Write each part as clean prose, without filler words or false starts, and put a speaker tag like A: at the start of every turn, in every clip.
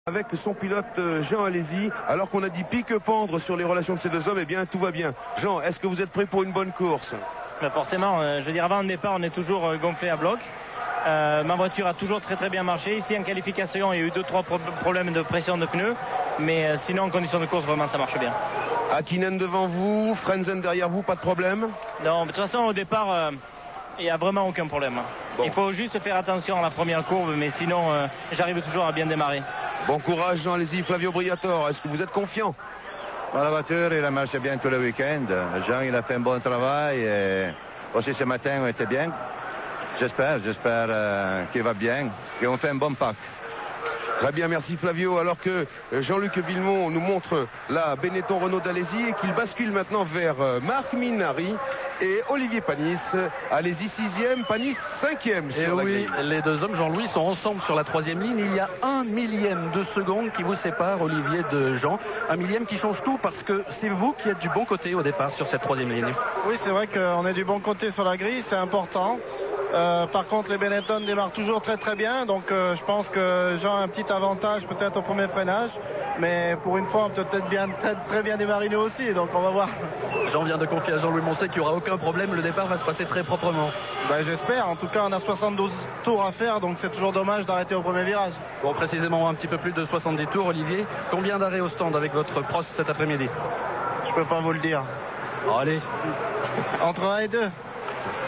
A: Avec son pilote Jean Alesi, alors qu'on a dit pique-pendre sur les relations de ces deux hommes, eh bien tout va bien. Jean, est-ce que vous êtes prêt pour une bonne course?
B: Forcément, je veux dire, avant le départ, on est toujours gonflé à bloc. Ma voiture a toujours très bien marché. Ici en qualification, il y a eu 2-3 problèmes de pression de pneus, mais sinon en condition de course, vraiment ça marche bien.
A: Hakkinen devant vous, Frentzen derrière vous, pas de problème?
B: Non, de toute façon au départ, il n'y a vraiment aucun problème. Bon. Il faut juste faire attention à la première courbe, mais sinon j'arrive toujours à bien démarrer.
A: Bon courage Jean, allez-y. Flavio Briatore, est-ce que vous êtes confiant?
C: La voiture, il a marché bien tout le week-end. Jean, il a fait un bon travail. Et aussi ce matin, on était bien. J'espère qu'il va bien, qu'on fait un bon pack.
A: Très bien, merci Flavio. Alors que Jean-Luc Villemont nous montre la Benetton Renault d'Alesi et qu'il bascule maintenant vers Marc Minari et Olivier Panis. Alesi 6e, Panis 5e.
D: Et oui, les deux hommes, Jean-Louis, sont ensemble sur la 3e ligne. Il y a 1 millième de seconde qui vous sépare, Olivier, de Jean. 1 millième qui change tout parce que c'est vous qui êtes du bon côté au départ sur cette 3e ligne.
E: Oui, c'est vrai qu'on est du bon côté sur la grille, c'est important. Par contre, les Benetton démarrent toujours très bien, donc je pense que Jean a un petit avantage peut-être au premier freinage, mais pour une fois on peut peut-être très bien démarrer nous aussi, donc on va voir.
D: Jean vient de confier à Jean-Louis Moncet qu'il n'y aura aucun problème, le départ va se passer très proprement.
E: J'espère, en tout cas on a 72 tours à faire, donc c'est toujours dommage d'arrêter au premier virage.
D: Bon, précisément un petit peu plus de 70 tours, Olivier. Combien d'arrêts au stand avec votre Prost cet après-midi?
E: Je peux pas vous le dire.
D: Oh, allez.
E: Entre 1 et 2.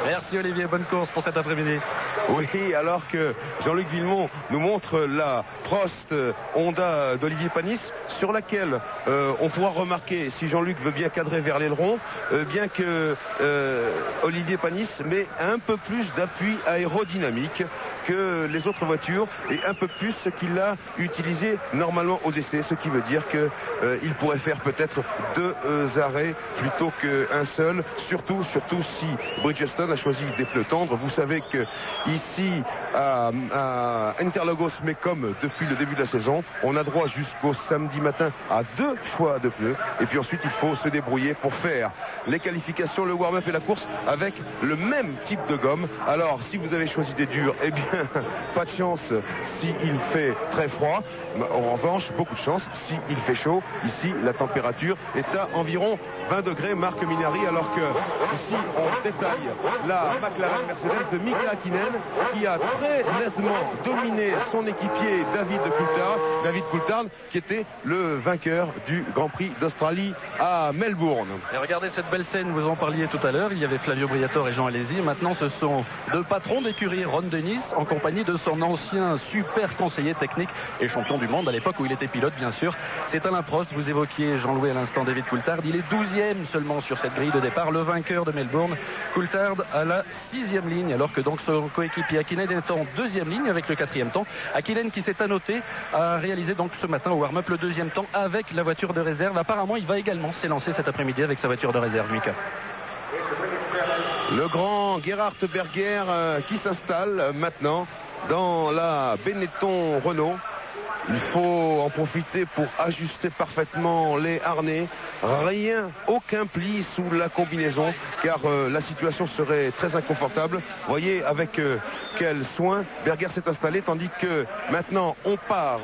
D: Merci Olivier, bonne course pour cet après-midi.
A: Oui, alors que Jean-Luc Villemont nous montre la Prost Honda d'Olivier Panis, sur laquelle on pourra remarquer, si Jean-Luc veut bien cadrer vers l'aileron, bien que Olivier Panis met un peu plus d'appui aérodynamique que les autres voitures et un peu plus ce qu'il a utilisé normalement aux essais, ce qui veut dire qu'il pourrait faire peut-être 2 arrêts plutôt qu'un seul, surtout si Bridgestone a choisi des pneus tendres. Vous savez que ici à Interlagos, mais comme depuis le début de la saison, on a droit jusqu'au samedi matin à 2 choix de pneus et puis ensuite il faut se débrouiller pour faire les qualifications, le warm-up et la course avec le même type de gomme. Alors si vous avez choisi des durs, eh bien pas de chance s'il fait très froid. En revanche, beaucoup de chance s'il fait chaud. Ici, la température est à environ 20 degrés, Marc Minari, alors que ici, on détaille la McLaren Mercedes de Mika Hakkinen qui a très nettement dominé son équipier David Coulthard, qui était le vainqueur du Grand Prix d'Australie à Melbourne.
D: Et regardez cette belle scène, vous en parliez tout à l'heure, il y avait Flavio Briatore et Jean Alesi. Maintenant, ce sont 2 patrons d'écurie, Ron Dennis, en compagnie de son ancien super conseiller technique et champion du monde à l'époque où il était pilote, bien sûr. C'est Alain Prost, vous évoquiez Jean-Louis à l'instant David Coulthard. Il est 12e seulement sur cette grille de départ, le vainqueur de Melbourne. Coulthard à la 6e ligne, alors que donc son coéquipier Hakkinen est en 2e ligne avec le 4e temps. Hakkinen qui s'est annoté a réalisé donc ce matin au warm-up le 2e temps avec la voiture de réserve. Apparemment, il va également s'élancer cet après-midi avec sa voiture de réserve, Mika.
A: Le grand Gerhard Berger qui s'installe maintenant dans la Benetton Renault. Il faut en profiter pour ajuster parfaitement les harnais. Aucun pli sous la combinaison, car la situation serait très inconfortable. Voyez avec quel soin Berger s'est installé, tandis que maintenant on part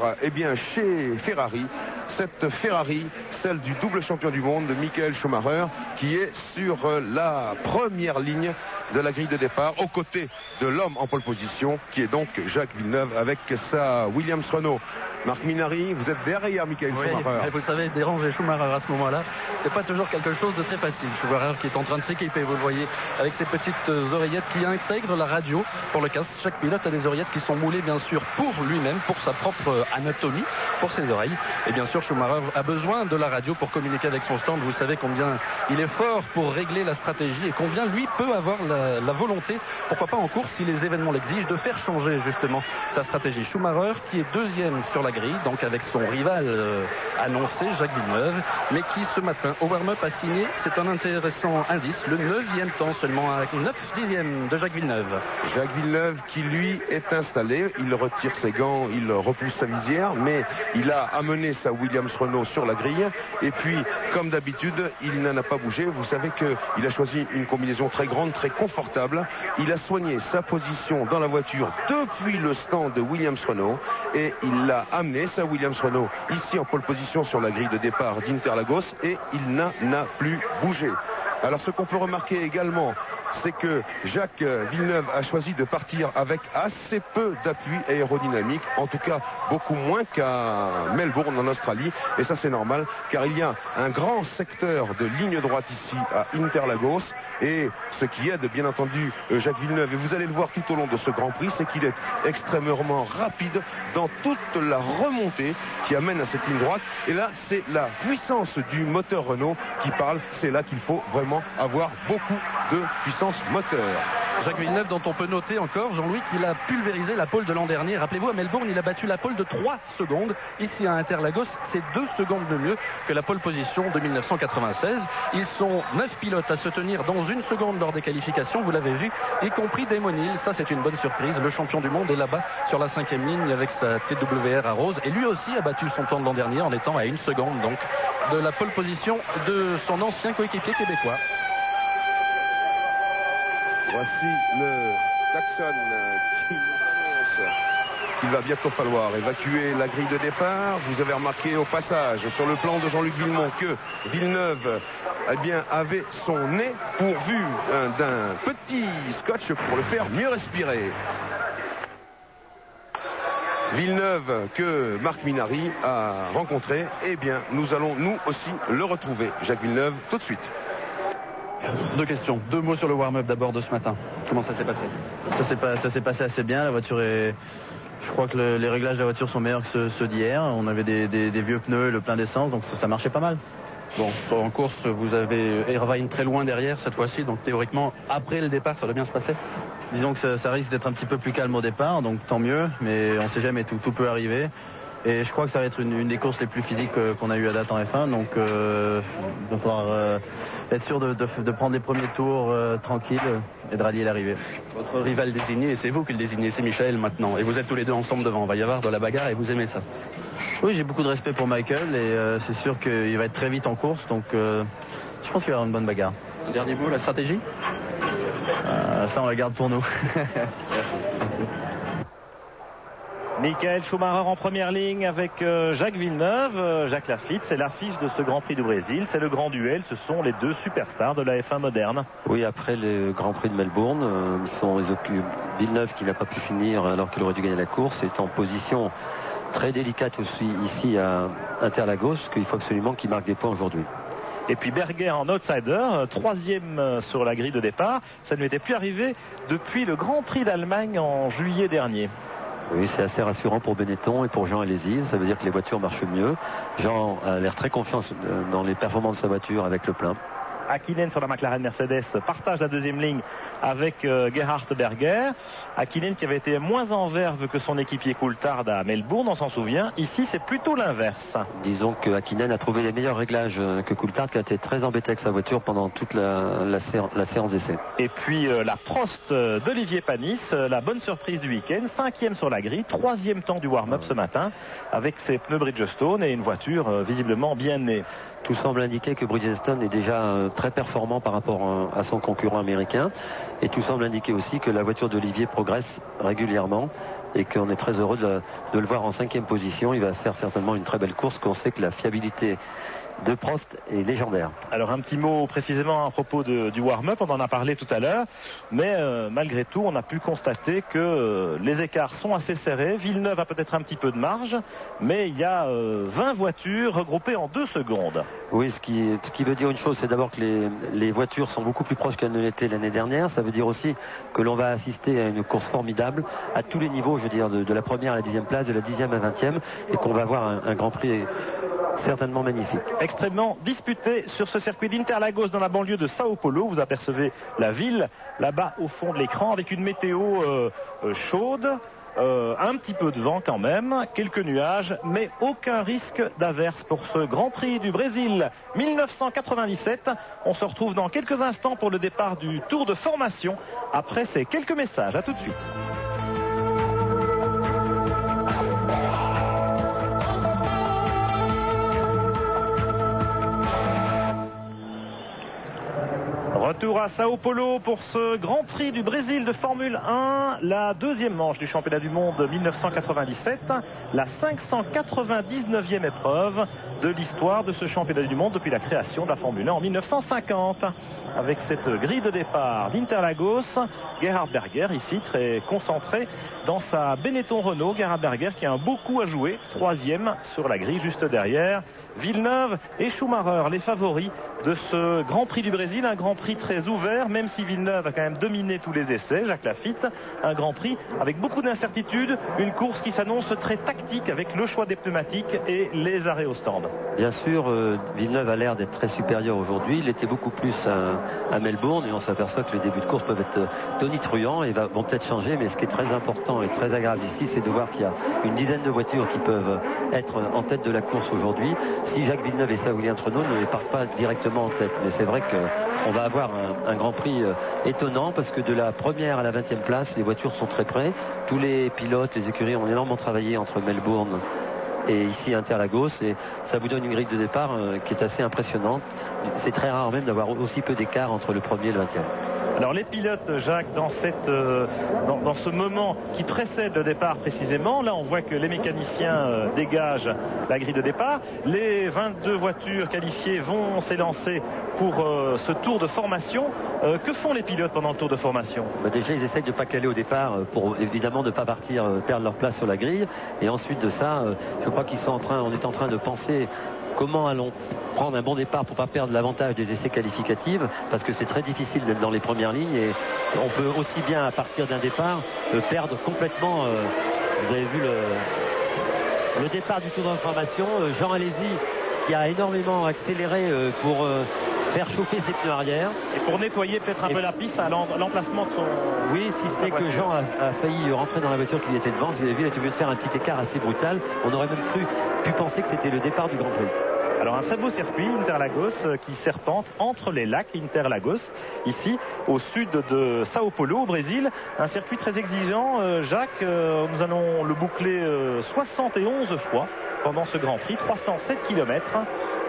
A: chez Ferrari. Cette Ferrari, celle du double champion du monde, de Michael Schumacher, qui est sur la première ligne de la grille de départ, aux côtés de l'homme en pole position, qui est donc Jacques Villeneuve avec sa Williams Renault. Marc Minari, vous êtes derrière Michael Schumacher.
D: Vous savez, déranger Schumacher à ce moment-là, c'est pas toujours quelque chose de très facile. Schumacher qui est en train de s'équiper, vous le voyez, avec ses petites oreillettes qui intègrent la radio pour le casque. Chaque pilote a des oreillettes qui sont moulées, bien sûr, pour lui-même, pour sa propre anatomie, pour ses oreilles. Et bien sûr, Schumacher a besoin de la radio pour communiquer avec son stand. Vous savez combien il est fort pour régler la stratégie et combien lui peut avoir la volonté, pourquoi pas en course, si les événements l'exigent, de faire changer justement sa stratégie. Schumacher qui est 2e sur la grille, donc avec son rival annoncé, Jacques Villeneuve, mais qui ce matin au warm-up a signé, c'est un intéressant indice, le 9e temps seulement, à 9/10 de Jacques Villeneuve.
A: Jacques Villeneuve qui lui est installé, il retire ses gants, il repousse sa visière, mais il a amené sa Williams Renault sur la grille, et puis comme d'habitude, il n'en a pas bougé. Vous savez qu'il a choisi une combinaison très grande, très confortable. Il a soigné sa position dans la voiture depuis le stand de Williams Renault, et il l'a amené amené ça Williams Renault ici en pole position sur la grille de départ d'Interlagos et il n'a plus bougé. Alors ce qu'on peut remarquer également, c'est que Jacques Villeneuve a choisi de partir avec assez peu d'appui aérodynamique, en tout cas beaucoup moins qu'à Melbourne en Australie, et ça c'est normal car il y a un grand secteur de ligne droite ici à Interlagos, et ce qui aide bien entendu Jacques Villeneuve, et vous allez le voir tout au long de ce Grand Prix, c'est qu'il est extrêmement rapide dans toute la remontée qui amène à cette ligne droite, et là c'est la puissance du moteur Renault qui parle, c'est là qu'il faut vraiment avoir beaucoup de puissance moteur.
D: Jacques Villeneuve, dont on peut noter encore, Jean-Louis, qu'il a pulvérisé la pole de l'an dernier. Rappelez-vous, à Melbourne, il a battu la pole de 3 secondes. Ici, à Interlagos, c'est 2 secondes de mieux que la pole position de 1996. Ils sont 9 pilotes à se tenir dans 1 seconde lors des qualifications, vous l'avez vu, y compris Damon Hill. Ça, c'est une bonne surprise. Le champion du monde est là-bas sur la 5e ligne avec sa TWR à rose. Et lui aussi a battu son temps de l'an dernier en étant à 1 seconde, donc, de la pole position de son ancien coéquipier québécois.
A: Voici le klaxon qui nous annonce qu'il va bientôt falloir évacuer la grille de départ. Vous avez remarqué au passage sur le plan de Jean-Luc Villemont que Villeneuve avait son nez pourvu d'un petit scotch pour le faire mieux respirer. Villeneuve que Marc Minardi a rencontré, nous allons nous aussi le retrouver. Jacques Villeneuve, tout de suite.
D: 2 questions, 2 mots sur le warm-up d'abord de ce matin. Comment ça s'est passé?
F: Ça s'est passé assez bien. La voiture est... Je crois que les réglages de la voiture sont meilleurs que ceux d'hier. On avait des vieux pneus et le plein d'essence, donc ça marchait pas mal.
D: Bon, en course, vous avez Irvine très loin derrière cette fois-ci, donc théoriquement, après le départ, ça doit bien se passer.
F: Disons que ça risque d'être un petit peu plus calme au départ, donc tant mieux, mais on sait jamais, tout peut arriver. Et je crois que ça va être une des courses les plus physiques qu'on a eu à date en F1, donc il va falloir être sûr de prendre les premiers tours tranquilles et de rallier l'arrivée.
D: Votre rival désigné, c'est vous qui le désignez, c'est Michael maintenant, et vous êtes tous les deux ensemble devant. Il va y avoir de la bagarre et vous aimez ça?
F: Oui, j'ai beaucoup de respect pour Michael et c'est sûr qu'il va être très vite en course, donc je pense qu'il va y avoir une bonne bagarre.
D: Dernier mot, la stratégie?
F: Ça on la garde pour nous.
G: Michael Schumacher en première ligne avec Jacques Villeneuve. Jacques Lafitte, c'est l'affiche de ce Grand Prix du Brésil. C'est le grand duel. Ce sont les 2 superstars de la F1 moderne.
H: Oui, après le Grand Prix de Melbourne, Villeneuve qui n'a pas pu finir alors qu'il aurait dû gagner la course est en position très délicate aussi ici à Interlagos, qu'il faut absolument qu'il marque des points aujourd'hui.
G: Et puis Berger en outsider, 3e sur la grille de départ. Ça ne lui était plus arrivé depuis le Grand Prix d'Allemagne en juillet dernier.
H: Oui, c'est assez rassurant pour Benetton et pour Jean Alesi. Ça veut dire que les voitures marchent mieux. Jean a l'air très confiant dans les performances de sa voiture avec le plein.
G: Hakkinen sur la McLaren Mercedes partage la 2e ligne avec Gerhard Berger. Hakkinen qui avait été moins en verve que son équipier Coulthard à Melbourne, on s'en souvient. Ici, c'est plutôt l'inverse.
H: Disons que Hakkinen a trouvé les meilleurs réglages que Coulthard, qui a été très embêté avec sa voiture pendant toute la séance d'essai.
G: Et puis la Prost d'Olivier Panis, la bonne surprise du week-end, 5e sur la grille, 3e temps du warm-up ce matin, avec ses pneus Bridgestone et une voiture visiblement bien née.
H: Tout semble indiquer que Bridgestone est déjà très performant par rapport à son concurrent américain. Et tout semble indiquer aussi que la voiture d'Olivier progresse régulièrement et qu'on est très heureux de le voir en 5e position. Il va faire certainement une très belle course, qu'on sait que la fiabilité de Prost est légendaire.
G: Alors un petit mot précisément à propos du warm-up, on en a parlé tout à l'heure, mais malgré tout on a pu constater que les écarts sont assez serrés. Villeneuve a peut-être un petit peu de marge, mais il y a 20 voitures regroupées en 2 secondes.
H: Oui, ce qui veut dire une chose, c'est d'abord que les voitures sont beaucoup plus proches qu'elles ne l'étaient l'année dernière. Ça veut dire aussi que l'on va assister à une course formidable à tous les niveaux, je veux dire de la première à la 10e place, de la 10e à la 20e, et qu'on va avoir un Grand Prix certainement magnifique.
G: Extrêmement disputé sur ce circuit d'Interlagos dans la banlieue de Sao Paulo. Vous apercevez la ville là-bas au fond de l'écran avec une météo chaude, un petit peu de vent quand même, quelques nuages, mais aucun risque d'averse pour ce Grand Prix du Brésil 1997. On se retrouve dans quelques instants pour le départ du tour de formation après ces quelques messages. À tout de suite. retour à Sao Paulo pour ce Grand Prix du Brésil de Formule 1, la deuxième manche du championnat du monde 1997, la 599e épreuve de l'histoire de ce championnat du monde depuis la création de la Formule 1 en 1950. Avec cette grille de départ d'Interlagos, Gerhard Berger ici très concentré dans sa Benetton Renault. Gerhard Berger qui a un beau coup à jouer, troisième sur la grille juste derrière. Villeneuve et Schumacher, les favoris de ce Grand Prix du Brésil, un Grand Prix très ouvert, même si Villeneuve a quand même dominé tous les essais, Jacques Lafitte, un Grand Prix avec beaucoup d'incertitudes, une course qui s'annonce très tactique avec le choix des pneumatiques et les arrêts au stand.
H: Bien sûr, Villeneuve a l'air d'être très supérieur aujourd'hui, il était beaucoup plus à Melbourne et on s'aperçoit que les débuts de course peuvent être tonitruants et vont peut-être changer, mais ce qui est très important et très agréable ici, c'est de voir qu'il y a une dizaine de voitures qui peuvent être en tête de la course aujourd'hui. Si Jacques Villeneuve et Saoulien Treneau ne partent pas directement en tête, mais c'est vrai qu'on va avoir un Grand Prix étonnant parce que de la première à la 20e place, les voitures sont très près. Tous les pilotes, les écuries ont énormément travaillé entre Melbourne et ici Interlagos et ça vous donne une grille de départ qui est assez impressionnante. C'est très rare même d'avoir aussi peu d'écart entre le premier et le 20e.
G: Alors les pilotes, Jacques, dans ce moment qui précède le départ précisément, là on voit que les mécaniciens dégagent la grille de départ. Les 22 voitures qualifiées vont s'élancer pour ce tour de formation. Que font les pilotes pendant le tour de formation?
H: Déjà ils essayent de ne pas caler au départ pour évidemment ne pas partir perdre leur place sur la grille. Et ensuite de ça, je crois on est en train de penser comment allons prendre un bon départ pour ne pas perdre l'avantage des essais qualificatifs, parce que c'est très difficile d'être dans les premières lignes et on peut aussi bien à partir d'un départ perdre complètement. Vous avez vu le départ du tour d'information, Jean Alesi qui a énormément accéléré pour faire chauffer ses pneus arrière.
G: Et pour nettoyer peut-être un peu la piste à l'emplacement de son...
H: Oui, si c'est que Jean a failli rentrer dans la voiture qui était devant, vous avez vu, il a obligé de faire un petit écart assez brutal. On aurait même pu penser que c'était le départ du Grand Prix.
G: Alors un très beau circuit, Interlagos, qui serpente entre les lacs Interlagos, ici au sud de Sao Paulo au Brésil. Un circuit très exigeant, Jacques, nous allons le boucler 71 fois pendant ce Grand Prix, 307 km.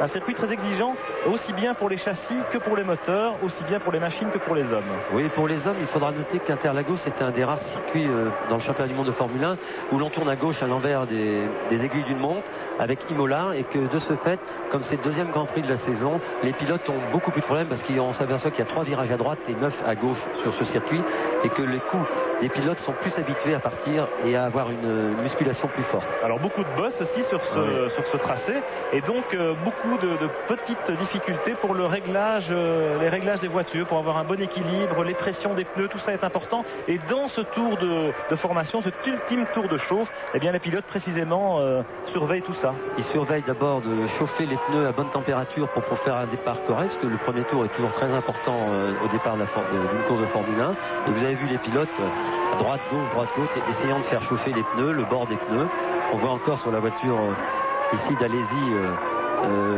G: Un circuit très exigeant, aussi bien pour les châssis que pour les moteurs, aussi bien pour les machines que pour les hommes.
H: Oui, pour les hommes, il faudra noter qu'Interlagos est un des rares circuits dans le championnat du monde de Formule 1 où l'on tourne à gauche à l'envers des aiguilles d'une montre avec Imola et que de ce fait, comme c'est le deuxième Grand Prix de la saison, les pilotes ont beaucoup plus de problèmes parce qu'on s'aperçoit qu'il y a 3 virages à droite et 9 à gauche sur ce circuit et que les coups des pilotes sont plus habitués à partir et à avoir une musculation plus forte.
G: Alors beaucoup de bosses aussi sur ce tracé et donc beaucoup de petites difficultés pour les réglages des voitures, pour avoir un bon équilibre, les pressions des pneus, tout ça est important. Et dans ce tour de formation, cet ultime tour de chauffe, eh bien les pilotes précisément surveillent tout ça.
H: Ils surveillent d'abord de chauffer les pneus à bonne température pour faire un départ correct, parce que le premier tour est toujours très important au départ d'une course de Formule 1. Et vous avez vu les pilotes à droite, gauche, essayant de faire chauffer les pneus, le bord des pneus. On voit encore sur la voiture ici d'Alesi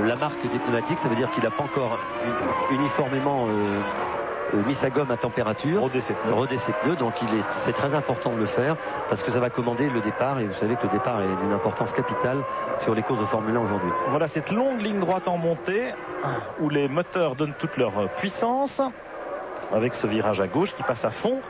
H: la marque des pneumatiques, ça veut dire qu'il n'a pas encore uniformément mis sa gomme à température, rodé ses pneus, donc c'est très important de le faire parce que ça va commander le départ et vous savez que le départ est d'une importance capitale sur les courses de Formule 1 aujourd'hui.
G: Voilà cette longue ligne droite en montée où les moteurs donnent toute leur puissance avec ce virage à gauche qui passe à fond.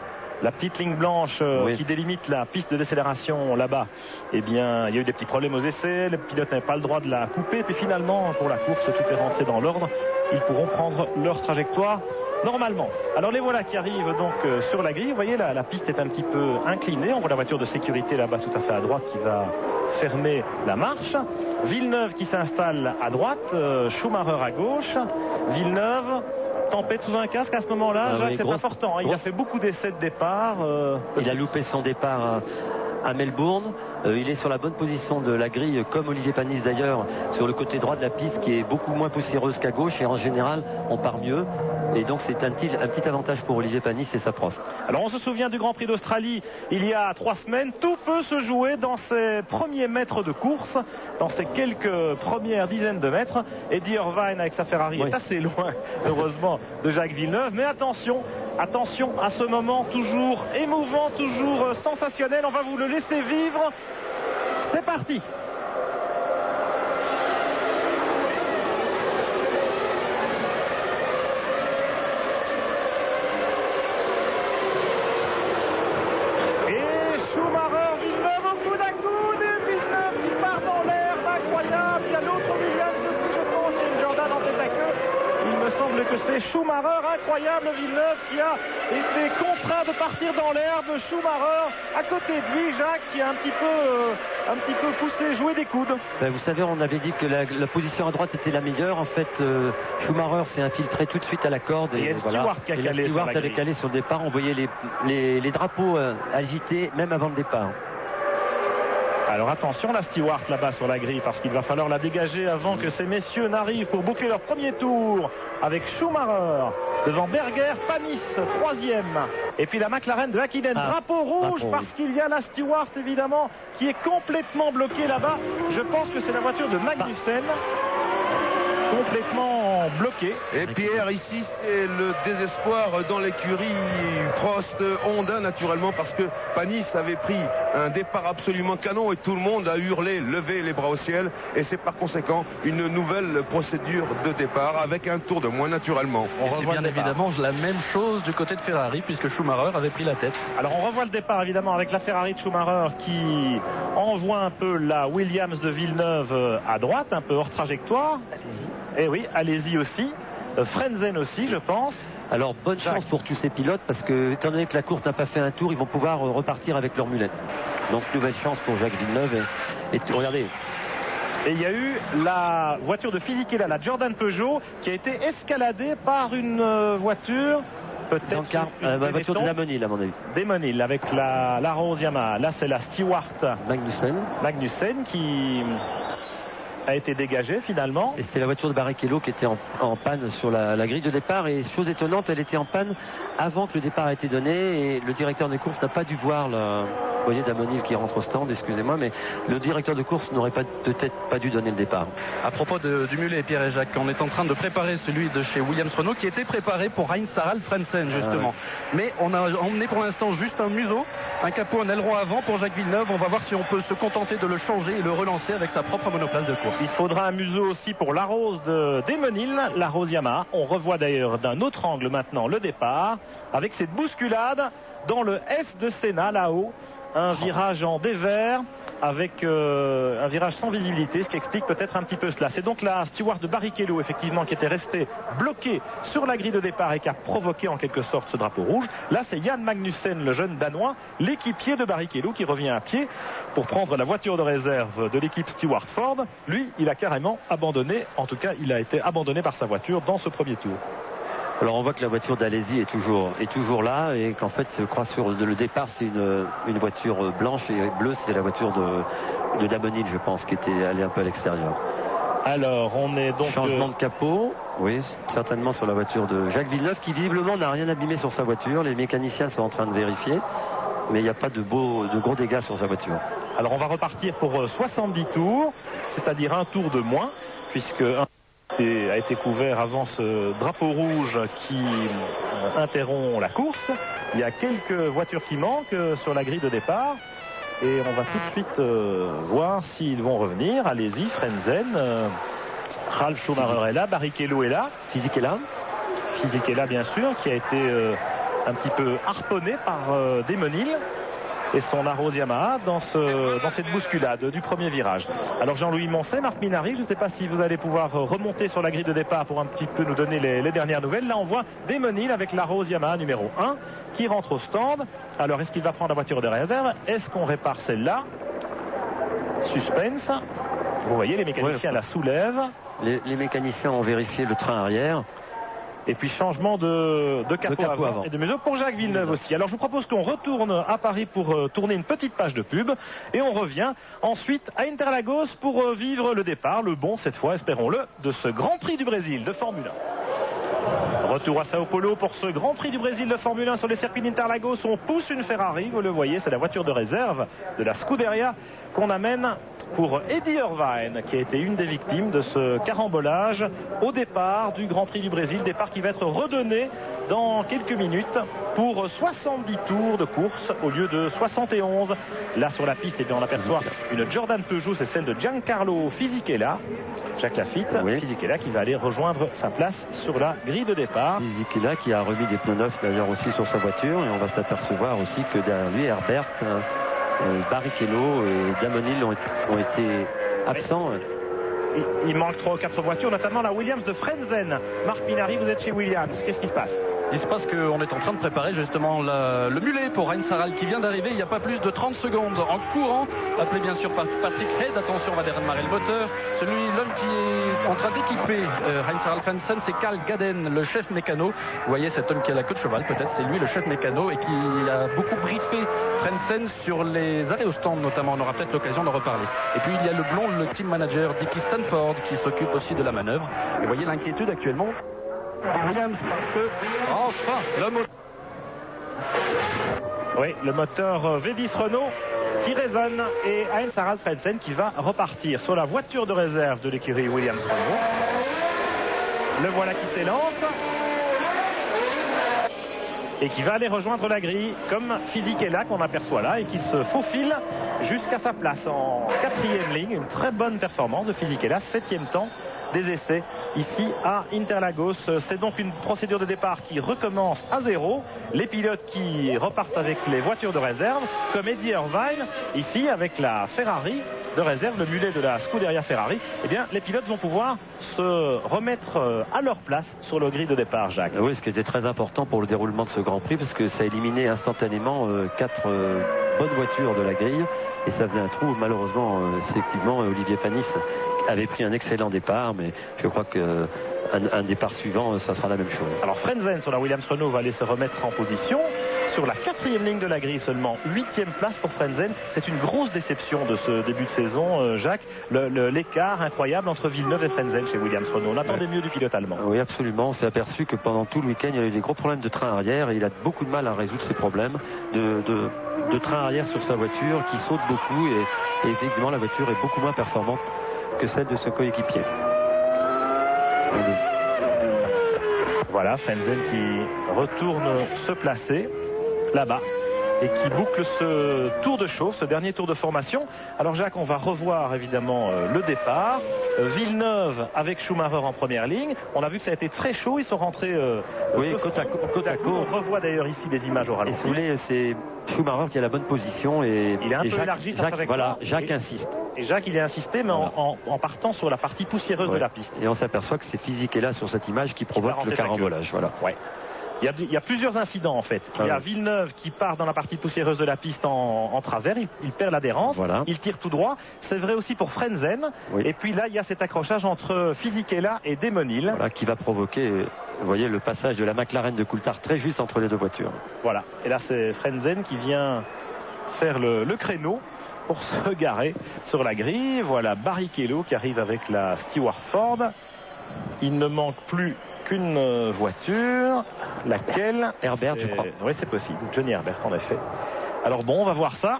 G: La petite ligne blanche qui délimite la piste de décélération là-bas, eh bien, il y a eu des petits problèmes aux essais, les pilotes n'avaient pas le droit de la couper, et puis finalement, pour la course, tout est rentré dans l'ordre. Ils pourront prendre leur trajectoire normalement. Alors les voilà qui arrivent donc sur la grille. Vous voyez, la piste est un petit peu inclinée. On voit la voiture de sécurité là-bas tout à fait à droite qui va fermer la marche. Villeneuve qui s'installe à droite, Schumacher à gauche. Villeneuve... tempête sous un casque à ce moment-là, Jacques, c'est important. Il a fait beaucoup d'essais de départ.
H: Il a loupé son départ à Melbourne. Il est sur la bonne position de la grille, comme Olivier Panis d'ailleurs, sur le côté droit de la piste qui est beaucoup moins poussiéreuse qu'à gauche. Et en général, on part mieux. Et donc c'est un petit avantage pour Olivier Panis et sa Prost.
G: Alors on se souvient du Grand Prix d'Australie il y a 3 semaines. Tout peut se jouer dans ces premiers mètres de course, dans ces quelques premières dizaines de mètres. Eddie Irvine avec sa Ferrari est assez loin, heureusement, de Jacques Villeneuve. Mais attention à ce moment toujours émouvant, toujours sensationnel. On va vous le laisser vivre. C'est parti. semble que c'est Schumacher, incroyable, Villeneuve qui a été contraint de partir dans l'herbe. Schumacher à côté de lui, Jacques qui a un petit peu poussé, joué des coudes.
H: Ben, vous savez, on avait dit que la position à droite était la meilleure. En fait, Schumacher s'est infiltré tout de suite à la corde.
G: Et Stewart qui a calé
H: Stewart avait calé sur le départ. On voyait les drapeaux agités même avant le départ.
G: Alors attention, la Stewart là-bas sur la grille, parce qu'il va falloir la dégager avant que ces messieurs n'arrivent pour boucler leur premier tour avec Schumacher devant Berger, Panis troisième, et puis la McLaren de Häkkinen, drapeau rouge parce qu'il y a la Stewart évidemment qui est complètement bloquée là-bas. Je pense que c'est la voiture de Magnussen complètement bloqué.
A: Et Pierre, ici c'est le désespoir dans l'écurie Prost Honda naturellement, parce que Panis avait pris un départ absolument canon et tout le monde a hurlé, levé les bras au ciel, et c'est par conséquent une nouvelle procédure de départ avec un tour de moins naturellement.
D: Et c'est bien évidemment la même chose du côté de Ferrari puisque Schumacher avait pris la tête.
G: Alors on revoit le départ évidemment avec la Ferrari de Schumacher qui envoie un peu la Williams de Villeneuve à droite, un peu hors trajectoire. Eh oui, allez-y aussi. Frenzen aussi, je pense.
H: Alors, bonne chance pour tous ces pilotes, parce que, étant donné que la course n'a pas fait un tour, ils vont pouvoir repartir avec leur mulette. Donc, nouvelle chance pour Jacques Villeneuve. Et regardez.
G: Et il y a eu la voiture de Fisichella, la Jordan Peugeot, qui a été escaladée par une voiture, peut-être
H: la voiture de Damonil, à mon avis.
G: Damonil, avec la Rose Yamaha. Là, c'est la Stewart Magnussen qui a été dégagée finalement.
H: Et c'est la voiture de Barrichello qui était en panne sur la grille de départ, et chose étonnante, elle était en panne avant que le départ ait été donné, et le directeur des courses n'a pas dû voir vous voyez Damonil qui rentre au stand, excusez-moi, mais le directeur de course n'aurait peut-être pas dû donner le départ.
D: À propos du mulet, Pierre et Jacques, on est en train de préparer celui de chez Williams Renault qui était préparé pour Heinz-Harald Frentzen justement. Mais on a emmené pour l'instant juste un museau, un capot, un aileron avant pour Jacques Villeneuve. On va voir si on peut se contenter de le changer et le relancer avec sa propre monoplace de course.
G: Il faudra un museau aussi pour la Rose de Damonil, la Rose Yamaha. On revoit d'ailleurs d'un autre angle maintenant le départ avec cette bousculade dans le S de Senna là-haut. Un virage en dévers avec un virage sans visibilité, ce qui explique peut-être un petit peu cela. C'est donc la Stewart de Barrichello effectivement qui était restée bloquée sur la grille de départ et qui a provoqué en quelque sorte ce drapeau rouge. Là c'est Jan Magnussen, le jeune danois, l'équipier de Barrichello, qui revient à pied pour prendre la voiture de réserve de l'équipe Stewart Ford. Lui, il a carrément abandonné, en tout cas il a été abandonné par sa voiture dans ce premier tour.
H: Alors on voit que la voiture d'Alesi est toujours là, et qu'en fait je crois sur le départ c'est une voiture blanche et bleue, c'était la voiture de Damonil, je pense, qui était allée un peu à l'extérieur.
G: Alors on est donc
H: changement de capot, oui, certainement sur la voiture de Jacques Villeneuve, qui visiblement n'a rien abîmé sur sa voiture. Les mécaniciens sont en train de vérifier, mais il n'y a pas de gros dégâts sur sa voiture.
G: Alors on va repartir pour 70 tours, c'est-à-dire un tour de moins, puisque a été couvert avant ce drapeau rouge qui interrompt la course. Il y a quelques voitures qui manquent sur la grille de départ, et on va tout de suite voir s'ils vont revenir. Allez-y, Frenzen, Ralf Schumacher est là, Barrichello est là, Fisichella bien sûr, qui a été un petit peu harponné par Damonil et son Arrows Yamaha dans cette bousculade du premier virage. Alors Jean-Louis Moncet, Marc Minardi, je ne sais pas si vous allez pouvoir remonter sur la grille de départ pour un petit peu nous donner les dernières nouvelles. Là on voit Damonil avec l'Arrows Yamaha numéro 1 qui rentre au stand. Alors est-ce qu'il va prendre la voiture de réserve? Est-ce qu'on répare celle-là? Suspense. Vous voyez, les mécaniciens la soulèvent.
H: Les mécaniciens ont vérifié le train arrière.
G: Et puis changement de capot avant et de mesure pour Jacques Villeneuve aussi. Alors je vous propose qu'on retourne à Paris pour tourner une petite page de pub, et on revient ensuite à Interlagos pour vivre le départ, le bon cette fois, espérons-le, de ce Grand Prix du Brésil de Formule 1. Retour à Sao Paulo pour ce Grand Prix du Brésil de Formule 1 sur les circuits d'Interlagos. On pousse une Ferrari, vous le voyez, c'est la voiture de réserve de la Scuderia qu'on amène pour Eddie Irvine, qui a été une des victimes de ce carambolage au départ du Grand Prix du Brésil, départ qui va être redonné dans quelques minutes pour 70 tours de course au lieu de 71. Là sur la piste, eh bien, on aperçoit une Jordan Peugeot, c'est celle de Giancarlo Fisichella, Jacques Lafitte, Fisichella qui va aller rejoindre sa place sur la grille de départ.
H: Fisichella qui a remis des pneus neufs d'ailleurs aussi sur sa voiture, et on va s'apercevoir aussi que derrière lui Herbert, Barrichello et Damonil ont été absents.
G: il manque 3 ou 4 voitures, notamment la Williams de Frenzen. Marc Minari, vous êtes chez Williams. Qu'est-ce qui se passe?
D: Il se passe qu'on est en train de préparer justement le mulet pour Heinz Harald qui vient d'arriver il n'y a pas plus de 30 secondes en courant. Appelé bien sûr par Patrick Head. Attention, on va démarrer le moteur. L'homme qui est en train d'équiper Heinz Harald Frentzen, c'est Karl Gaden, le chef mécano. Vous voyez cet homme qui a la queue de cheval, peut-être c'est lui le chef mécano et qui a beaucoup briefé Frentzen sur les arrêts au stand notamment. On aura peut-être l'occasion d'en reparler. Et puis il y a le blond, le team manager Dickie Stanford qui s'occupe aussi de la manœuvre. Et vous voyez l'inquiétude actuellement Williams parce que enfin le moteur.
G: Oui, le moteur V10 Renault qui résonne et Heinz Harald Frentzen qui va repartir sur la voiture de réserve de l'écurie Williams Renault. Le voilà qui s'élance et qui va aller rejoindre la grille comme Fisichella qu'on aperçoit là et qui se faufile jusqu'à sa place en 4e ligne. Une très bonne performance de Fisichella, 7e temps des essais ici à Interlagos. C'est donc une procédure de départ qui recommence à 0. Les pilotes qui repartent avec les voitures de réserve, comme Eddie Irvine ici avec la Ferrari de réserve, le mulet de la Scuderia Ferrari. Eh bien, les pilotes vont pouvoir se remettre à leur place sur le grille de départ, Jacques.
H: Oui, ce qui était très important pour le déroulement de ce Grand Prix, parce que ça a éliminé instantanément 4 bonnes voitures de la grille, et ça faisait un trou. Malheureusement, effectivement, Olivier Panis avait pris un excellent départ, mais je crois qu'un départ suivant, ça sera la même chose.
G: Alors Frenzen sur la Williams Renault va aller se remettre en position. Sur la 4e ligne de la grille seulement, 8e place pour Frenzen. C'est une grosse déception de ce début de saison, Jacques. L'écart incroyable entre Villeneuve et Frenzen chez Williams Renault. On attendait mieux du pilote allemand.
H: Oui, absolument. On s'est aperçu que pendant tout le week-end, il y a eu des gros problèmes de train arrière et il a beaucoup de mal à résoudre ces problèmes de train arrière sur sa voiture qui saute beaucoup et effectivement la voiture est beaucoup moins performante que celle de ce coéquipier.
G: Voilà, Frenzen qui retourne se placer là-bas et qui boucle ce tour de chauffe, ce dernier tour de formation. Alors Jacques, on va revoir évidemment le départ. Villeneuve avec Schumacher en première ligne. On a vu que ça a été très chaud, ils sont rentrés côte à côte. On revoit d'ailleurs ici des images au ralenti.
H: Et si vous voulez, c'est Schumacher qui a la bonne position et
G: il est un peu élargi sa trajectoire.
H: Voilà, Jacques insiste.
G: Et Jacques, il a insisté, mais voilà, en partant sur la partie poussiéreuse de la piste.
H: Et on s'aperçoit que c'est Fisichella sur cette image qui provoque le carambolage. Voilà.
G: Ouais. Il y a plusieurs incidents en fait. Il y a Villeneuve qui part dans la partie poussiéreuse de la piste en travers, il perd l'adhérence, il tire tout droit. C'est vrai aussi pour Frenzen. Oui. Et puis là, il y a cet accrochage entre Fisichella et Demonil.
H: Voilà, qui va provoquer, vous voyez, le passage de la McLaren de Coulthard très juste entre les deux voitures.
G: Voilà. Et là, c'est Frenzen qui vient faire le créneau pour se garer sur la grille. Voilà Barrichello qui arrive avec la Stewart Ford. Il ne manque plus qu'une voiture, laquelle
H: Herbert, je crois.
G: Oui, c'est possible. Johnny Herbert, en effet. Alors bon, on va voir ça.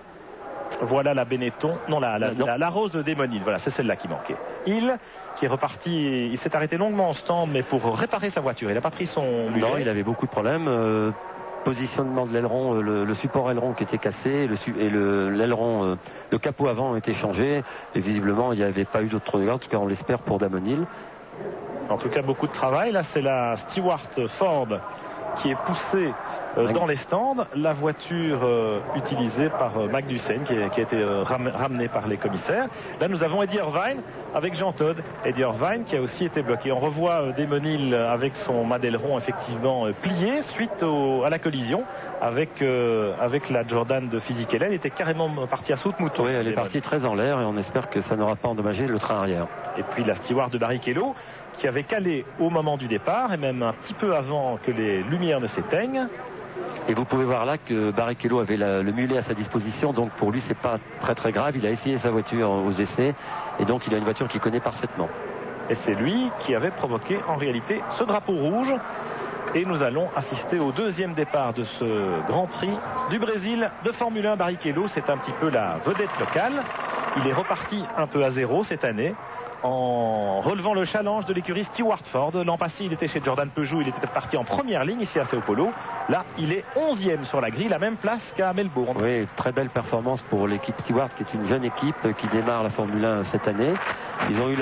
G: Voilà la Benetton. Non, la Rose de Demonil. Voilà, c'est celle-là qui manquait. Il qui est reparti, il s'est arrêté longuement en stand, mais pour réparer sa voiture. Il n'a pas pris son mulet.
H: Non, il avait beaucoup de problèmes. Positionnement de l'aileron, le support aileron qui était cassé et l'aileron, le capot avant a été changé. Et visiblement, il n'y avait pas eu d'autres dégâts. En tout cas, on l'espère pour Demonil.
G: En tout cas, beaucoup de travail. Là, c'est la Stewart Ford qui est poussée dans les stands. La voiture utilisée par Magnussen qui a été ramenée par les commissaires. Là, nous avons Eddie Irvine avec Jean Todt. Eddie Irvine qui a aussi été bloqué. On revoit Demonil avec son mât d'aileron effectivement plié suite à la collision avec la Jordan de Fisichella. Elle était carrément partie à saute-mouton.
H: Oui, elle est partie très en l'air et on espère que ça n'aura pas endommagé le train arrière.
G: Et puis la Stewart de Barrichello qui avait calé au moment du départ et même un petit peu avant que les lumières ne s'éteignent.
H: Et vous pouvez voir là que Barrichello avait le mulet à sa disposition, donc pour lui c'est pas très très grave. Il a essayé sa voiture aux essais et donc il a une voiture qu'il connaît parfaitement.
G: Et c'est lui qui avait provoqué en réalité ce drapeau rouge. Et nous allons assister au deuxième départ de ce Grand Prix du Brésil de Formule 1. Barrichello, c'est un petit peu la vedette locale. Il est reparti un peu à zéro cette année en relevant le challenge de l'écurie Stewart Ford. L'an passé, il était chez Jordan Peugeot, il était parti en première ligne ici à Sao Paulo. Là, il est 11e sur la grille, la même place qu'à Melbourne.
H: Oui, très belle performance pour l'équipe Stewart, qui est une jeune équipe qui démarre la Formule 1 cette année. Ils ont eu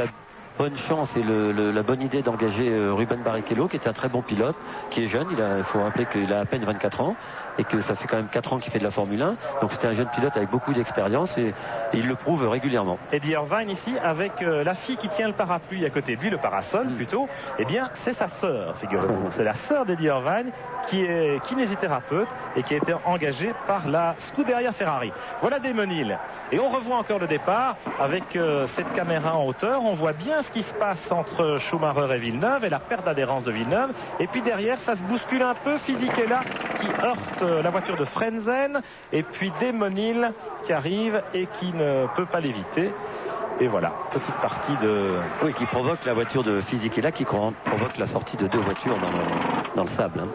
H: bonne chance et la bonne idée d'engager Ruben Barrichello, qui est un très bon pilote, qui est jeune. Il faut rappeler qu'il a à peine 24 ans et que ça fait quand même 4 ans qu'il fait de la Formule 1. Donc c'était un jeune pilote avec beaucoup d'expérience et il le prouve régulièrement.
G: Eddie Irvine ici avec la fille qui tient le parapluie à côté de lui, le parasol plutôt, eh bien c'est sa sœur, figurez-vous. C'est la sœur d'Eddie Irvine qui est kinésithérapeute et qui a été engagée par la Scuderia Ferrari. Voilà Damon Hill. Et on revoit encore le départ avec cette caméra en hauteur. On voit bien ce qui se passe entre Schumacher et Villeneuve et la perte d'adhérence de Villeneuve. Et puis derrière, ça se bouscule un peu. Fisichella qui heurte la voiture de Frentzen. Et puis Damon Hill qui arrive et qui ne peut pas l'éviter. Et voilà, petite partie de...
H: Oui, qui provoque la voiture de Fisichella, qui provoque la sortie de 2 voitures dans le sable. Hein.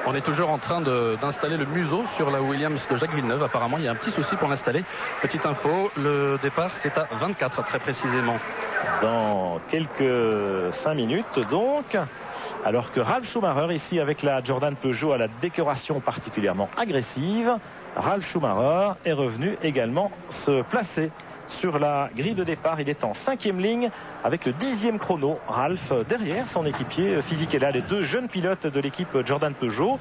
D: On est toujours en train d'installer le museau sur la Williams de Jacques Villeneuve. Apparemment, il y a un petit souci pour l'installer. Petite info, le départ, c'est à 24 très précisément.
G: Dans quelques 5 minutes, donc... Alors que Ralf Schumacher, ici avec la Jordan Peugeot à la décoration particulièrement agressive, Ralf Schumacher est revenu également se placer sur la grille de départ. Il est en 5e ligne avec le 10e chrono. Ralf derrière son équipier Fisichella, les 2 jeunes pilotes de l'équipe Jordan Peugeot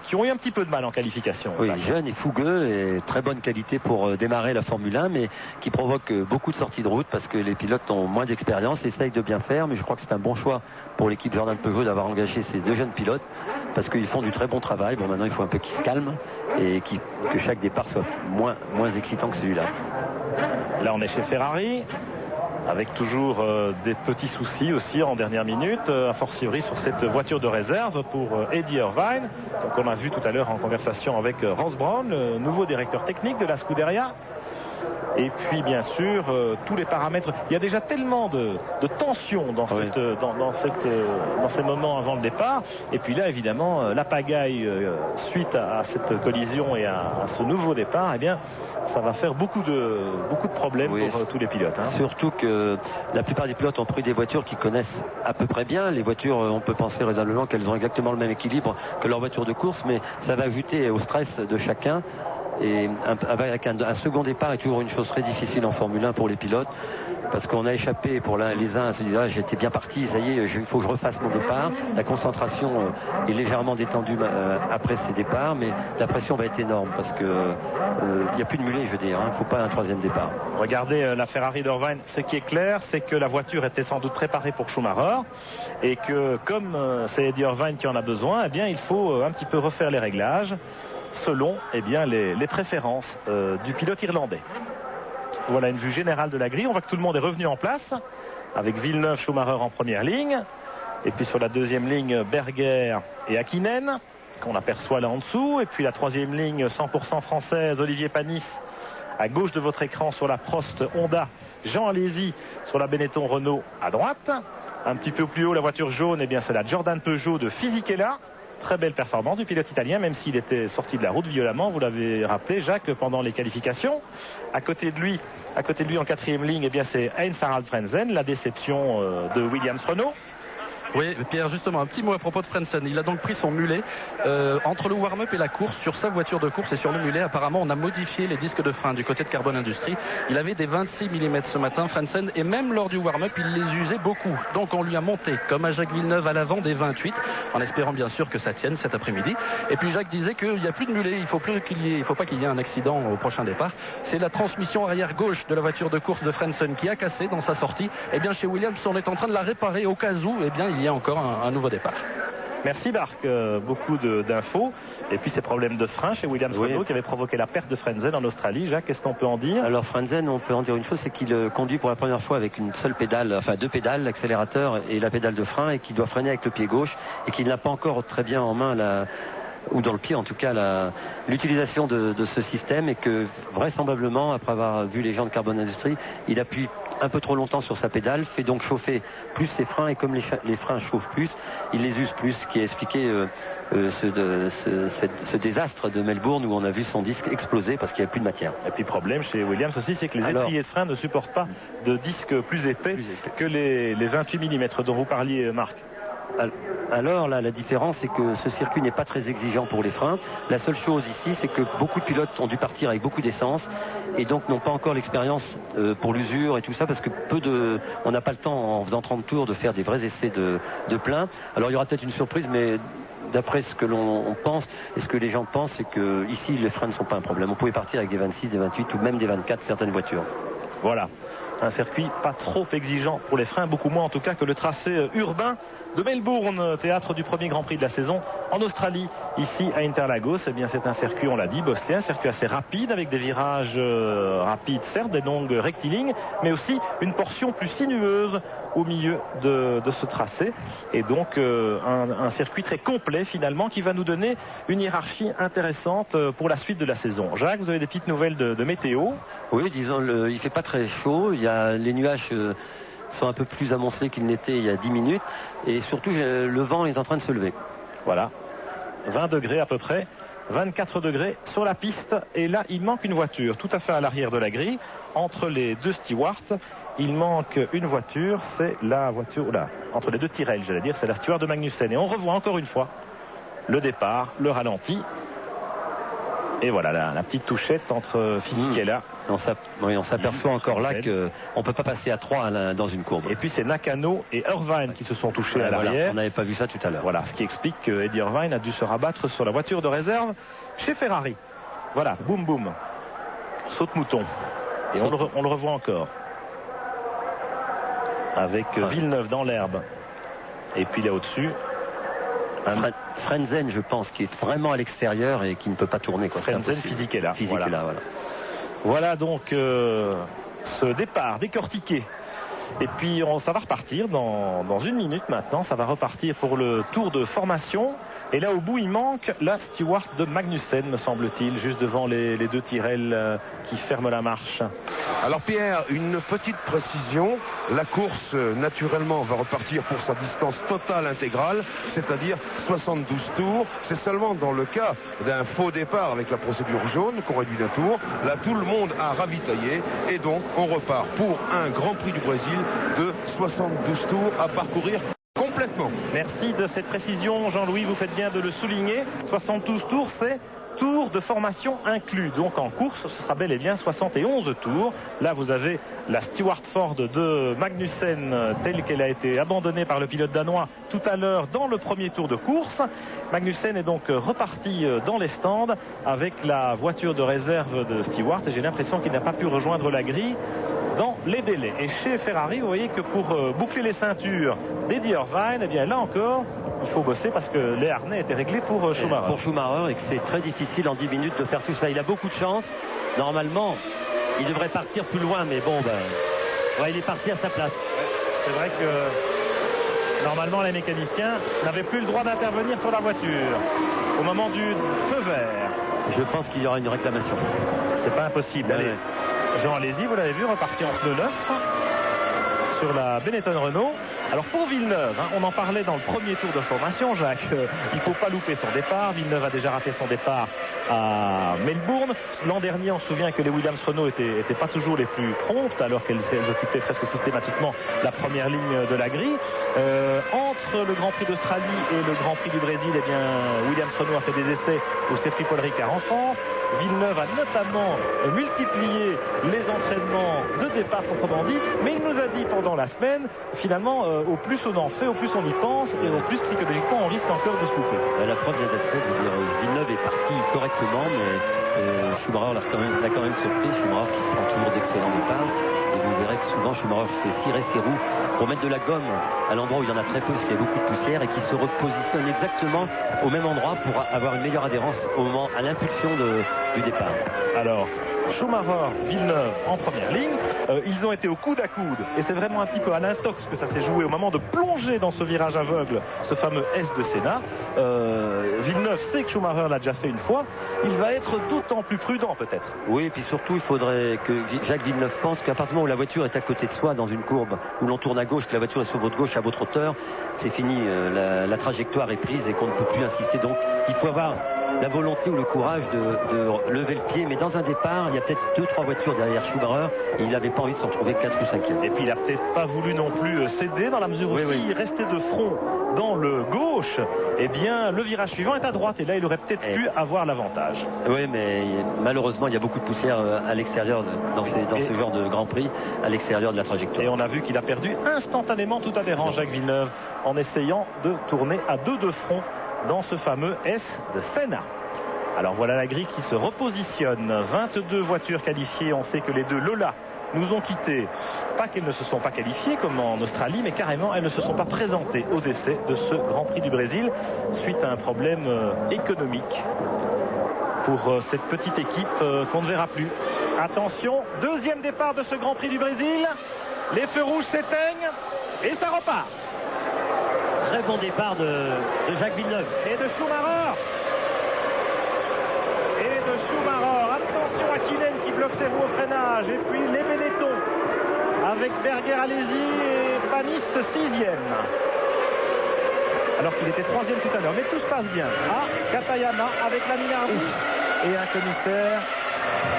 G: qui ont eu un petit peu de mal en qualification.
H: Oui, jeune et fougueux et très bonne qualité pour démarrer la Formule 1, mais qui provoque beaucoup de sorties de route parce que les pilotes ont moins d'expérience, essayent de bien faire, mais je crois que c'est un bon choix pour l'équipe Jordan Peugeot d'avoir engagé ces 2 jeunes pilotes parce qu'ils font du très bon travail. Bon, maintenant il faut un peu qu'ils se calment et que chaque départ soit moins excitant que celui-là.
G: Là on est chez Ferrari avec toujours des petits soucis aussi en dernière minute, a fortiori sur cette voiture de réserve pour Eddie Irvine. Donc on a vu tout à l'heure en conversation avec Ross Brown, le nouveau directeur technique de la Scuderia. Et puis bien sûr tous les paramètres. Il y a déjà tellement de tension dans ces moments avant le départ. Et puis là évidemment la pagaille suite à cette collision et à ce nouveau départ, eh bien ça va faire beaucoup de problèmes pour tous les pilotes. Hein.
H: Surtout que la plupart des pilotes ont pris des voitures qu'ils connaissent à peu près bien. Les voitures, on peut penser raisonnablement qu'elles ont exactement le même équilibre que leur voiture de course, mais ça va ajouter au stress de chacun. Et avec un second départ est toujours une chose très difficile en Formule 1 pour les pilotes parce qu'on a échappé pour les uns à se dire j'étais bien parti, ça y est, il faut que je refasse mon départ. La concentration est légèrement détendue après ces départs, mais la pression va être énorme parce que il n'y a plus de mulet, je veux dire, il ne faut pas un 3e départ.
G: Regardez la Ferrari d'Irvine, ce qui est clair c'est que la voiture était sans doute préparée pour Schumacher et que comme c'est Eddie Irvine qui en a besoin, eh bien il faut un petit peu refaire les réglages selon les préférences du pilote irlandais. Voilà une vue générale de la grille. On voit que tout le monde est revenu en place avec Villeneuve, Schumacher en première ligne et puis sur la 2e ligne Berger et Hakkinen qu'on aperçoit là en dessous, et puis la 3e ligne 100% française Olivier Panis à gauche de votre écran sur la Prost Honda, Jean Alesi sur la Benetton Renault à droite. Un petit peu plus haut la voiture jaune, eh bien c'est la Jordan Peugeot de Fisichella. Très belle performance du pilote italien, même s'il était sorti de la route violemment, vous l'avez rappelé Jacques, pendant les qualifications. À côté de lui en 4e ligne, eh bien c'est Heinz-Harald Frentzen, la déception de Williams Renault.
D: Oui, Pierre, justement, un petit mot à propos de Frentzen. Il a donc pris son mulet entre le warm-up et la course sur sa voiture de course et sur le mulet. Apparemment, on a modifié les disques de frein du côté de Carbon Industries. Il avait des 26 mm ce matin, Frentzen, et même lors du warm-up, il les usait beaucoup. Donc, on lui a monté, comme à Jacques Villeneuve, à l'avant des 28, en espérant bien sûr que ça tienne cet après-midi. Et puis, Jacques disait qu'il n'y a plus de mulet, il faut pas qu'il y ait un accident au prochain départ. C'est la transmission arrière gauche de la voiture de course de Frentzen qui a cassé dans sa sortie. Eh bien, chez Williams, on est en train de la réparer au cas où, eh bien, il y a encore un nouveau départ.
G: Merci Marc, beaucoup d'infos. Et puis ces problèmes de frein chez Williams Renault qui avaient provoqué la perte de Frentzen en Australie. Jacques, qu'est-ce qu'on peut en dire?
H: Alors Frentzen, on peut en dire une chose, c'est qu'il conduit pour la première fois avec une seule pédale, enfin 2 pédales, l'accélérateur et la pédale de frein, et qu'il doit freiner avec le pied gauche et qu'il n'a pas encore très bien en main ou dans le pied en tout cas l'utilisation de ce système, et que vraisemblablement, après avoir vu les gens de Carbon Industries, il appuie un peu trop longtemps sur sa pédale, fait donc chauffer plus ses freins, et comme les freins chauffent plus, il les use plus, ce qui a expliqué ce désastre de Melbourne où on a vu son disque exploser parce qu'il n'y a plus de matière.
G: Et puis le problème chez Williams aussi, c'est que les étriers de frein ne supportent pas de disques plus épais que les 28 mm dont vous parliez, Marc.
H: Alors là, la différence, c'est que ce circuit n'est pas très exigeant pour les freins. La seule chose ici, c'est que beaucoup de pilotes ont dû partir avec beaucoup d'essence et donc n'ont pas encore l'expérience pour l'usure et tout ça, parce que on n'a pas le temps en faisant 30 tours de faire des vrais essais de plein. Alors il y aura peut-être une surprise, mais d'après ce que l'on pense et ce que les gens pensent, c'est que ici les freins ne sont pas un problème. On pouvait partir avec des 26, des 28 ou même des 24 certaines voitures.
G: Voilà. Un circuit pas trop exigeant pour les freins, beaucoup moins en tout cas que le tracé urbain de Melbourne, théâtre du premier Grand Prix de la saison en Australie. Ici à Interlagos, eh bien c'est un circuit, on l'a dit, bosselien, un circuit assez rapide avec des virages rapides, certes, des longues rectilignes, mais aussi une portion plus sinueuse au milieu de ce tracé. Et donc un circuit très complet finalement qui va nous donner une hiérarchie intéressante pour la suite de la saison. Jacques, vous avez des petites nouvelles de météo?
H: Oui, disons, il fait pas très chaud. Les nuages sont un peu plus amoncelés qu'ils n'étaient il y a 10 minutes. Et surtout, le vent est en train de se lever.
G: Voilà. 20 degrés à peu près. 24 degrés sur la piste. Et là, il manque une voiture tout à fait à l'arrière de la grille. Entre les deux stewards, il manque une voiture. C'est la voiture... Là, entre les deux Tyrrell, j'allais dire. C'est la steward de Magnussen. Et on revoit encore une fois le départ, le ralenti. Et voilà, la petite touchette entre Fisichella.
H: On s'aperçoit encore là qu'on ne peut pas passer à 3 dans une courbe.
G: Et puis c'est Nakano et Irvine qui se sont touchés à l'arrière.
H: Voilà, on n'avait pas vu ça tout à l'heure.
G: Voilà, ce qui explique qu'Eddie Irvine a dû se rabattre sur la voiture de réserve chez Ferrari. Voilà, boum boum. Saute-mouton. Et on le revoit encore. Avec Villeneuve dans l'herbe. Et puis là au-dessus...
H: Frenzen, je pense, qui est vraiment à l'extérieur et qui ne peut pas tourner.
G: Frenzen, Fisichella.
H: Voilà.
G: Voilà donc ce départ décortiqué. Et puis ça va repartir dans une minute maintenant. Ça va repartir pour le tour de formation. Et là au bout il manque la steward de Magnussen, me semble-t-il, juste devant les deux Tyrrell qui ferment la marche.
A: Alors Pierre, une petite précision, la course naturellement va repartir pour sa distance totale intégrale, c'est-à-dire 72 tours. C'est seulement dans le cas d'un faux départ avec la procédure jaune qu'on réduit d'un tour. Là tout le monde a ravitaillé et donc on repart pour un Grand Prix du Brésil de 72 tours à parcourir complètement.
G: Merci de cette précision Jean-Louis, vous faites bien de le souligner. 72 tours, c'est tours de formation inclus. Donc en course, ce sera bel et bien 71 tours. Là, vous avez la Stewart Ford de Magnussen telle qu'elle a été abandonnée par le pilote danois tout à l'heure dans le premier tour de course. Magnussen est donc reparti dans les stands avec la voiture de réserve de Stewart et j'ai l'impression qu'il n'a pas pu rejoindre la grille dans les délais. Et chez Ferrari, vous voyez que pour boucler les ceintures d'Eddie Irvine, eh bien là encore, il faut bosser parce que les harnais étaient réglés pour Schumacher.
H: Pour Schumacher, et que c'est très difficile en 10 minutes de faire tout ça. Il a beaucoup de chance. Normalement, il devrait partir plus loin, mais bon, il est parti à sa place.
G: C'est vrai que normalement, les mécaniciens n'avaient plus le droit d'intervenir sur la voiture au moment du feu vert.
H: Je pense qu'il y aura une réclamation.
G: C'est pas impossible. Allez. Jean, allez-y, vous l'avez vu, reparti en pneu neuf sur la Benetton Renault. Alors pour Villeneuve, on en parlait dans le premier tour de formation, Jacques, il ne faut pas louper son départ. Villeneuve a déjà raté son départ à Melbourne. L'an dernier, on se souvient que les Williams Renault étaient pas toujours les plus promptes, alors qu'elles occupaient presque systématiquement la première ligne de la grille. Entre le Grand Prix d'Australie et le Grand Prix du Brésil, eh bien, Williams Renault a fait des essais au circuit Paul Ricard en France. Villeneuve a notamment multiplié les entraînements de départ proprement dit, mais il nous a dit pendant la semaine, finalement, au plus on en fait, au plus on y pense, et au plus psychologiquement on risque encore de se louper.
H: La preuve vient d'être faite, Villeneuve est parti correctement, mais Schumacher l'a quand même surpris. Schumacher qui prend toujours d'excellents départs. Et vous verrez que souvent Schumacher fait cirer ses roues pour mettre de la gomme à l'endroit où il y en a très peu parce qu'il y a beaucoup de poussière et qui se repositionne exactement au même endroit pour avoir une meilleure adhérence à l'impulsion du départ.
G: Alors, Schumacher, Villeneuve en première ligne, ils ont été au coude à coude et c'est vraiment un petit peu à l'intox que ça s'est joué au moment de plonger dans ce virage aveugle, ce fameux S de Senna. Villeneuve sait que Schumacher l'a déjà fait une fois, il va être d'autant plus prudent peut-être.
H: Oui, et puis surtout il faudrait que Jacques Villeneuve pense qu'à partir du moment où la voiture est à côté de soi dans une courbe, où l'on tourne à gauche, que la voiture est sur votre gauche à votre hauteur, c'est fini, la trajectoire est prise et qu'on ne peut plus insister. Donc il faut avoir la volonté ou le courage de lever le pied, mais dans un départ, il y a peut-être 2-3 voitures derrière Schumacher et il n'avait pas envie de se retrouver 4 ou 5e.
G: Et puis il a peut-être pas voulu non plus céder dans la mesure où il restait de front dans le gauche, eh bien le virage suivant est à droite et là il aurait peut-être pu avoir l'avantage.
H: Oui, mais malheureusement il y a beaucoup de poussière à l'extérieur dans ce genre de Grand Prix, à l'extérieur de la trajectoire.
G: Et on a vu qu'il a perdu instantanément tout adhérent, Jacques Villeneuve, en essayant de tourner à 2 de front dans ce fameux S de Senna. Alors voilà la grille qui se repositionne. 22 voitures qualifiées. On sait que les 2 Lola nous ont quittés. Pas qu'elles ne se sont pas qualifiées comme en Australie, mais carrément elles ne se sont pas présentées aux essais de ce Grand Prix du Brésil suite à un problème économique pour cette petite équipe qu'on ne verra plus. Attention, deuxième départ de ce Grand Prix du Brésil. Les feux rouges s'éteignent et ça repart.
H: Très bon départ de Jacques Villeneuve.
G: Et de Schumacher. Attention à Kynen qui bloque ses roues au freinage. Et puis les Benetton avec Berger, Alesi et Panis 6e. Alors qu'il était 3e tout à l'heure. Mais tout se passe bien. Katayama avec la Minardi et un commissaire.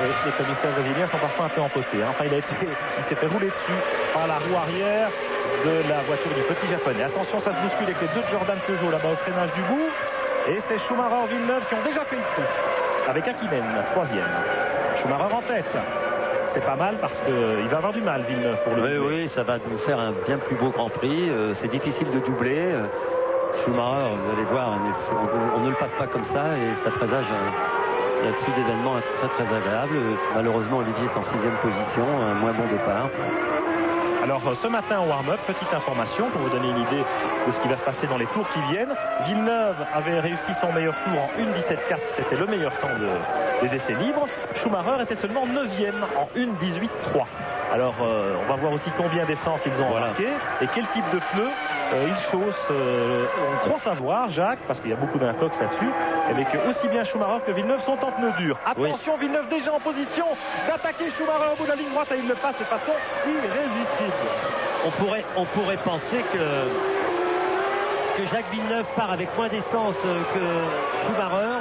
G: Et les commissaires brésiliens sont parfois un peu empotés. Enfin, il s'est fait rouler dessus par la roue arrière de la voiture du petit japonais. Attention, ça se bouscule avec les 2 de Jordan Peugeot là-bas au freinage du bout. Et c'est Schumacher, Villeneuve qui ont déjà fait le trou. Avec Hakkinen, 3e. Schumacher en tête. C'est pas mal parce qu'il va avoir du mal, Villeneuve, pour le
H: Oui, ça va nous faire un bien plus beau Grand Prix. C'est difficile de doubler. Schumacher, vous allez voir, on ne le passe pas comme ça et ça présage la suite d'événements très très agréable. Malheureusement, Olivier est en 6e position, un moins bon départ.
G: Alors ce matin au warm-up, petite information pour vous donner une idée de ce qui va se passer dans les tours qui viennent. Villeneuve avait réussi son meilleur tour en 1.17.4, c'était le meilleur temps des essais libres. Schumacher était seulement 9e en 1.18.3. Alors on va voir aussi combien d'essence ils ont embarqué et quel type de pneus ils chaussent. On croit savoir, Jacques, parce qu'il y a beaucoup d'infox là-dessus, avec aussi bien Schumacher que Villeneuve sont en pneus durs. Attention, Villeneuve déjà en position d'attaquer Schumacher au bout de la ligne droite et il le passe de façon irrésistible.
H: On pourrait penser que Jacques Villeneuve part avec moins d'essence que Schumacher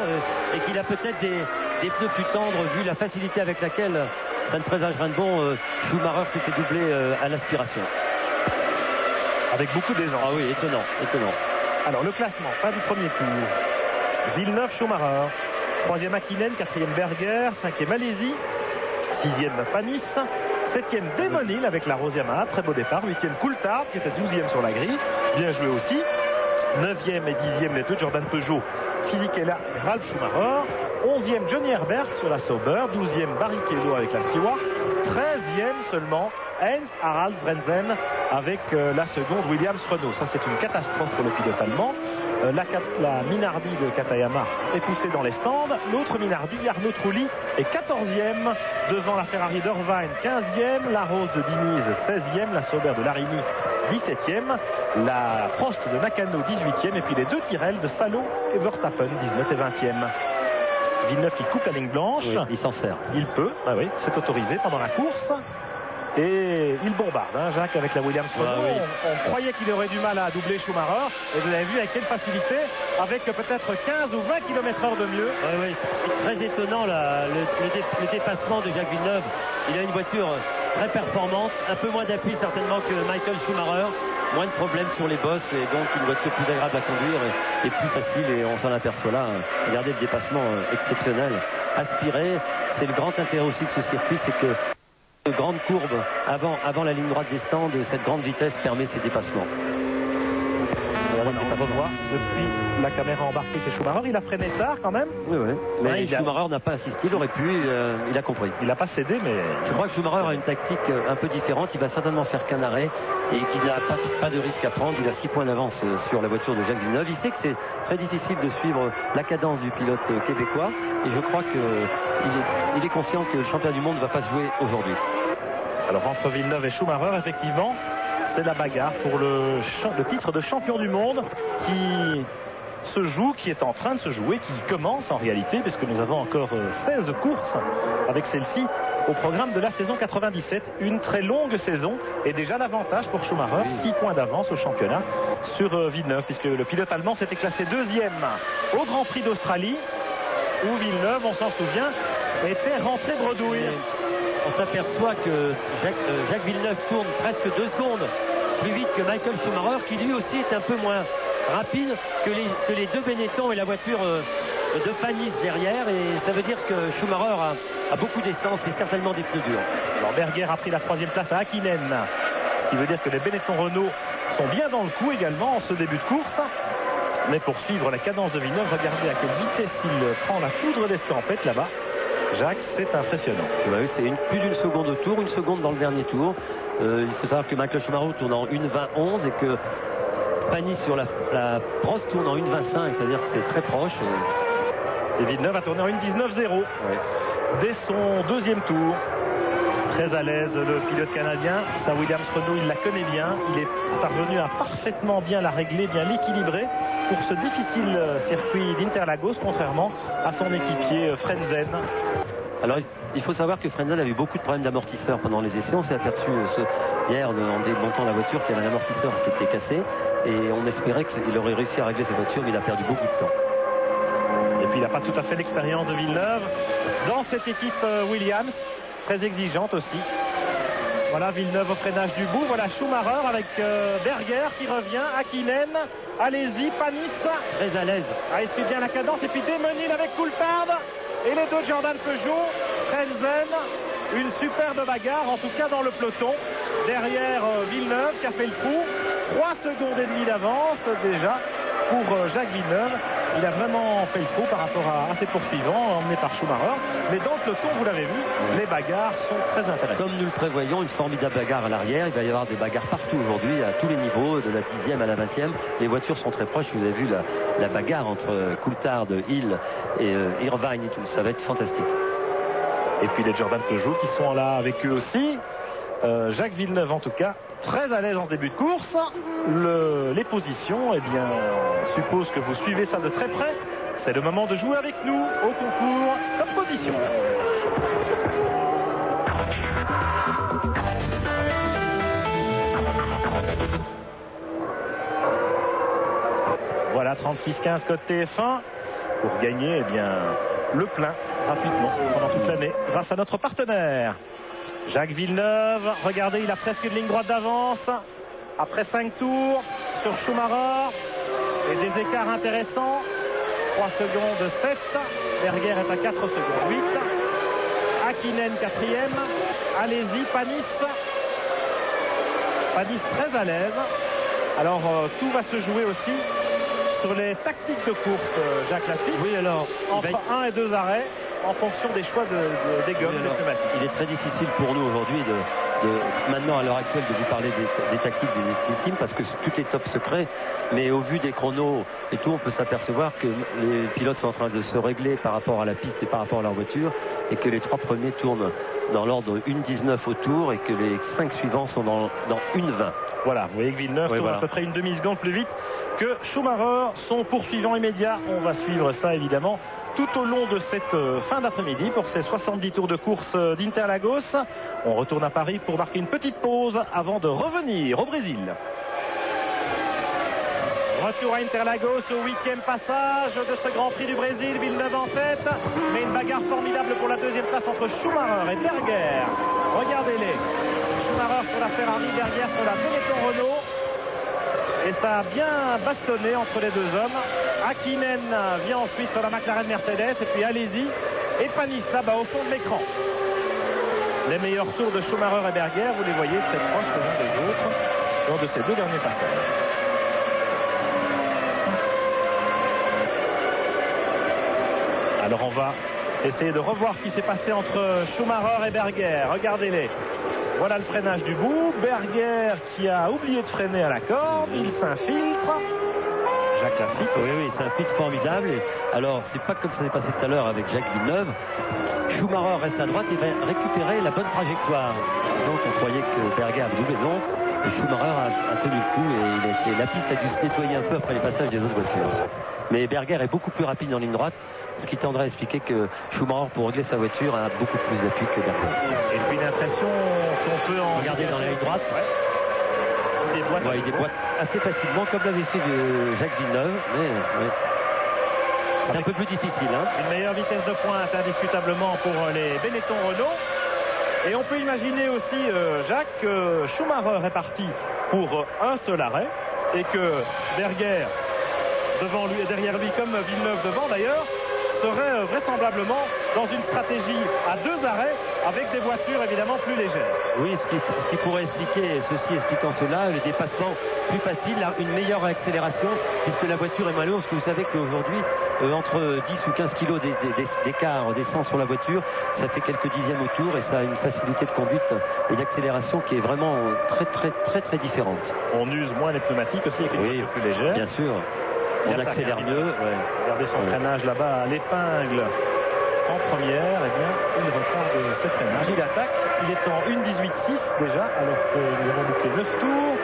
H: et qu'il a peut-être des pneus plus tendres vu la facilité avec laquelle ça ne présage rien de bon. Schumacher s'était doublé à l'aspiration.
G: Avec beaucoup d'aisance.
H: Ah oui, étonnant.
G: Alors le classement, fin du premier tour. Villeneuve, Schumacher. 3e Hakkinen, 4e Berger, 5e Alesi, 6e Panis, 7e Demonil avec la Rosiama, très beau départ. 8e Coulthard qui était 12e sur la grille, bien joué aussi. 9e et 10e les 2 Jordan Peugeot, Fisichella et Ralf Schumacher. 11e Johnny Herbert sur la Sauber, 12e Barrichello avec la Stewart, 13e seulement Heinz Harald Frentzen avec la seconde Williams Renault. Ça c'est une catastrophe pour le pilote allemand. La Minardi de Katayama est poussée dans les stands. L'autre Minardi, Arnaud Trulli, est 14e devant la Ferrari d'Irvine, 15e, la Rose de Diniz, 16e, la Sauber de Larini, 17e, la Prost de Nakano, 18e, et puis les 2 Tyrrell de Salo et Verstappen, 19 et 20e. Villeneuve qui coupe la ligne blanche.
H: Oui, il s'en sert.
G: Il peut, c'est autorisé pendant la course. Et il bombarde, Jacques, avec la Williams Renault. On croyait qu'il aurait du mal à doubler Schumacher. Et vous avez vu avec quelle facilité, avec peut-être 15 ou 20 km/h de mieux.
H: Oui, c'est très étonnant le dépassement de Jacques Villeneuve. Il a une voiture très performante, un peu moins d'appui certainement que Michael Schumacher. Moins de problèmes sur les bosses et donc une voiture plus agréable à conduire et plus facile et on s'en aperçoit là. Regardez le dépassement exceptionnel. Aspiré, c'est le grand intérêt aussi de ce circuit, c'est que de grandes courbes avant la ligne droite des stands, cette grande vitesse permet ces dépassements.
G: On va voir depuis la caméra embarquée chez Schumacher, il a freiné tard quand même.
H: Oui. Mais Schumacher n'a pas assisté, il aurait pu, il a compris.
G: Il n'a pas cédé, mais
H: je crois que Schumacher a une tactique un peu différente. Il va certainement faire qu'un arrêt et qu'il n'a pas de risque à prendre. Il a 6 points d'avance sur la voiture de Jacques Villeneuve. Il sait que c'est très difficile de suivre la cadence du pilote québécois et je crois qu'il est conscient que le championnat du monde ne va pas se jouer aujourd'hui.
G: Alors entre Villeneuve et Schumacher, effectivement, c'est la bagarre pour le titre de champion du monde qui se joue, qui est en train de se jouer, qui commence en réalité, puisque nous avons encore 16 courses avec celle-ci au programme de la saison 97. Une très longue saison et déjà l'avantage pour Schumacher, 6 points d'avance au championnat sur Villeneuve, puisque le pilote allemand s'était classé 2e au Grand Prix d'Australie, où Villeneuve, on s'en souvient, était rentré bredouille.
H: On s'aperçoit que Jacques Villeneuve tourne presque 2 secondes plus vite que Michael Schumacher, qui lui aussi est un peu moins rapide que les deux Benetton et la voiture de Panis derrière. Et ça veut dire que Schumacher a beaucoup d'essence et certainement des pneus durs.
G: Alors Berger a pris la 3e place à Hakkinen, ce qui veut dire que les Benetton Renault sont bien dans le coup également en ce début de course. Mais pour suivre la cadence de Villeneuve, regardez à quelle vitesse il prend la poudre d'escampette là-bas. Jacques, c'est impressionnant.
H: Oui, c'est plus d'une seconde au tour, 1 seconde dans le dernier tour. Il faut savoir que Michael Schumacher tourne en 1,20,11 et que Panis sur la Prost tourne en 1,25, c'est-à-dire que c'est très proche.
G: Et Villeneuve a tourné en 1,19,0 dès son 2e tour. Très à l'aise le pilote canadien. Sa Williams Renault, il la connaît bien. Il est parvenu à parfaitement bien la régler, bien l'équilibrer pour ce difficile circuit d'Interlagos, contrairement à son équipier Frenzen.
H: Alors il faut savoir que Frenzen a eu beaucoup de problèmes d'amortisseur pendant les essais. On s'est aperçu hier en démontant la voiture qu'il y avait un amortisseur qui était cassé et on espérait qu'il aurait réussi à régler sa voiture, mais il a perdu beaucoup de temps.
G: Et puis il n'a pas tout à fait l'expérience de Villeneuve dans cette équipe Williams, très exigeante aussi. Voilà Villeneuve au freinage du bout. Voilà Schumacher avec Berger qui revient. Hakkinen, allez-y, Panis.
H: Très à l'aise.
G: Il suit bien la cadence. Et puis Desmenil avec Coulthard. Et les deux Jordan Peugeot. Frenzen. Une superbe bagarre, en tout cas dans le peloton. Derrière Villeneuve qui a fait le trou. 3 secondes et demie d'avance déjà pour Jacques Villeneuve. Il a vraiment fait le trou par rapport à ses poursuivants, emmenés par Schumacher. Mais dans le peloton, vous l'avez vu, les bagarres sont très intéressantes.
H: Comme nous le prévoyons, une formidable bagarre à l'arrière. Il va y avoir des bagarres partout aujourd'hui, à tous les niveaux, de la 10e à la 20e. Les voitures sont très proches. Vous avez vu la bagarre entre Coulthard, Hill et Irvine et tout. Ça va être fantastique.
G: Et puis les Jordan Peugeot qui sont là avec eux aussi. Jacques Villeneuve en tout cas très à l'aise en début de course. Les positions, eh bien, suppose que vous suivez ça de très près. C'est le moment de jouer avec nous au concours Top Position. Voilà 36-15 code TF1 pour gagner eh bien, le plein gratuitement pendant toute l'année grâce à notre partenaire. Jacques Villeneuve, regardez, il a presque une ligne droite d'avance après 5 tours sur Schumacher et des écarts intéressants. 3 secondes 7, Berger est à 4 secondes 8, Hakkinen 4e, allez-y, Panis très à l'aise. Alors tout va se jouer aussi sur les tactiques de course, Jacques Lafitte.
H: Oui, alors
G: entre 1 et 2 arrêts en fonction des choix des gommes, des pneumatiques.
H: Il est très difficile pour nous aujourd'hui maintenant à l'heure actuelle de vous parler des tactiques des teams parce que tout est top secret, mais au vu des chronos et tout, on peut s'apercevoir que les pilotes sont en train de se régler par rapport à la piste et par rapport à leur voiture et que les 3 premiers tournent dans l'ordre 1,19 au tour et que les 5 suivants sont dans 1,20.
G: Voilà, vous voyez que Villeneuve tourne à peu près une demi-seconde plus vite que Schumacher, son poursuivant immédiat. On va suivre ça évidemment tout au long de cette fin d'après-midi pour ces 70 tours de course d'Interlagos. On retourne à Paris pour marquer une petite pause avant de revenir au Brésil. Retour à Interlagos au 8e passage de ce Grand Prix du Brésil. Villeneuve en tête, mais une bagarre formidable pour la 2e place entre Schumacher et Berger. Regardez-les. Schumacher sur la Ferrari, Berger sur la Benetton Renault. Et ça a bien bastonné entre les deux hommes. Hakkinen vient ensuite sur la McLaren Mercedes. Et puis allez-y. Et Panis là-bas au fond de l'écran. Les meilleurs tours de Schumacher et Berger, vous les voyez très proches les uns des autres lors de ces 2 derniers passages. Alors on va essayer de revoir ce qui s'est passé entre Schumacher et Berger. Regardez-les. Voilà le freinage du bout. Berger qui a oublié de freiner à la corde. Il s'infiltre. Jacques Lafitte.
H: Oui, c'est un pitch formidable. Alors, c'est pas comme ça s'est passé tout à l'heure avec Jacques Villeneuve. Schumacher reste à droite et va récupérer la bonne trajectoire. Donc, on croyait que Berger avait doublé. Non, et Schumacher a tenu le coup et la piste a dû se nettoyer un peu après les passages des autres voitures. Mais Berger est beaucoup plus rapide en ligne droite, ce qui tendrait à expliquer que Schumacher, pour régler sa voiture, a beaucoup plus d'appui que Berger.
G: Et puis une impression qu'on peut en
H: regarder dans la ligne droite.
G: Il
H: déboîte assez facilement, comme l'avait fait Jacques Villeneuve. Mais C'est un peu plus difficile. Hein.
G: Une meilleure vitesse de pointe indiscutablement pour les Benetton Renault. Et on peut imaginer aussi, Jacques, que Schumacher est parti pour un seul arrêt et que Berger, devant lui et derrière lui, comme Villeneuve devant d'ailleurs, serait vraisemblablement dans une stratégie à 2 arrêts avec des voitures évidemment plus légères.
H: Oui, ce qui pourrait expliquer, ceci expliquant cela, le dépassement plus facile, une meilleure accélération puisque la voiture est moins lourde. Parce que vous savez qu'aujourd'hui, entre 10 ou 15 kilos d'écart d'essence sur la voiture, ça fait quelques dixièmes au tour et ça a une facilité de conduite et d'accélération qui est vraiment très différente.
G: On use moins les pneumatiques aussi avec une voiture plus légère.
H: Bien sûr. On accélère mieux. Ouais.
G: Regardez son freinage là-bas à l'épingle en première. Eh bien, il retarde ses freinages. Il attaque. Il est en 1.18.6 déjà, alors que nous avons bouclé 9 tours.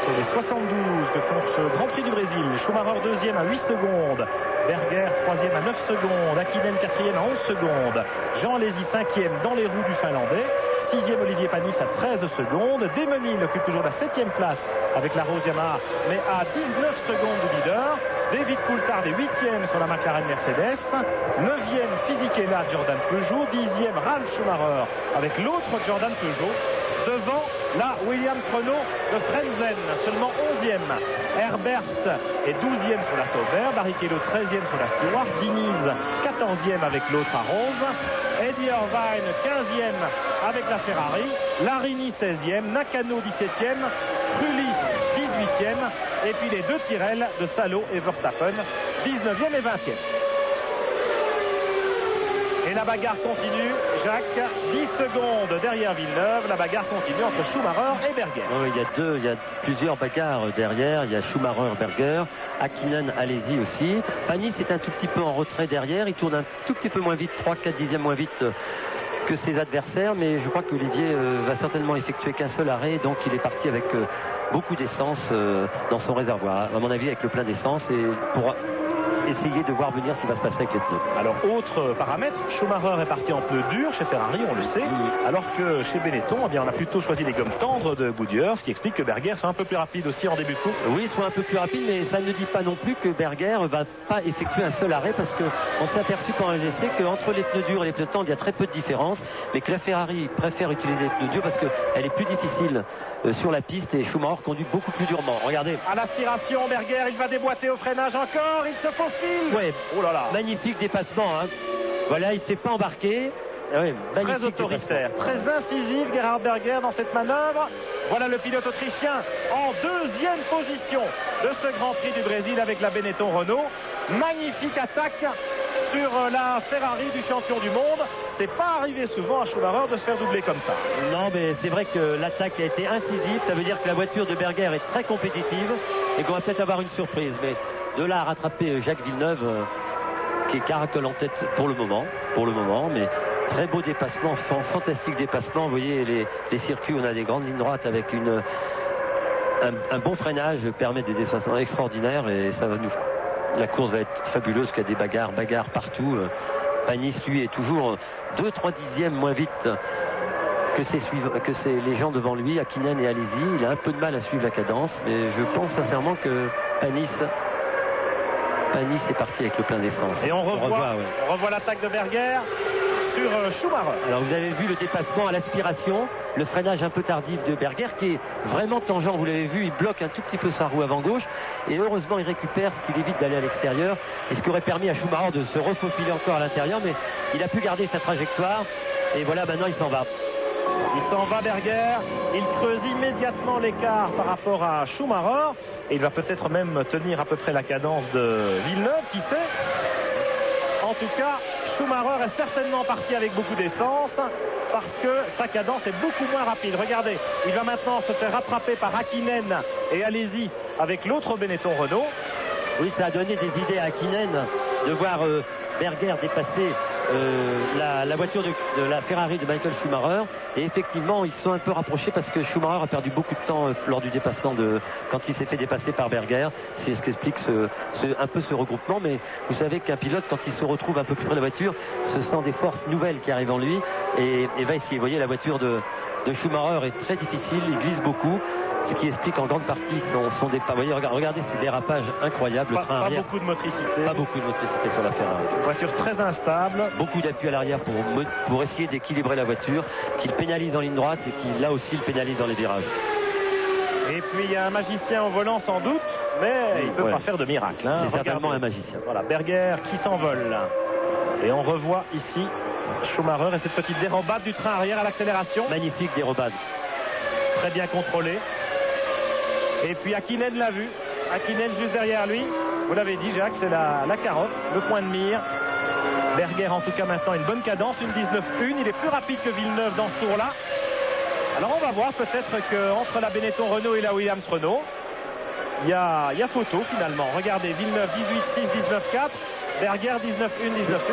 G: Sur les 72 que compte ce Grand Prix du Brésil. Schumacher deuxième à 8 secondes. Berger troisième à 9 secondes. Hakkinen quatrième à 11 secondes. Jean Alesi cinquième dans les roues du Finlandais. 6e Olivier Panis à 13 secondes. Desmenil occupe toujours la 7e place avec la Rose Yamaha, mais à 19 secondes du leader. David Coulthard est 8e sur la McLaren Mercedes. 9e Fisichella Jordan Peugeot. 10e Ralf Schumacher avec l'autre Jordan Peugeot. Devant la Williams Renault de Frenzen, seulement 11e. Herbert est 12e sur la Sauber. Barrichello 13e sur la Stewart. Diniz 14e avec l'autre à Rose. Eddie Irvine 15e avec la Ferrari. Larini 16e. Nakano 17e. Trulli 18e. Et puis les 2 Tyrrell de Salo et Verstappen 19e et 20e. Et la bagarre continue, Jacques, 10 secondes derrière Villeneuve. La bagarre continue entre Schumacher et Berger.
H: Oui, il y a plusieurs bagarres derrière. Il y a Schumacher, Berger, Hakkinen, Alesi aussi. Panis est un tout petit peu en retrait derrière. Il tourne un tout petit peu moins vite, 3-4 dixièmes moins vite que ses adversaires. Mais je crois qu'Olivier va certainement effectuer qu'un seul arrêt. Donc il est parti avec beaucoup d'essence dans son réservoir. À mon avis, avec le plein d'essence. Et pour essayer de voir venir ce qui va se passer avec les pneus.
G: Alors, autre paramètre, Schumacher est parti en pneus durs chez Ferrari, on le sait, alors que chez Benetton, eh bien, on a plutôt choisi les gommes tendres de Goodyear, ce qui explique que Berger soit un peu plus rapide aussi en début de course.
H: Oui, soit un peu plus rapide, mais ça ne dit pas non plus que Berger ne va pas effectuer un seul arrêt, parce qu'on s'est aperçu pendant les essais qu'entre les pneus durs et les pneus tendres, il y a très peu de différence, mais que la Ferrari préfère utiliser les pneus durs parce qu'elle est plus difficile sur la piste et Schumacher conduit beaucoup plus durement. Regardez.
G: À l'aspiration, Berger, il va déboîter au freinage encore, il se faufile.
H: Ouais,
G: oh là là.
H: Magnifique dépassement. Hein. Voilà, il ne s'est pas embarqué.
G: Oui, très autoritaire, très incisif Gerhard Berger dans cette manœuvre. Voilà le pilote autrichien en 2e position de ce Grand Prix du Brésil avec la Benetton Renault. Magnifique attaque sur la Ferrari du champion du monde. C'est pas arrivé souvent à Schumacher de se faire doubler comme ça.
H: Non, mais c'est vrai que l'attaque a été incisive. Ça veut dire que la voiture de Berger est très compétitive et qu'on va peut-être avoir une surprise. Mais de là à rattraper Jacques Villeneuve, qui caracole en tête pour le moment, mais très beau dépassement, fantastique dépassement. Vous voyez les circuits, on a des grandes lignes droites avec un bon freinage, permet des dépassements extraordinaires et ça va la course va être fabuleuse, qu'il y a des bagarres partout. Panis, lui, est toujours 2-3 dixièmes moins vite que les gens devant lui, Hakkinen et Alesi. Il a un peu de mal à suivre la cadence, mais je pense sincèrement que Panis est parti avec le plein d'essence.
G: Et on revoit l'attaque de Berger sur Schumacher.
H: Alors vous avez vu le dépassement à l'aspiration, le freinage un peu tardif de Berger qui est vraiment tangent, vous l'avez vu, il bloque un tout petit peu sa roue avant gauche et heureusement il récupère ce qui évite d'aller à l'extérieur et ce qui aurait permis à Schumacher de se refaufiler encore à l'intérieur, mais il a pu garder sa trajectoire et voilà, maintenant il s'en va.
G: Il s'en va Berger, il creuse immédiatement l'écart par rapport à Schumacher et il va peut-être même tenir à peu près la cadence de Villeneuve, qui sait. En tout cas, Schumacher est certainement parti avec beaucoup d'essence parce que sa cadence est beaucoup moins rapide. Regardez, il va maintenant se faire rattraper par Hakkinen et Alesi avec l'autre Benetton Renault.
H: Oui, ça a donné des idées à Hakkinen de voir Berger dépasser la voiture de la Ferrari de Michael Schumacher et effectivement ils se sont un peu rapprochés parce que Schumacher a perdu beaucoup de temps lors du dépassement quand il s'est fait dépasser par Berger. C'est ce qui explique un peu ce regroupement, mais vous savez qu'un pilote quand il se retrouve un peu plus près de la voiture se sent des forces nouvelles qui arrivent en lui et va essayer. Vous voyez la voiture de de Schumacher est très difficile, il glisse beaucoup, ce qui explique en grande partie son départ. Vous voyez, regardez ces dérapages incroyables. Le train arrière,
G: beaucoup de motricité.
H: Pas beaucoup de motricité sur la Ferrari.
G: Une voiture très instable.
H: Beaucoup d'appui à l'arrière pour essayer d'équilibrer la voiture, qu'il pénalise en ligne droite et qui là aussi le pénalise dans les virages.
G: Et puis il y a un magicien au volant sans doute, mais il ne peut pas faire de miracle. Hein.
H: C'est certainement un magicien.
G: Voilà, Berger qui s'envole. Et on revoit ici Schumacher et cette petite dérobade du train arrière à l'accélération.
H: Magnifique dérobade.
G: Très bien contrôlé. Et puis Hakkinen l'a vu. Hakkinen juste derrière lui. Vous l'avez dit, Jacques, c'est la carotte, le point de mire. Berger en tout cas maintenant une bonne cadence, une 19.1. Il est plus rapide que Villeneuve dans ce tour-là. Alors on va voir peut-être qu'entre la Benetton Renault et la Williams Renault, il y a photo finalement. Regardez, Villeneuve 18.6, 19.4. Berger 19.1,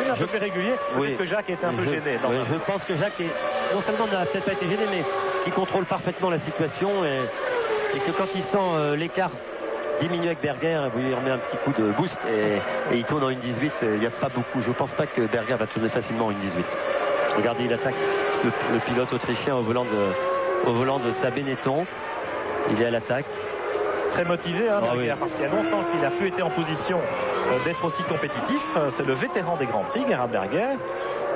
G: 19.1, un peu plus régulier. Peut-être que Jacques est un peu gêné.
H: Je pense que Jacques non seulement n'a peut-être pas été gêné, mais qui contrôle parfaitement la situation et que quand il sent l'écart diminuer avec Berger, il lui remet un petit coup de boost et il tourne en 1.18. Il n'y a pas beaucoup. Je ne pense pas que Berger va tourner facilement en 1.18. Regardez, il attaque le pilote autrichien au volant de sa Benetton. Il est à l'attaque.
G: Très motivé, hein, Berger, parce qu'il y a longtemps qu'il n'a plus été en position d'être aussi compétitif. C'est le vétéran des Grands Prix, Gerhard Berger.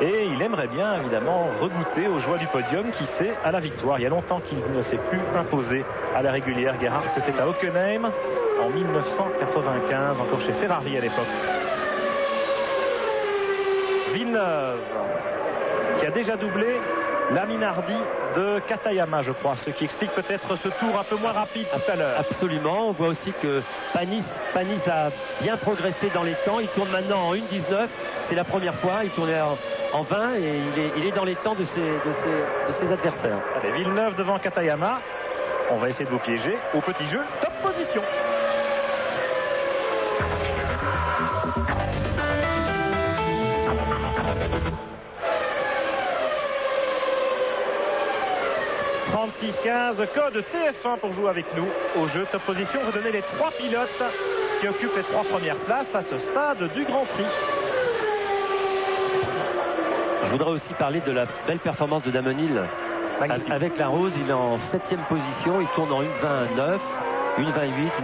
G: Et il aimerait bien, évidemment, regoûter aux joies du podium, qui sait, à la victoire. Il y a longtemps qu'il ne s'est plus imposé à la régulière. Gerhard, c'était à Hockenheim en 1995, encore chez Ferrari à l'époque. Villeneuve, qui a déjà doublé la Minardi de Katayama, je crois, ce qui explique peut-être ce tour un peu moins rapide tout à l'heure.
H: Absolument, on voit aussi que Panis a bien progressé dans les temps, il tourne maintenant en 1.19, c'est la première fois, il tournait en 20 et il est dans les temps de ses adversaires.
G: Allez, Villeneuve devant Katayama, on va essayer de vous piéger au petit jeu, top position. Code TF1 pour jouer avec nous au jeu Top Position. Vous donnez les 3 pilotes qui occupent les 3 premières places à ce stade du Grand Prix.
H: Je voudrais aussi parler de la belle performance de Damon Hill. Avec la Rose, il est en 7e position, il tourne en 1.29, 1.28,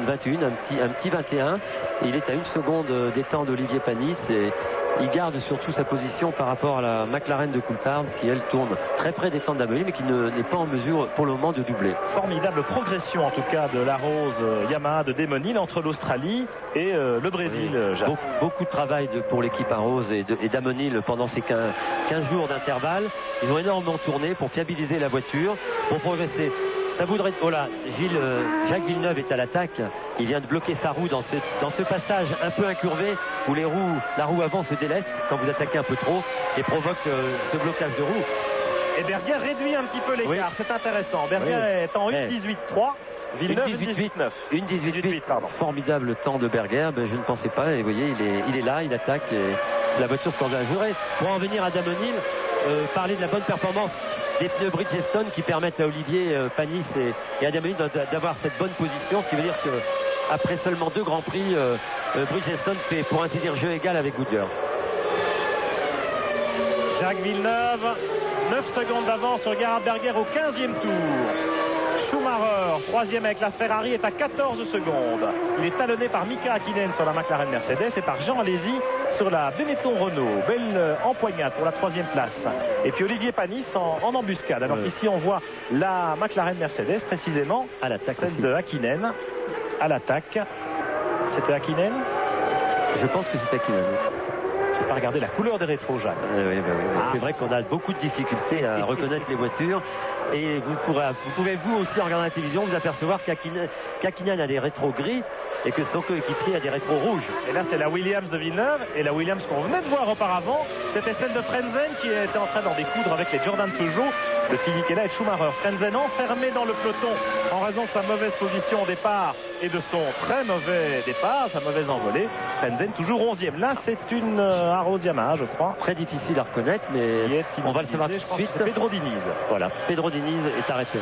H: 1.21, un petit 21. Et il est à 1 seconde des temps d'Olivier Panis et il garde surtout sa position par rapport à la McLaren de Coulthard qui elle tourne très près des temps de Damon Hill mais qui n'est pas en mesure pour le moment de doubler.
G: Formidable progression en tout cas de la Rose Yamaha de Damon Hill entre l'Australie et le Brésil.
H: Oui, beaucoup de travail pour l'équipe Rose et Damon Hill pendant ces 15 jours d'intervalle. Ils ont énormément tourné pour fiabiliser la voiture, pour progresser. Ça voudrait... Oh là, Jacques Villeneuve est à l'attaque. Il vient de bloquer sa roue dans ce passage un peu incurvé où la roue avant se déleste quand vous attaquez un peu trop et provoque ce blocage de roue.
G: Et Berger réduit un petit peu l'écart, c'est intéressant. Berger est en 1.18.3. Villeneuve 1.18.9.
H: 1.18.8, pardon. Formidable temps de Berger, je ne pensais pas. Et vous voyez, il est là, il attaque et la voiture se conduit. Je voudrais, pour en venir à Damon Hill, parler de la bonne performance des pneus Bridgestone qui permettent à Olivier Panis et à Damon Hill d'avoir cette bonne position, ce qui veut dire qu'après seulement 2 Grands Prix, Bridgestone fait pour ainsi dire jeu égal avec Goodyear.
G: Jacques Villeneuve, 9 secondes d'avance sur Gerhard Berger au 15e tour. Schumacher, 3e avec la Ferrari, est à 14 secondes. Il est talonné par Mika Hakkinen sur la McLaren Mercedes et par Jean Alesi sur la Benetton Renault. Belle empoignade pour la 3e place. Et puis Olivier Panis en embuscade. Alors qu'ici on voit la McLaren Mercedes précisément
H: à l'attaque,
G: celle de Hakkinen à l'attaque. C'était Hakkinen?
H: Je pense que c'est Hakkinen.
G: Je n'ai pas regardé la couleur des rétros, Jacques.
H: Oui. C'est vrai qu'on a beaucoup de difficultés à reconnaître les voitures. Et vous pouvez vous aussi en regardant la télévision vous apercevoir qu'Hakkinen a des rétros gris et que son coéquipier a des rétros rouges.
G: Et là c'est la Williams de Villeneuve et la Williams qu'on venait de voir auparavant, c'était celle de Frentzen qui était en train d'en découdre avec les Jordan Peugeot de Fisichella et de Schumacher. Frentzen enfermé dans le peloton en raison de sa mauvaise position au départ et de son très mauvais départ, sa mauvaise envolée. Frentzen toujours 11e. Là c'est une Rose Yamaha, je crois.
H: Très difficile à reconnaître, mais on va le savoir tout de suite.
G: Pedro Diniz.
H: Voilà, Pedro Diniz est arrêté.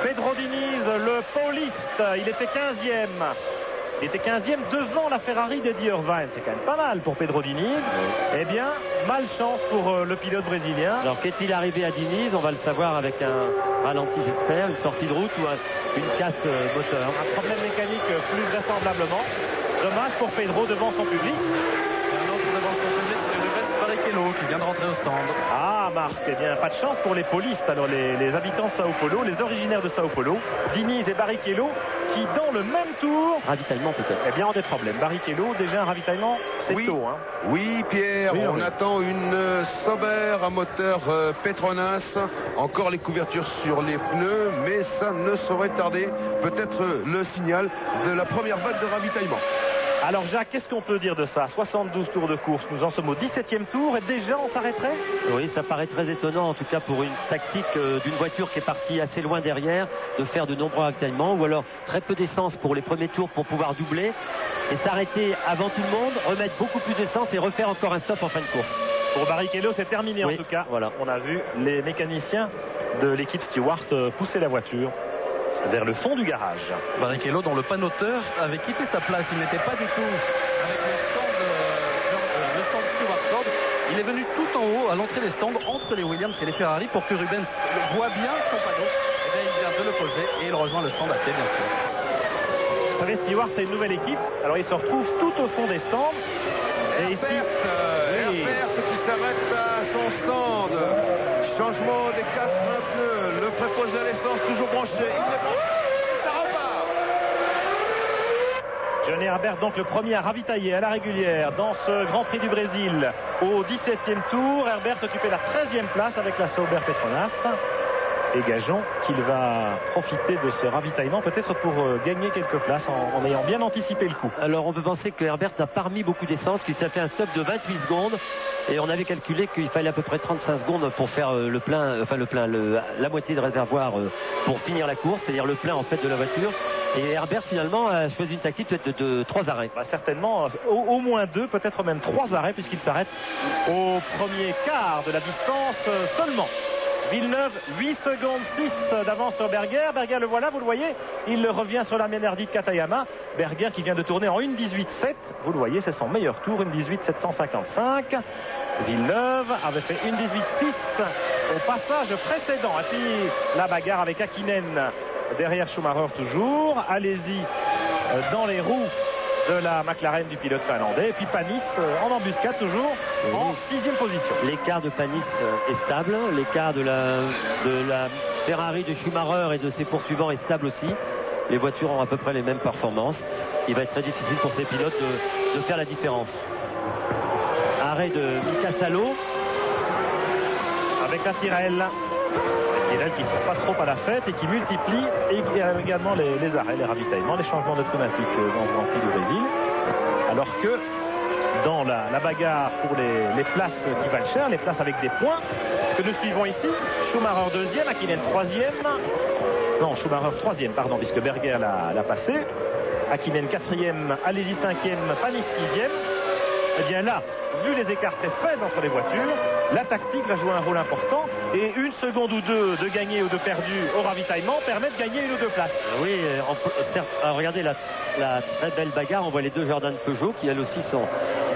G: Pedro Diniz, le pauliste, il était 15e. Il était 15e devant la Ferrari d'Eddie Irvine. C'est quand même pas mal pour Pedro Diniz. Eh bien, malchance pour le pilote brésilien.
H: Alors qu'est-il arrivé à Diniz? On va le savoir avec un ralenti, j'espère, une sortie de route ou une casse moteur.
G: Un problème mécanique plus vraisemblablement. Dommage pour Pedro devant son public.
D: Un autre devant son public, c'est Rubens Barrichello qui vient de rentrer au stand.
G: Ah, Marc, eh bien, pas de chance pour les polistes. Alors, les habitants de Sao Paulo, les originaires de Sao Paulo, Diniz et Barrichello, qui dans le même tour,
H: Ravitaillement peut-être.
G: eh bien, ont des problèmes. Barrichello, déjà un ravitaillement, c'est
A: Oui.
G: tôt. Hein.
A: Oui, Pierre,
G: Oui,
A: on
G: oui.
A: attend une Sauber à moteur Petronas. Encore les couvertures sur les pneus, mais ça ne saurait tarder. Peut-être le signal de la première vague de ravitaillement.
G: Alors, Jacques, qu'est-ce qu'on peut dire de ça? 72 tours de course, nous en sommes au 17e tour et déjà on s'arrêterait?
H: Oui, ça paraît très étonnant, en tout cas pour une tactique d'une voiture qui est partie assez loin derrière, de faire de nombreux ravitaillements, ou alors très peu d'essence pour les premiers tours pour pouvoir doubler, et s'arrêter avant tout le monde, remettre beaucoup plus d'essence et refaire encore un stop en fin de course.
G: Pour Barrichello, c'est terminé
H: Oui,
G: en tout cas.
H: voilà.
G: On a vu les mécaniciens de l'équipe Stewart pousser la voiture vers le fond du garage.
D: Barrichello, dont le panoteur avait quitté sa place. Il n'était pas du tout avec le stand Stewart Ford. Il est venu tout en haut, à l'entrée des stands, entre les Williams et les Ferrari, pour que Rubens voit bien son panneau. Et bien, il vient de le poser et il rejoint le stand à pied, bien sûr.
G: Vous savez, Stewart, c'est une nouvelle équipe. Alors, ils se retrouvent tout au fond des stands. Et ici, oui.
A: Herbert qui s'arrête à son stand. Changement des 4 pneus. Le préposé à l'essence toujours branché. Il est branché. Ça repart.
G: Johnny Herbert, donc le premier à ravitailler à la régulière dans ce Grand Prix du Brésil au 17e tour. Herbert occupait la 13e place avec la Sauber Petronas. Et gageons qu'il va profiter de ce ravitaillement peut-être pour gagner quelques places en ayant bien anticipé le coup.
H: Alors on peut penser que Herbert n'a pas remis beaucoup d'essence, qu'il s'est fait un stop de 28 secondes, et on avait calculé qu'il fallait à peu près 35 secondes pour faire le plein, la moitié de réservoir pour finir la course, c'est-à-dire le plein en fait de la voiture. Et Herbert finalement a choisi une tactique peut-être de 3 arrêts.
G: Bah, certainement au moins 2, peut-être même 3 arrêts, puisqu'il s'arrête au premier quart de la distance seulement. Villeneuve, 8 secondes 6 d'avance sur Berger. Berger, le voilà, vous le voyez, il revient sur la Menardi de Katayama. Berger qui vient de tourner en 1.18.7. Vous le voyez, c'est son meilleur tour, 1.18.755. Villeneuve avait fait 1.18.6 au passage précédent. Et puis la bagarre avec Hakkinen derrière Schumacher toujours. Allez-y dans les roues de la McLaren du pilote finlandais. Et puis Panis en embuscade toujours en 6e position.
H: L'écart de Panis est stable. L'écart de la Ferrari de Schumacher et de ses poursuivants est stable aussi. Les voitures ont à peu près les mêmes performances. Il va être très difficile pour ces pilotes de faire la différence. Arrêt de Mika Salo avec la Tyrrell. Tyrrell qui ne sont pas trop à la fête et qui multiplient également les arrêts, les ravitaillements, les changements de pneumatiques dans ce Grand Prix du Brésil. Alors que dans la bagarre pour les places qui valent cher, les places avec des points que nous suivons ici, Schumacher 2e, Hakkinen 3e. Non, Schumacher 3e, pardon, puisque Berger l'a passé. Hakkinen 4e, Alesi 5e, Panis 6e. Eh bien là, vu les écarts très faibles entre les voitures, la tactique va jouer un rôle important et 1 seconde ou 2 de gagné ou de perdu au ravitaillement permet de gagner 1 ou 2 places. Oui, certes, regardez la très belle bagarre. On voit les deux Jordan Peugeot qui elles aussi sont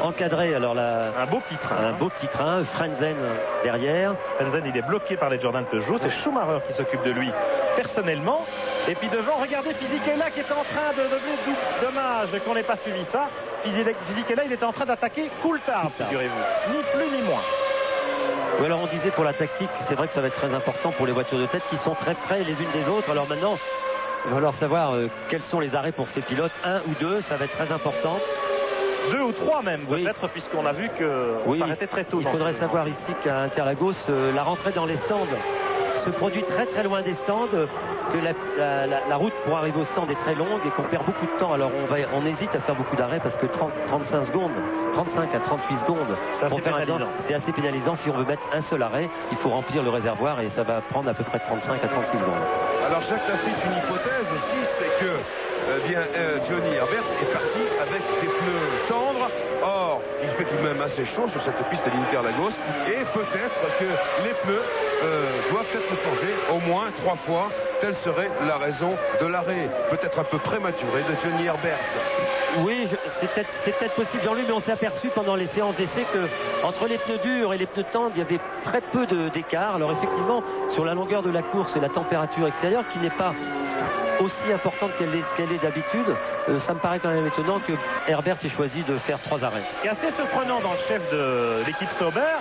H: encadrés. Alors
G: un beau petit train.
H: Un beau petit train. Frenzen derrière.
G: Frenzen, il est bloqué par les Jordan Peugeot. C'est Schumacher qui s'occupe de lui personnellement. Et puis devant, regardez Fisichella qui est en train de devenir dommage qu'on n'ait pas suivi ça. Fisichella, il était en train d'attaquer Coulthard, figurez-vous. Ni plus ni moins.
H: Oui, alors on disait pour la tactique, c'est vrai que ça va être très important pour les voitures de tête qui sont très près les unes des autres. Alors maintenant, il va falloir savoir quels sont les arrêts pour ces pilotes. 1 ou 2, ça va être très important.
G: 2 ou 3 même, peut-être, puisqu'on a vu qu'on s'arrêtait très tôt.
H: Il faudrait savoir ici qu'à Interlagos, la rentrée dans les stands se produit très très loin des stands, que la route pour arriver au stand est très longue et qu'on perd beaucoup de temps. Alors on hésite à faire beaucoup d'arrêts parce que 35 secondes, 35 à 38 secondes, c'est assez pénalisant. Si on veut mettre un seul arrêt, il faut remplir le réservoir et ça va prendre à peu près 35 à 36 secondes.
A: Alors Jacques Lafitte, une hypothèse aussi, c'est que Johnny Herbert est parti avec des pneus tendres. Or, il fait tout de même assez chaud sur cette piste d'Interlagos et peut-être que les pneus doivent être changés au moins 3 fois telle serait la raison de l'arrêt peut-être un peu prématuré de Johnny Herbert.
H: Oui, c'est peut-être possible, Jean-Louis, mais on s'est aperçu pendant les séances d'essai que entre les pneus durs et les pneus tendres, il y avait très peu d'écart. Alors effectivement, sur la longueur de la course et la température extérieure, qui n'est pas aussi importante qu'elle est d'habitude, ça me paraît quand même étonnant que Herbert ait choisi de faire 3 arrêts.
G: Ce qui est assez surprenant dans le chef de l'équipe Sauber,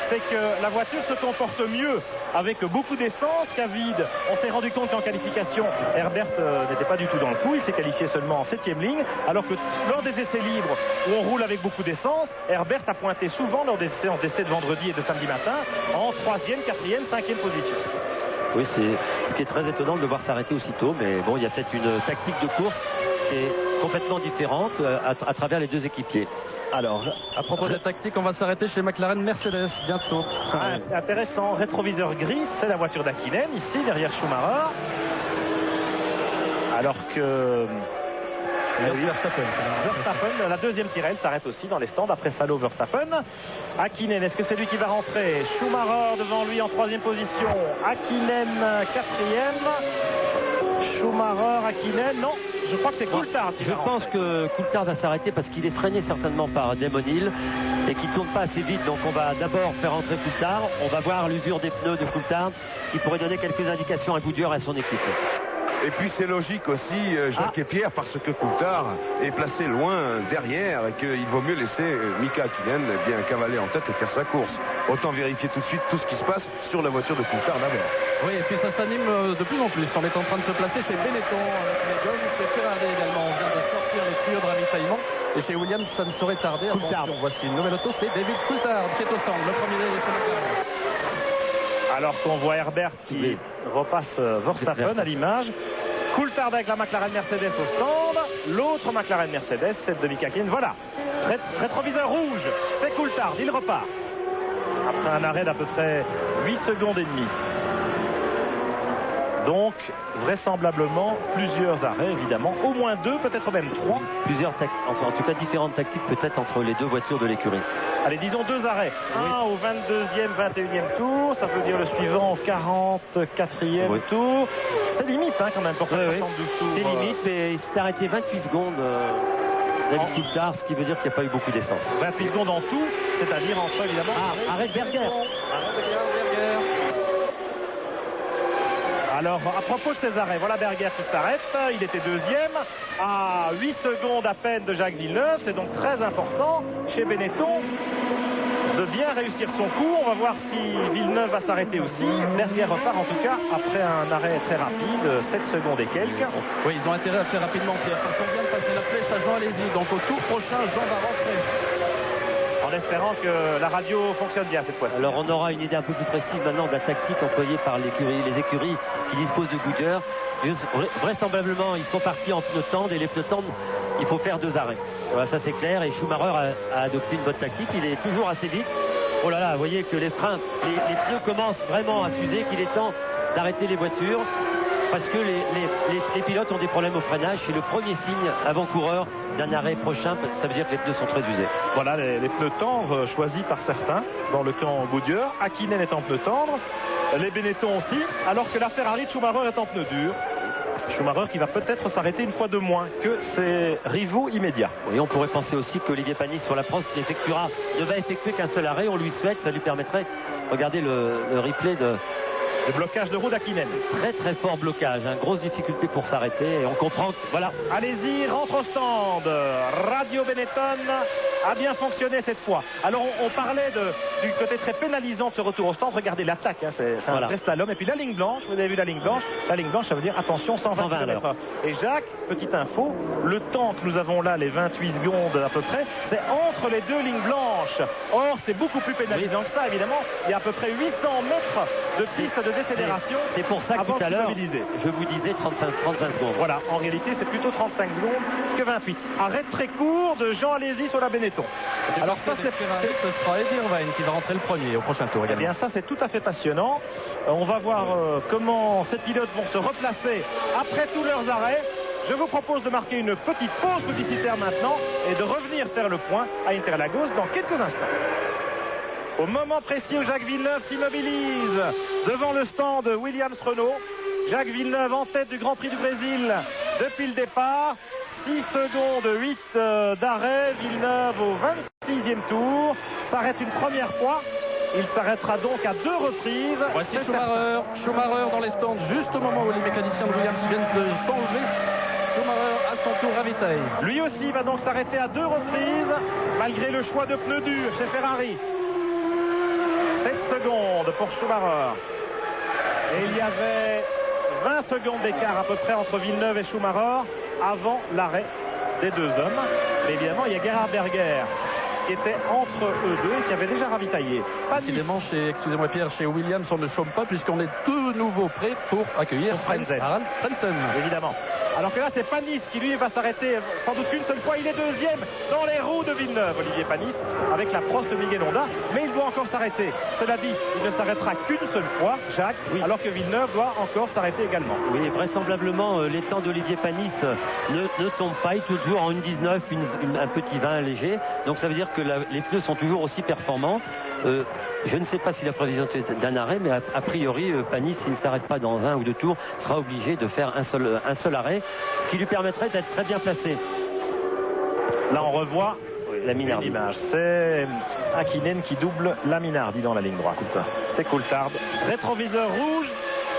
G: c'est que la voiture se comporte mieux avec beaucoup d'essence qu'à vide. On s'est rendu compte qu'en qualification, Herbert n'était pas du tout dans le coup. Il s'est qualifié seulement en 7e ligne, alors que lors des essais libres où on roule avec beaucoup d'essence, Herbert a pointé souvent lors des séances d'essais de vendredi et de samedi matin en 3e, 4e, 5e position.
H: Oui, c'est ce qui est très étonnant de le voir s'arrêter aussitôt, mais bon, il y a peut-être une tactique de course qui est complètement différente à travers les deux équipiers.
D: Alors, à propos de la tactique, on va s'arrêter chez McLaren Mercedes bientôt.
G: Intéressant, rétroviseur gris, c'est la voiture d'Hakkinen, ici, derrière Schumacher. Alors que Verstappen, la deuxième tirelle, s'arrête aussi dans les stands après Salo Verstappen. Hakkinen, est-ce que c'est lui qui va rentrer? Schumacher devant lui en 3e position. Hakkinen 4e. Schumacher, Hakkinen, non, je crois que c'est Coulthard.
H: Je pense que Coulthard va s'arrêter parce qu'il est freiné certainement par Damon Hill et qu'il ne tourne pas assez vite. Donc on va d'abord faire entrer Coulthard. On va voir l'usure des pneus de Coulthard qui pourrait donner quelques indications à Goodyear et à son équipe.
A: Et puis c'est logique aussi, Jacques et Pierre, parce que Coulthard est placé loin derrière et qu'il vaut mieux laisser Mika Hakkinen bien cavaler en tête et faire sa course. Autant vérifier tout de suite tout ce qui se passe sur la voiture de Coulthard d'abord.
D: Oui, et puis ça s'anime de plus en plus. On est en train de se placer chez Benetton avec les Jones, chez Ferrari également. On vient de sortir les tuyaux de ravitaillement. Et chez Williams, ça ne saurait tarder. Attention, voici une nouvelle auto, c'est David Coulthard qui est au stand. Le premier de chez McLaren.
G: Alors qu'on voit Herbert qui repasse Verstappen à l'image. Coulthard avec la McLaren Mercedes au stand. L'autre McLaren Mercedes, c'est de Mika Hakkinen. Voilà, rétroviseur rouge, c'est Coulthard, il repart. Après un arrêt d'à peu près 8 secondes et demie. Donc, vraisemblablement, plusieurs arrêts, évidemment. Au moins 2, peut-être même 3.
H: En tout cas, différentes tactiques peut-être entre les deux voitures de l'écurie.
G: Allez, disons 2 arrêts. Un au 22e, 21e tour. Ça veut dire le suivant au 44e tour. C'est limite, hein, quand même, pour 72 tours.
H: C'est limite, mais il s'est arrêté 28 secondes. David Coulthard, ce qui veut dire qu'il n'y a pas eu beaucoup d'essence.
G: 28 secondes en tout, c'est-à-dire entre, évidemment...
H: arrêt de Berger.
G: Alors, à propos de ces arrêts, voilà Berger qui s'arrête. Il était 2e à 8 secondes à peine de Jacques Villeneuve. C'est donc très important chez Benetton de bien réussir son coup. On va voir si Villeneuve va s'arrêter aussi. Berger repart en tout cas après un arrêt très rapide, 7 secondes et quelques.
D: Oui, ils ont intérêt à faire rapidement, Pierre, parce qu'on vient de passer la flèche à Jean Alesi. Donc au tour prochain, Jean va rentrer.
G: En espérant que la radio fonctionne bien cette fois-ci.
H: Alors on aura une idée un peu plus précise maintenant de la tactique employée par les écuries qui disposent de Goodyear. Vraisemblablement, ils sont partis en pneus tendres et les pneus tendres, il faut faire 2 arrêts. Voilà, ça c'est clair. Et Schumacher a adopté une bonne tactique. Il est toujours assez vite. Oh là là, vous voyez que les freins, les pneus commencent vraiment à s'user, qu'il est temps d'arrêter les voitures. Parce que les pilotes ont des problèmes au freinage. C'est le premier signe avant-coureur d'un arrêt prochain. Ça veut dire que les pneus sont très usés.
G: Voilà les pneus tendres choisis par certains dans le camp Goodyear. Hakkinen est en pneus tendres. Les Benetton aussi. Alors que la Ferrari de Schumacher est en pneus durs. Schumacher qui va peut-être s'arrêter une fois de moins que ses rivaux immédiats.
H: Et on pourrait penser aussi qu'Olivier Panis sur la Prost ne va effectuer qu'un seul arrêt. On lui souhaite, ça lui permettrait. Regardez le replay
G: le blocage de roue d'Hakkinen.
H: Très très fort blocage, grosse difficulté pour s'arrêter et on comprend que, voilà.
G: Allez-y, rentre au stand. Radio Benetton a bien fonctionné cette fois. Alors on parlait du côté très pénalisant de ce retour au stand. Regardez l'attaque, c'est un vrai slalom. Et puis la ligne blanche, vous avez vu la ligne blanche. La ligne blanche, ça veut dire attention, 120 km/h. Et Jacques, petite info, le temps que nous avons là, les 28 secondes à peu près, c'est entre les deux lignes blanches. Or, c'est beaucoup plus pénalisant que ça, évidemment. Il y a à peu près 800 mètres de piste de décélération.
H: C'est pour ça que tout à l'heure, je vous disais 35 secondes.
G: Voilà, en réalité, c'est plutôt 35 secondes que 28. Arrêt très court de Jean Alesi sur la Benetton.
D: Alors ça, ce sera Eddie Irvine qui va rentrer le premier au prochain tour également.
G: Eh bien, ça, c'est tout à fait passionnant. On va voir comment ces pilotes vont se replacer après tous leurs arrêts. Je vous propose de marquer une petite pause publicitaire maintenant et de revenir faire le point à Interlagos dans quelques instants. Au moment précis où Jacques Villeneuve s'immobilise devant le stand Williams Renault, Jacques Villeneuve en tête du Grand Prix du Brésil depuis le départ. 6 secondes 8 d'arrêt. Villeneuve au 26e tour s'arrête une première fois. Il s'arrêtera donc à 2 reprises.
D: Voici Schumacher dans les stands, juste au moment où les mécaniciens de Williams viennent de s'enlever. Schumacher à son tour ravitaille.
G: Lui aussi va donc s'arrêter à 2 reprises, malgré le choix de pneus durs chez Ferrari. 7 secondes pour Schumacher. Et il y avait 20 secondes d'écart à peu près entre Villeneuve et Schumacher avant l'arrêt des 2 hommes. Mais évidemment, il y a Gerhard Berger qui était entre eux deux et qui avait déjà ravitaillé.
D: Décidément, excusez-moi Pierre, chez Williams, on ne chôme pas puisqu'on est de nouveau prêt pour accueillir Harald Frentzen.
G: Évidemment. Alors que là, c'est Panis qui, lui, va s'arrêter sans doute qu'une seule fois. Il est deuxième dans les roues de Villeneuve, Olivier Panis, avec la Prost Miguel Honda. Mais il doit encore s'arrêter. Cela dit, il ne s'arrêtera qu'une seule fois, Jacques, alors que Villeneuve doit encore s'arrêter également.
H: Oui, vraisemblablement, les temps d'Olivier Panis ne tombent pas. Il est toujours en 1,19, un petit 20 léger. Donc ça veut dire que les pneus sont toujours aussi performants. Je ne sais pas si la prévision est d'un arrêt, mais a priori, Panis, s'il ne s'arrête pas dans 1 ou 2 tours, sera obligé de faire un seul arrêt, ce qui lui permettrait d'être très bien placé.
G: Là, on revoit
H: la Minardi.
G: L'image. C'est Hakkinen qui double la Minardi dans la ligne droite. C'est Coulthard. Rétroviseur rouge.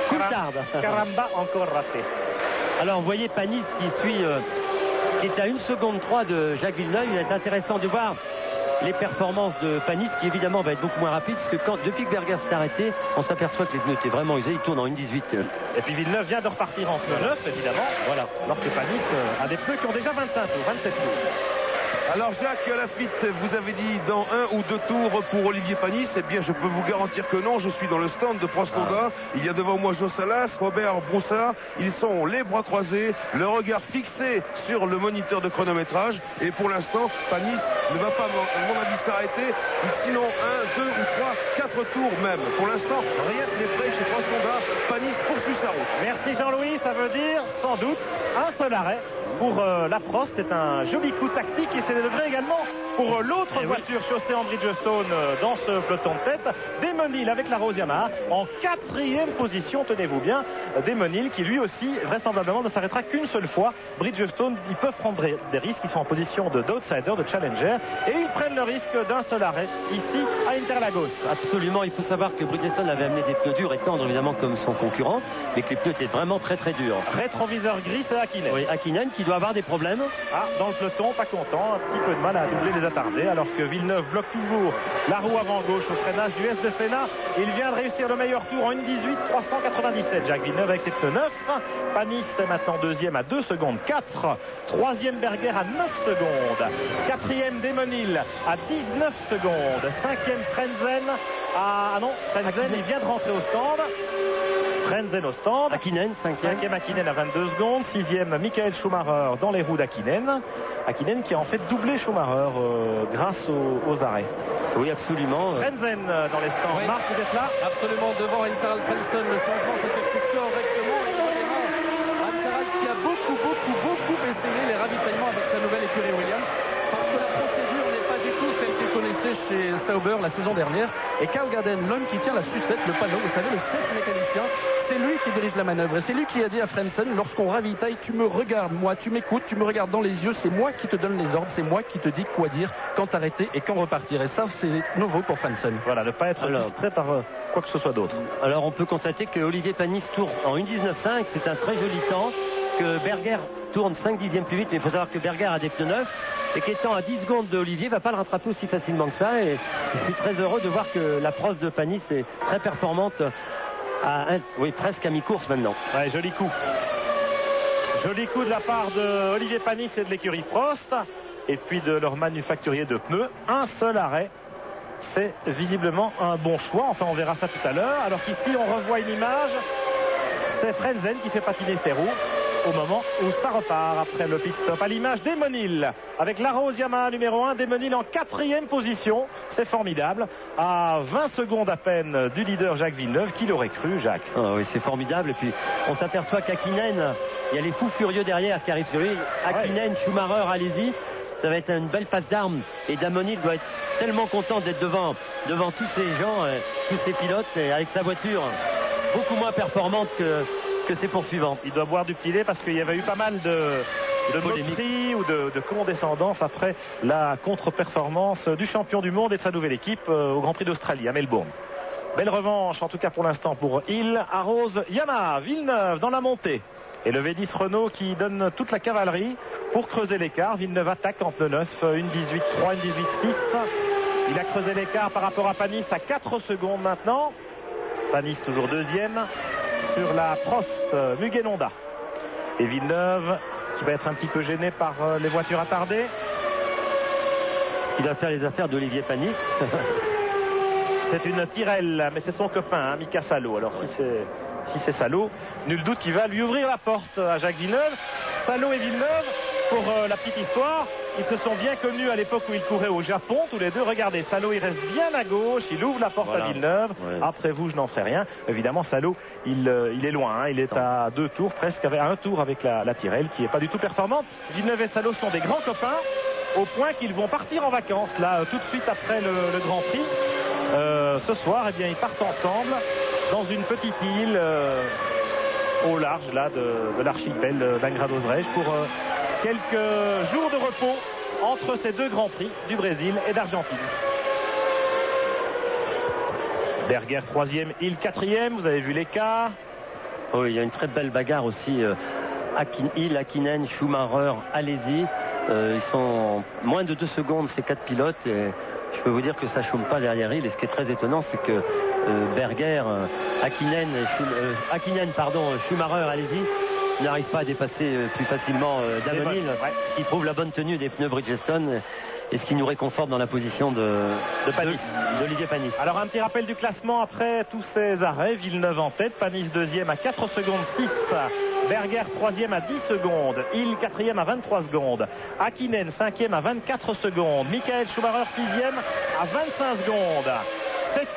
H: Coulthard.
G: Caramba, encore raté.
H: Alors, vous voyez Panis qui est à 1 seconde 3 de Jacques Villeneuve. Il est intéressant de voir les performances de Panis qui évidemment va être beaucoup moins rapide puisque depuis que Berger s'est arrêté, on s'aperçoit que les pneus étaient vraiment usés. Il tourne en 1,18.
G: Et puis Villeneuve vient de repartir en pneu neuf évidemment. Voilà. Alors que Panis a des pneus qui ont déjà 25 tours, 27 tours.
A: Alors Jacques Lafitte, vous avez dit dans 1 ou 2 tours pour Olivier Panis. Eh bien je peux vous garantir que non, je suis dans le stand de Prost Honda. Il y a devant moi Joe Salas, Robert Broussard. Ils sont les bras croisés, le regard fixé sur le moniteur de chronométrage. Et pour l'instant, Panis ne va pas, à mon avis, s'arrêter. Sinon 1, 2 ou 3, 4 tours même. Pour l'instant, rien n'est prêt chez Prost Honda. Panis poursuit sa route.
G: Merci Jean-Louis, ça veut dire sans doute un seul arrêt pour la Prost. C'est un joli coup tactique et c'est le vrai également pour l'autre voiture chaussée en Bridgestone dans ce peloton de tête. Damon Hill avec la Rose Yamaha en 4e position, tenez-vous bien. Damon Hill qui lui aussi vraisemblablement ne s'arrêtera qu'une seule fois. Bridgestone, ils peuvent prendre des risques, ils sont en position d'outsider, de challenger et ils prennent le risque d'un seul arrêt ici à Interlagos.
H: Absolument, il faut savoir que Bridgestone avait amené des pneus durs et tendres évidemment comme son concurrent, mais que les pneus étaient vraiment très très durs.
G: Rétroviseur gris, c'est Hakkinen.
H: Oui, Hakkinen qui doit avoir des problèmes.
G: Ah, dans le peloton, pas content, un petit peu de mal à doubler les attardés, alors que Villeneuve bloque toujours la roue avant gauche au freinage du S de Senna. Il vient de réussir le meilleur tour en 1,18, 397. Jacques Villeneuve avec ses pneus neufs. Panis est maintenant deuxième à 2 secondes 4. Troisième Berger à 9 secondes. Quatrième Damon Hill à 19 secondes. Cinquième Frentzen à... Ah non, Frentzen, il vient de rentrer au stand. Frentzen au stand.
H: Hakkinen, 5e.
G: Hakkinen à 22 secondes. 6e, Michael Schumacher dans les roues d'Hakkinen. Hakkinen qui a en fait doublé Schumacher grâce aux arrêts.
H: Oui, absolument.
G: Frentzen dans les stands.
D: Oui.
G: Marc, vous êtes là?
D: Absolument, devant Harald Frentzen. Le changement s'effectue correctement. Et Harald qui a beaucoup essayé les ravitaillements avec sa nouvelle écurie Williams. Parce que la procédure n'est pas du tout celle qu'il connaissait chez Sauber la saison dernière. Et Karl Garden, l'homme qui tient la sucette, le panneau, vous savez, le chef mécanicien, c'est lui qui dirige la manœuvre. Et c'est lui qui a dit à Frentzen, lorsqu'on ravitaille, tu me regardes, moi, tu m'écoutes, tu me regardes dans les yeux, c'est moi qui te donne les ordres, c'est moi qui te dis quoi dire, quand t'arrêter et quand repartir. Et ça, c'est nouveau pour Frentzen.
G: Voilà, ne pas être distrait par quoi que ce soit d'autre.
H: Alors, on peut constater que Olivier Panis tourne en 1,19,5, c'est un très joli temps, que Berger tourne 5 dixièmes plus vite, mais il faut savoir que Berger a des pneus neufs, et qu'étant à 10 secondes d'Olivier, va pas le rattraper aussi facilement que ça, et je suis très heureux de voir que la Prost de Panis est très performante, presque à mi-course maintenant.
G: Ouais, joli coup. Joli coup de la part de Olivier Panis et de l'écurie Prost, et puis de leur manufacturier de pneus. Un seul arrêt. C'est visiblement un bon choix. Enfin, on verra ça tout à l'heure. Alors qu'ici, on revoit une image. C'est Frentzen qui fait patiner ses roues au moment où ça repart après le pit stop. À l'image Damon Hill avec la Rose Yamaha numéro 1. Damon Hill en 4e position. C'est formidable. À 20 secondes à peine du leader Jacques Villeneuve. Qui l'aurait cru, Jacques?
H: Oui, c'est formidable. Et puis, on s'aperçoit qu'Hakkinen, il y a les fous furieux derrière qui arrivent sur lui. Hakkinen, Schumacher, allez-y. Ça va être une belle passe d'armes. Et Damon Hill doit être tellement content d'être devant tous ces gens, tous ces pilotes, et avec sa voiture beaucoup moins performante que ses poursuivants.
G: Il doit boire du petit lait parce qu'il y avait eu pas mal de moqueries ou de condescendance après la contre-performance du champion du monde et de sa nouvelle équipe au Grand Prix d'Australie à Melbourne. Belle revanche en tout cas pour l'instant pour Hill. Arrose Yamaha, Villeneuve dans la montée. Et le V10 Renault qui donne toute la cavalerie pour creuser l'écart. Villeneuve attaque en pneu neuf, une 18.3, une 18.6. Il a creusé l'écart par rapport à Panis à 4 secondes maintenant. Panis toujours deuxième sur la Prost Mugen Honda. Et Villeneuve qui va être un petit peu gêné par les voitures attardées.
H: Ce qui va faire les affaires d'Olivier Panis.
G: C'est une Tyrrell, mais c'est son copain, Mika Salo. Alors si c'est Salo, nul doute qu'il va lui ouvrir la porte à Jacques Villeneuve. Salo et Villeneuve, pour la petite histoire, ils se sont bien connus à l'époque où ils couraient au Japon, tous les deux. Regardez, Salo il reste bien à gauche, il ouvre la porte à Villeneuve. Ouais. Après vous, je n'en ferai rien. Évidemment, Salo, il est loin, hein. Il est à 2 tours, presque à 1 tour avec la Tyrrell, qui n'est pas du tout performante. Villeneuve et Salo sont des grands copains, au point qu'ils vont partir en vacances, là, tout de suite après le Grand Prix. Ce soir, eh bien, ils partent ensemble dans une petite île au large là, de l'archipel d'Angra-dos-Reis pour quelques jours de repos entre ces deux Grands Prix du Brésil et d'Argentine. Berger 3e, Hill 4e, vous avez vu l'écart.
H: Oui, il y a une très belle bagarre aussi. Hill, Hakkinen, Schumacher, Alesi. Ils sont moins de 2 secondes ces 4 pilotes. Et je peux vous dire que ça ne chôme pas derrière Hill. Et ce qui est très étonnant, c'est que Berger, Hakkinen, Schumacher, Alesi n'arrivent pas à dépasser plus facilement Damon Hill, ce qui prouve la bonne tenue des pneus Bridgestone et ce qui nous réconforte dans la position d'Olivier Panis.
G: Alors un petit rappel du classement après tous ces arrêts. Villeneuve en tête, Panis 2e à 4 secondes 6, Berger 3e à 10 secondes, Hill 4e à 23 secondes, Hakkinen 5e à 24 secondes, Michael Schumacher 6e à 25 secondes,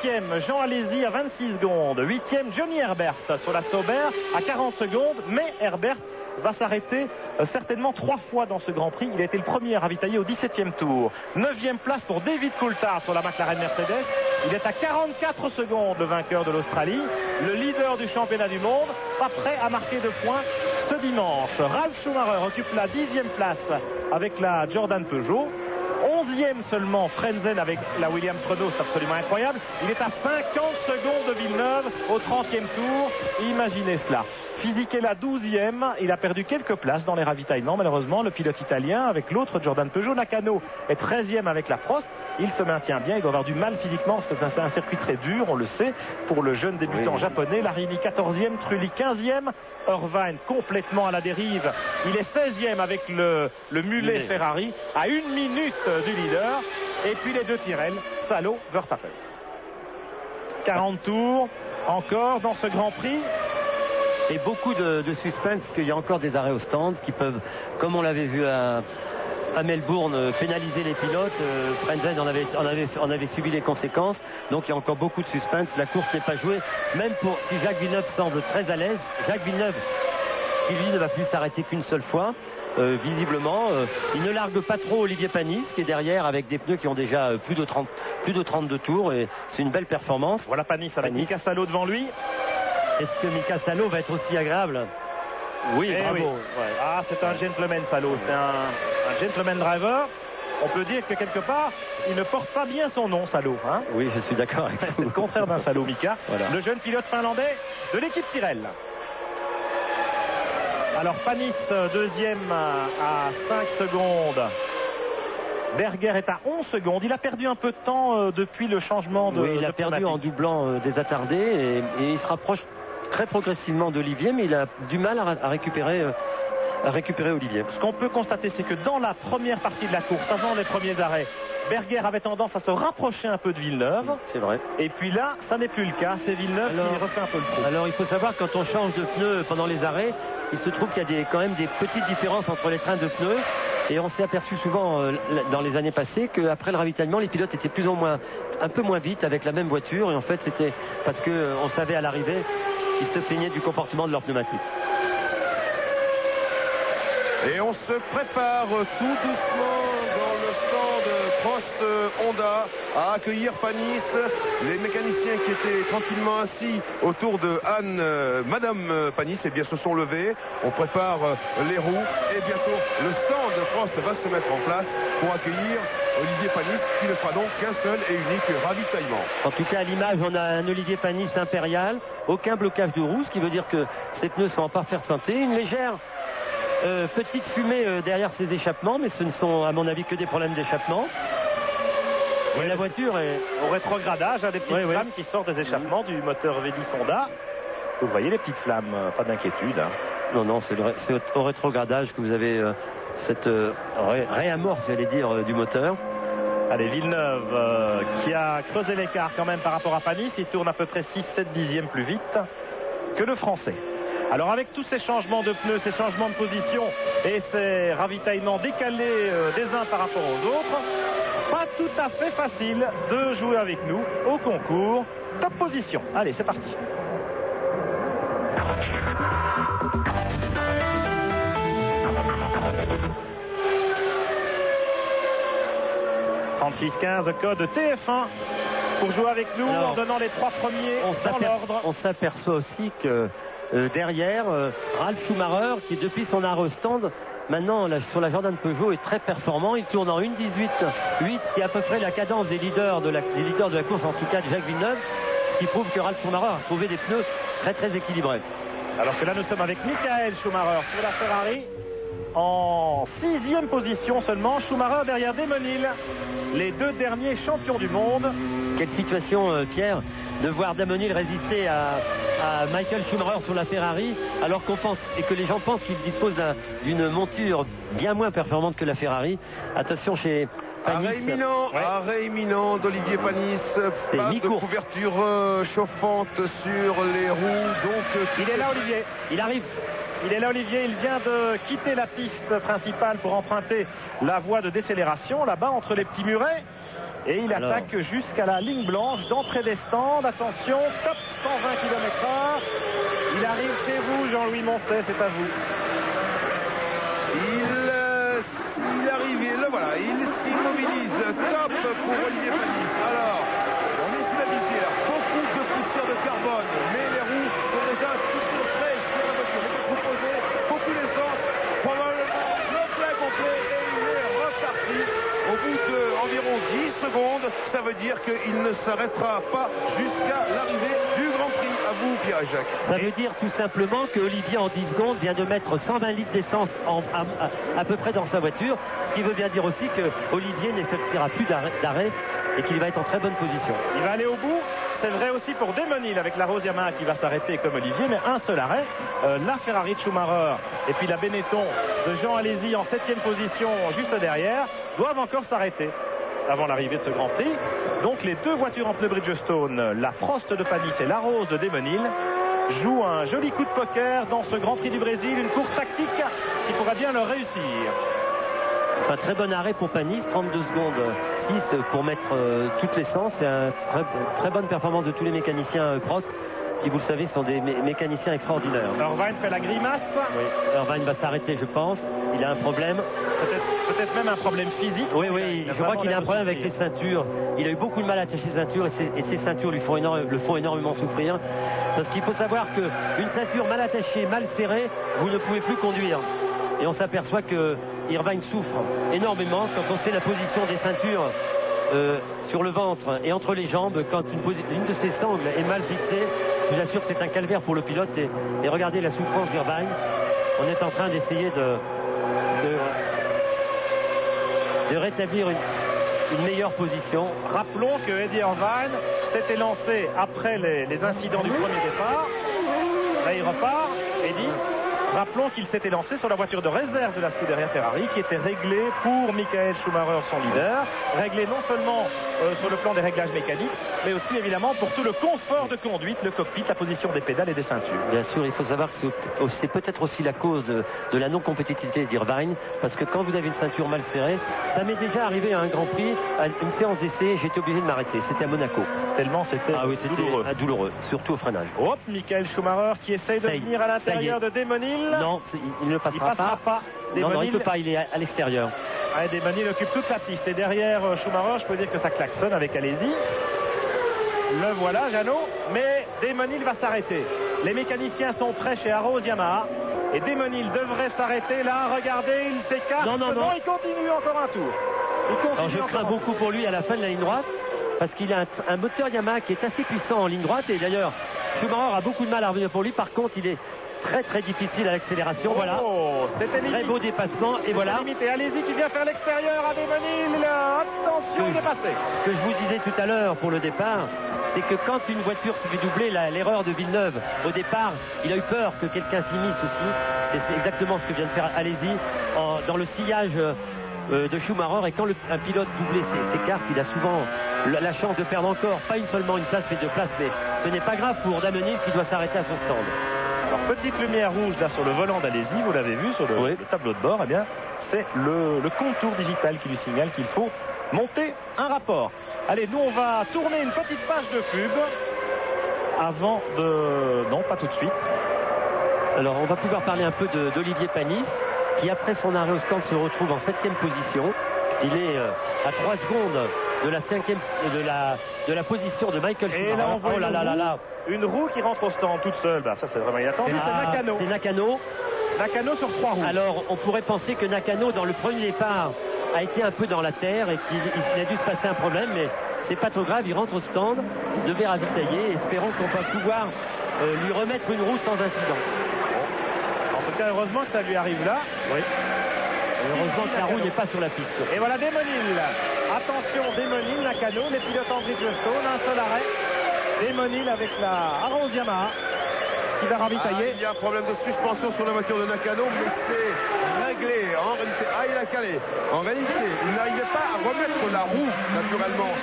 G: 7e Jean Alesi à 26 secondes, 8e Johnny Herbert sur la Sauber à 40 secondes, mais Herbert va s'arrêter certainement 3 fois dans ce Grand Prix. Il a été le premier à ravitailler au 17e tour. 9e place pour David Coulthard sur la McLaren Mercedes. Il est à 44 secondes, le vainqueur de l'Australie, le leader du championnat du monde, pas prêt à marquer de points ce dimanche. Ralf Schumacher occupe la 10e place avec la Jordan Peugeot. 11e seulement Frenzen avec la Williams Renault, c'est absolument incroyable. Il est à 50 secondes de Villeneuve au 30e tour. Imaginez cela. Fisichella la 12e, il a perdu quelques places dans les ravitaillements malheureusement, le pilote italien avec l'autre Jordan Peugeot. Nakano est 13e avec la Prost. Il se maintient bien, il doit avoir du mal physiquement parce que c'est un circuit très dur, on le sait, pour le jeune débutant japonais. Larini 14e, Trulli 15e, Irvine complètement à la dérive. Il est 16e avec le mulet Ferrari à 1 minute du leader. Et puis les deux Tyrrell, Salo, Verstappen. 40 tours encore dans ce Grand Prix.
H: Et beaucoup de suspense, parce qu'il y a encore des arrêts au stand qui peuvent, comme on l'avait vu à Melbourne, pénaliser les pilotes. Frenzen en avait subi les conséquences. Donc il y a encore beaucoup de suspense. La course n'est pas jouée. Même si Jacques Villeneuve semble très à l'aise, Jacques Villeneuve, qui lui ne va plus s'arrêter qu'une seule fois, visiblement. Il ne largue pas trop Olivier Panis, qui est derrière avec des pneus qui ont déjà plus de 32 tours. Et c'est une belle performance.
G: Voilà Panis avec Mika Salo devant lui.
H: Est-ce que Mika Salo va être aussi agréable? Oui, bravo. Oui.
G: Ouais. Ah, c'est un gentleman Salo, c'est un gentleman driver. On peut dire que quelque part, il ne porte pas bien son nom, Salo. Hein,
H: oui, je suis d'accord avec vous.
G: C'est le contraire d'un Salo, Mika. Voilà. Le jeune pilote finlandais de l'équipe Tyrrell. Alors Panis, deuxième à 5 secondes. Berger est à 11 secondes. Il a perdu un peu de temps depuis le changement de.
H: Oui, il a perdu en doublant des attardés et il se rapproche très progressivement d'Olivier, mais il a du mal à récupérer Olivier.
G: Ce qu'on peut constater, c'est que dans la première partie de la course, avant les premiers arrêts, Berger avait tendance à se rapprocher un peu de Villeneuve.
H: C'est vrai.
G: Et puis là, ça n'est plus le cas. C'est Villeneuve qui refait un peu le trou.
H: Alors il faut savoir que quand on change de pneus pendant les arrêts, il se trouve qu'il y a quand même des petites différences entre les trains de pneus. Et on s'est aperçu souvent dans les années passées qu'après le ravitaillement, les pilotes étaient plus ou moins un peu moins vite avec la même voiture. Et en fait, c'était parce qu'on savait à l'arrivée qu'ils se plaignaient du comportement de leur pneumatique.
A: Et on se prépare tout doucement dans le stand Prost Honda à accueillir Panis. Les mécaniciens qui étaient tranquillement assis autour de Anne, Madame Panis, eh bien se sont levés. On prépare les roues et bientôt le stand Prost va se mettre en place pour accueillir Olivier Panis, qui ne fera donc qu'un seul et unique ravitaillement.
H: En tout cas, à l'image, on a un Olivier Panis impérial, aucun blocage de roue, ce qui veut dire que ses pneus sont en parfaite santé. Une légère petite fumée derrière ses échappements, mais ce ne sont à mon avis que des problèmes d'échappement.
G: Oui, la voiture est au rétrogradage, des petites flammes qui sortent des échappements du moteur V10 Honda. Vous voyez les petites flammes, pas d'inquiétude.
H: Non, c'est au rétrogradage que vous avez cette réamorce, j'allais dire, du moteur.
G: Allez, Villeneuve qui a creusé l'écart quand même par rapport à Panis. Il tourne à peu près 6-7 dixièmes plus vite que le Français. Alors avec tous ces changements de pneus, ces changements de position et ces ravitaillements décalés des uns par rapport aux autres, pas tout à fait facile de jouer avec nous au concours top position. Allez, c'est parti. (36-15) code TF1 pour jouer avec nous. Alors, en donnant les 3 premiers dans l'ordre.
H: On s'aperçoit aussi que derrière, Ralf Schumacher, qui depuis son arrêt au stand, maintenant sur la Jordan Peugeot, est très performant. Il tourne en 1.18.8, qui est à peu près la cadence des leaders de la course, en tout cas de Jacques Villeneuve, qui prouve que Ralf Schumacher a trouvé des pneus très très équilibrés.
G: Alors que là, nous sommes avec Michael Schumacher sur la Ferrari en 6e position seulement. Schumacher derrière Damon Hill, les 2 derniers champions du monde.
H: Quelle situation, Pierre, de voir Damon Hill résister à Michael Schumacher sur la Ferrari, alors qu'on pense et que les gens pensent qu'il dispose d'une monture bien moins performante que la Ferrari. Attention chez Panis.
A: Arrêt imminent d'Olivier Panis. Pas de couverture chauffante sur les roues. Donc
G: il est là, Olivier. Il arrive. Il est là, Olivier. Il vient de quitter la piste principale pour emprunter la voie de décélération là-bas entre les petits murets. Et il attaque jusqu'à la ligne blanche d'entrée des stands. Attention, top 120 km/h. Il arrive chez vous, Jean-Louis Moncet, c'est à vous.
A: Il arrive, le voilà, il s'immobilise. Top pour Olivier Panis. Alors, on est sous la visière. Beaucoup de poussière de carbone, mais les roues sont déjà toutes fraîches sur la voiture. Les roues posées, beaucoup d'essence, probablement le plein complet et il est reparti. Au bout d'environ 10 secondes, ça veut dire qu'il ne s'arrêtera pas jusqu'à l'arrivée du Grand Prix. À vous, Pierre-Jacques.
H: Ça veut dire tout simplement que Olivier, en 10 secondes, vient de mettre 120 litres d'essence à peu près dans sa voiture. Ce qui veut bien dire aussi que Olivier n'effectuera plus d'arrêt et qu'il va être en très bonne position.
G: Il va aller au bout. C'est vrai aussi pour Damon Hill avec la Rose Yamaha qui va s'arrêter comme Olivier, mais un seul arrêt. La Ferrari de Schumacher et puis la Benetton de Jean Alesi en 7e position juste derrière doivent encore s'arrêter avant l'arrivée de ce Grand Prix. Donc les 2 voitures en pneus Bridgestone, la Prost de Panis et la Rose de Damon Hill, jouent un joli coup de poker dans ce Grand Prix du Brésil, une course tactique qui pourra bien leur réussir.
H: Un très bon arrêt pour Panis, 32 secondes 6 pour mettre toute l'essence. C'est une très bonne performance de tous les mécaniciens Prost, qui, vous le savez, sont des mécaniciens extraordinaires.
G: Irvine fait la grimace.
H: Oui, Irvine va s'arrêter, je pense. Il a un problème.
G: Peut-être même un problème physique.
H: Oui, je crois qu'il a un problème avec les ceintures. Il a eu beaucoup de mal à attacher ses ceintures et ses ceintures le font énormément souffrir. Parce qu'il faut savoir qu'une ceinture mal attachée, mal serrée, vous ne pouvez plus conduire. Et on s'aperçoit que Irvine souffre énormément quand on sait la position des ceintures sur le ventre et entre les jambes. Quand une de ses sangles est mal fixée, je vous assure que c'est un calvaire pour le pilote. Et regardez la souffrance d'Irvine. On est en train d'essayer de rétablir une meilleure position.
G: Rappelons que Eddie Irvine s'était lancé après les incidents du premier départ. Là, il repart. Eddie. Rappelons qu'il s'était lancé sur la voiture de réserve de la Scuderia Ferrari qui était réglée pour Michael Schumacher, son leader. Réglée non seulement sur le plan des réglages mécaniques, mais aussi évidemment pour tout le confort de conduite, le cockpit, la position des pédales et des ceintures.
H: Bien sûr, il faut savoir que c'est peut-être aussi la cause de la non-compétitivité d'Irvine, parce que quand vous avez une ceinture mal serrée, ça m'est déjà arrivé à un Grand Prix, à une séance d'essai, j'étais obligé de m'arrêter. C'était à Monaco.
G: Tellement c'était
H: douloureux, surtout au freinage.
G: Hop, Michael Schumacher qui essaye de venir à l'intérieur de Damon Hill.
H: Non, il ne passera pas. Non, il ne peut pas, il est à l'extérieur.
G: Ouais, Desmonil occupe toute la piste. Et derrière Schumacher, je peux dire que ça klaxonne avec Alési. Le voilà, Jeannot. Mais Desmonil va s'arrêter. Les mécaniciens sont prêts chez Arrows Yamaha. Et Desmonil devrait s'arrêter là. Regardez, il s'écarte.
H: Non,
G: il continue encore un tour.
H: Alors, je crains beaucoup pour lui à la fin de la ligne droite. Parce qu'il a un moteur Yamaha qui est assez puissant en ligne droite. Et d'ailleurs, Schumacher a beaucoup de mal à revenir pour lui. Par contre, il est très très difficile à l'accélération. Voilà.
G: C'était
H: très beau dépassement. Et voilà.
G: Limité. Allez-y qui vient faire l'extérieur à Desmonil. Attention, dépassé.
H: Ce que je vous disais tout à l'heure pour le départ, c'est que quand une voiture se fait doubler, l'erreur de Villeneuve, au départ, il a eu peur que quelqu'un s'immisce aussi. C'est exactement ce que vient de faire Alési dans le sillage de Schumacher. Et quand un pilote doublé s'écarte, il a souvent la chance de perdre encore, pas seulement une place, mais 2 places. Mais ce n'est pas grave pour Dammenil qui doit s'arrêter à son stand.
G: Alors, petite lumière rouge là sur le volant d'Alési, vous l'avez vu sur le tableau de bord. Eh bien, c'est le contour digital qui lui signale qu'il faut monter un rapport. Allez, nous on va tourner une petite page de pub avant de... Non, pas tout de suite.
H: Alors, on va pouvoir parler un peu d'Olivier Panis, qui après son arrêt au stand se retrouve en 7e position. Il est à 3 secondes de la 5e de la position de Michael Schumacher.
G: Et là, on voit une roue qui rentre au stand toute seule. Ça, c'est vraiment inattendu. C'est Nakano.
H: C'est Nakano.
G: Nakano sur 3 roues.
H: Alors, on pourrait penser que Nakano, dans le premier départ, a été un peu dans la terre et qu'il a dû se passer un problème, mais c'est pas trop grave. Il rentre au stand, il devait ravitailler. Espérons qu'on va pouvoir lui remettre une roue sans incident.
G: En tout cas, heureusement que ça lui arrive là.
H: Oui. Et heureusement que la roue n'est pas sur la piste.
G: Et voilà Desmonil. Attention, Desmonil, Nakano, les pilotes en Bridgestone, un seul arrêt. Desmonil avec la Arrows Yamaha qui va ravitailler.
A: Il y a un problème de suspension sur la voiture de Nakano, mais c'est réglé. En réalité, il a calé. En réalité, il n'arrivait pas à remettre la roue naturellement.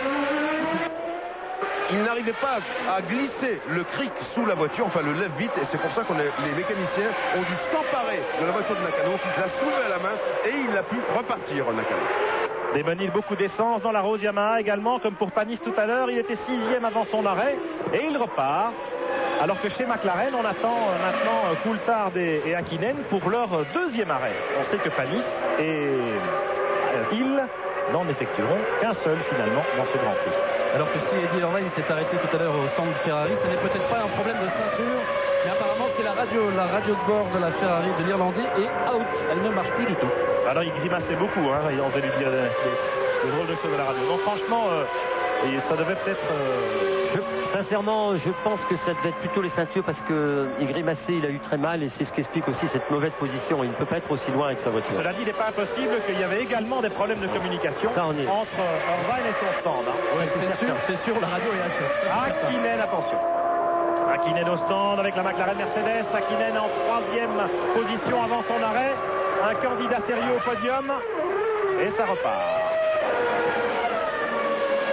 A: Il n'arrivait pas à glisser le cric sous la voiture, enfin le lève vite, et c'est pour ça que les mécaniciens ont dû s'emparer de la voiture de Nakano, la soulever à la main, et il a pu repartir, Nakano.
G: Desmonil, beaucoup d'essence dans la Arrows Yamaha également, comme pour Panis tout à l'heure. Il était 6e avant son arrêt, et il repart. Alors que chez McLaren, on attend maintenant Coulthard et Hakkinen pour leur 2e arrêt. On sait que Panis et Hill n'en effectueront qu'un seul finalement dans ce Grand Prix.
D: Alors que si Eddie Irvine s'est arrêté tout à l'heure au stand de Ferrari, ce n'est peut-être pas un problème de ceinture, mais apparemment c'est la radio de bord de la Ferrari de l'Irlandais est out. Elle ne marche plus du tout.
G: Alors il grimaçait beaucoup, hein, on devait lui dire des drôles de choses à la radio. Donc franchement, ça devait peut-être...
H: Sincèrement, je pense que ça devait être plutôt les ceintures parce qu'il grimaçait, il a eu très mal et c'est ce qui explique aussi cette mauvaise position. Il ne peut pas être aussi loin avec sa voiture.
G: Cela dit, il n'est pas impossible qu'il y avait également des problèmes de communication entre Irvine et son stand. Hein.
D: Oui, c'est sûr, la radio est hachée.
G: Hakkinen, attention. Hakkinen au stand avec la McLaren Mercedes. Hakkinen en 3e position avant son arrêt. Un candidat sérieux au podium. Et ça repart.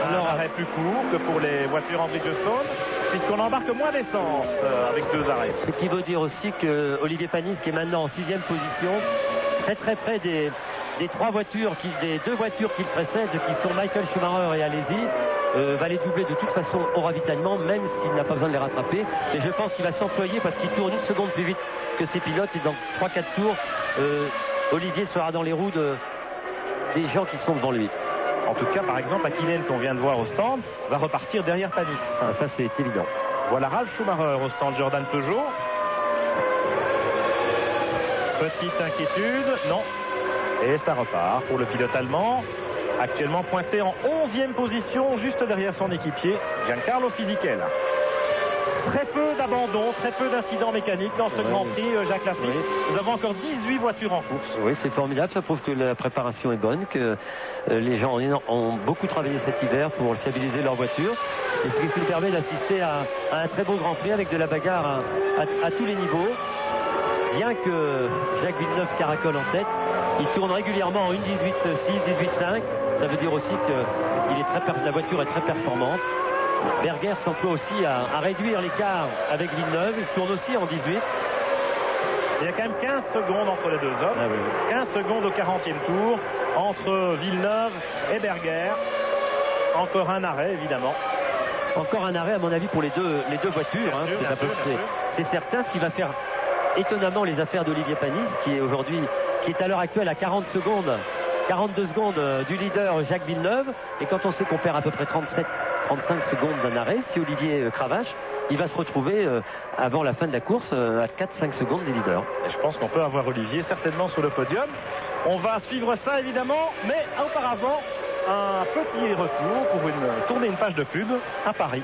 G: Alors, arrêt plus court que pour les voitures en Bridgestone, puisqu'on embarque moins d'essence avec 2 arrêts.
H: Ce qui veut dire aussi que Olivier Panis, qui est maintenant en 6e position, très très près des 2 voitures qu'il précède, qui sont Michael Schumacher et Alési, va les doubler de toute façon au ravitaillement, même s'il n'a pas besoin de les rattraper. Et je pense qu'il va s'employer parce qu'il tourne 1 seconde plus vite que ses pilotes. Et dans 3-4 tours, Olivier sera dans les roues des gens qui sont devant lui.
G: En tout cas, par exemple, Hakkinen, qu'on vient de voir au stand, va repartir derrière Panis.
H: Ça, c'est évident.
G: Voilà Ralf Schumacher au stand Jordan Peugeot. Petite inquiétude, non. Et ça repart pour le pilote allemand, actuellement pointé en 11e position, juste derrière son équipier, Giancarlo Fisichella. Très peu d'abandons, très peu d'incidents mécaniques dans ce Grand Prix, Jacques Laffite. Nous avons encore 18 voitures en course.
H: Oui, c'est formidable. Ça prouve que la préparation est bonne, que les gens ont beaucoup travaillé cet hiver pour stabiliser leur voiture. Et ce qui nous permet d'assister à un très beau Grand Prix avec de la bagarre à tous les niveaux. Bien que Jacques Villeneuve caracole en tête, il tourne régulièrement en 1.18.6, 18.5. Ça veut dire aussi que la voiture est très performante. Berger s'emploie aussi à réduire l'écart avec Villeneuve. Il tourne aussi en 18.
G: Il y a quand même 15 secondes entre les 2 hommes. 15 secondes au 40e tour entre Villeneuve et Berger. Encore un arrêt, évidemment.
H: Encore un arrêt, à mon avis, pour les deux voitures. C'est certain. Ce qui va faire étonnamment les affaires d'Olivier Panis, qui est à l'heure actuelle à 40 secondes 42 secondes du leader Jacques Villeneuve. Et quand on sait qu'on perd à peu près 35 secondes d'un arrêt, si Olivier cravache, il va se retrouver avant la fin de la course à 4-5 secondes des leaders.
G: Et je pense qu'on peut avoir Olivier certainement sur le podium. On va suivre ça évidemment, mais auparavant, un petit retour pour tourner une page de pub à Paris.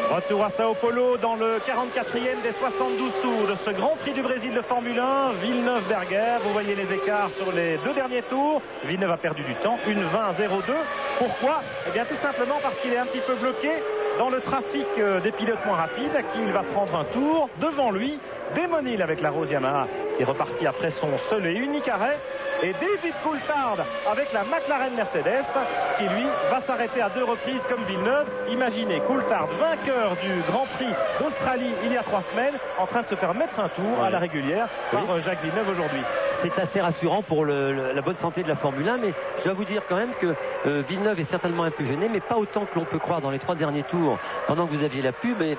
G: Retour à Sao Paulo dans le 44e des 72 tours de ce Grand Prix du Brésil de Formule 1, Villeneuve-Berger. Vous voyez les écarts sur les 2 derniers tours. Villeneuve a perdu du temps, 1:20.02. Pourquoi? Eh bien tout simplement parce qu'il est un petit peu bloqué dans le trafic des pilotes moins rapides, à qui il va prendre un tour. Devant lui, Damon Hill avec la Rose Yamaha qui est reparti après son seul et unique arrêt. Et David Coulthard avec la McLaren Mercedes qui lui va s'arrêter à 2 reprises comme Villeneuve. Imaginez Coulthard, vainqueur du Grand Prix d'Australie il y a 3 semaines, en train de se faire mettre un tour à la régulière par Jacques Villeneuve aujourd'hui.
H: C'est assez rassurant pour la bonne santé de la Formule 1, mais je dois vous dire quand même que Villeneuve est certainement un peu gêné, mais pas autant que l'on peut croire dans les 3 derniers tours pendant que vous aviez la pub. Et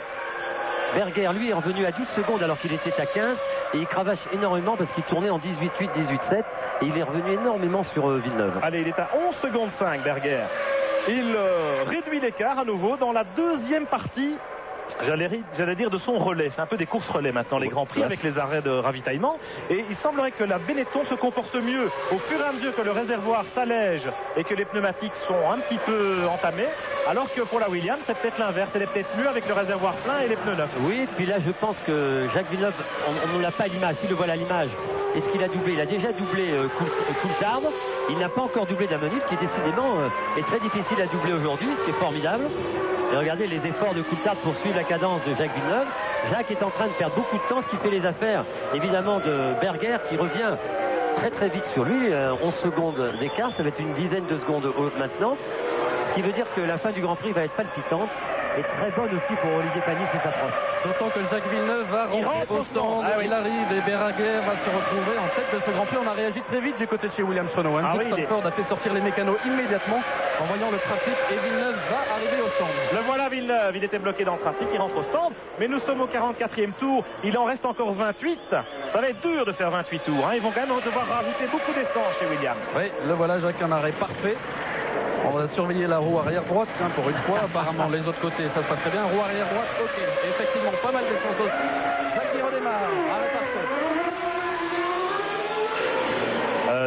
H: Berger, lui, est revenu à 12 secondes alors qu'il était à 15 et il cravache énormément parce qu'il tournait en 18.8, 18.7 et il est revenu énormément sur Villeneuve.
G: Allez, il est à 11 secondes 5, Berger. Il réduit l'écart à nouveau dans la deuxième partie. J'allais dire de son relais. C'est un peu des courses relais maintenant, les Grands Prix, avec les arrêts de ravitaillement. Et il semblerait que la Benetton se comporte mieux au fur et à mesure que le réservoir s'allège et que les pneumatiques sont un petit peu entamés. Alors que pour la Williams, c'est peut-être l'inverse. Elle est peut-être mieux avec le réservoir plein et les pneus neufs.
H: Oui, puis là, je pense que Jacques Villeneuve, on ne l'a pas à l'image. S'il le voit à l'image, est-ce qu'il a doublé? Il a déjà doublé Coulthard. Il n'a pas encore doublé Damon Hill, qui décidément est très difficile à doubler aujourd'hui, ce qui est formidable. Et regardez les efforts de Coulthard pour suivre la cadence de Jacques Villeneuve. Jacques est en train de perdre beaucoup de temps, ce qui fait les affaires évidemment de Berger qui revient très très vite sur lui. 11 secondes d'écart, ça va être une dizaine de secondes maintenant. Ce qui veut dire que la fin du Grand Prix va être palpitante et très bonne aussi pour Olivier Panis et sa proche.
D: D'autant que Jacques Villeneuve va rentrer au stand. Il arrive et Berger va se retrouver en tête de ce Grand Prix. On a réagi très vite du côté de chez Williams Renault. Stafford a fait sortir les mécanos immédiatement en voyant le trafic et Villeneuve va arriver au stand.
G: Le voilà Villeneuve, il était bloqué dans le trafic, il rentre au stand. Mais nous sommes au 44e tour, il en reste encore 28. Ça va être dur de faire 28 tours. Ils vont quand même devoir rajouter beaucoup d'essence chez Williams.
D: Oui, le voilà Jacques, un arrêt parfait. On va surveiller la roue arrière droite, pour une fois. Apparemment, les autres côtés, ça se passe très bien. Roue arrière droite, ok. Et effectivement, pas mal d'essence aussi. Jacques qui redémarre. Arrêt parfait.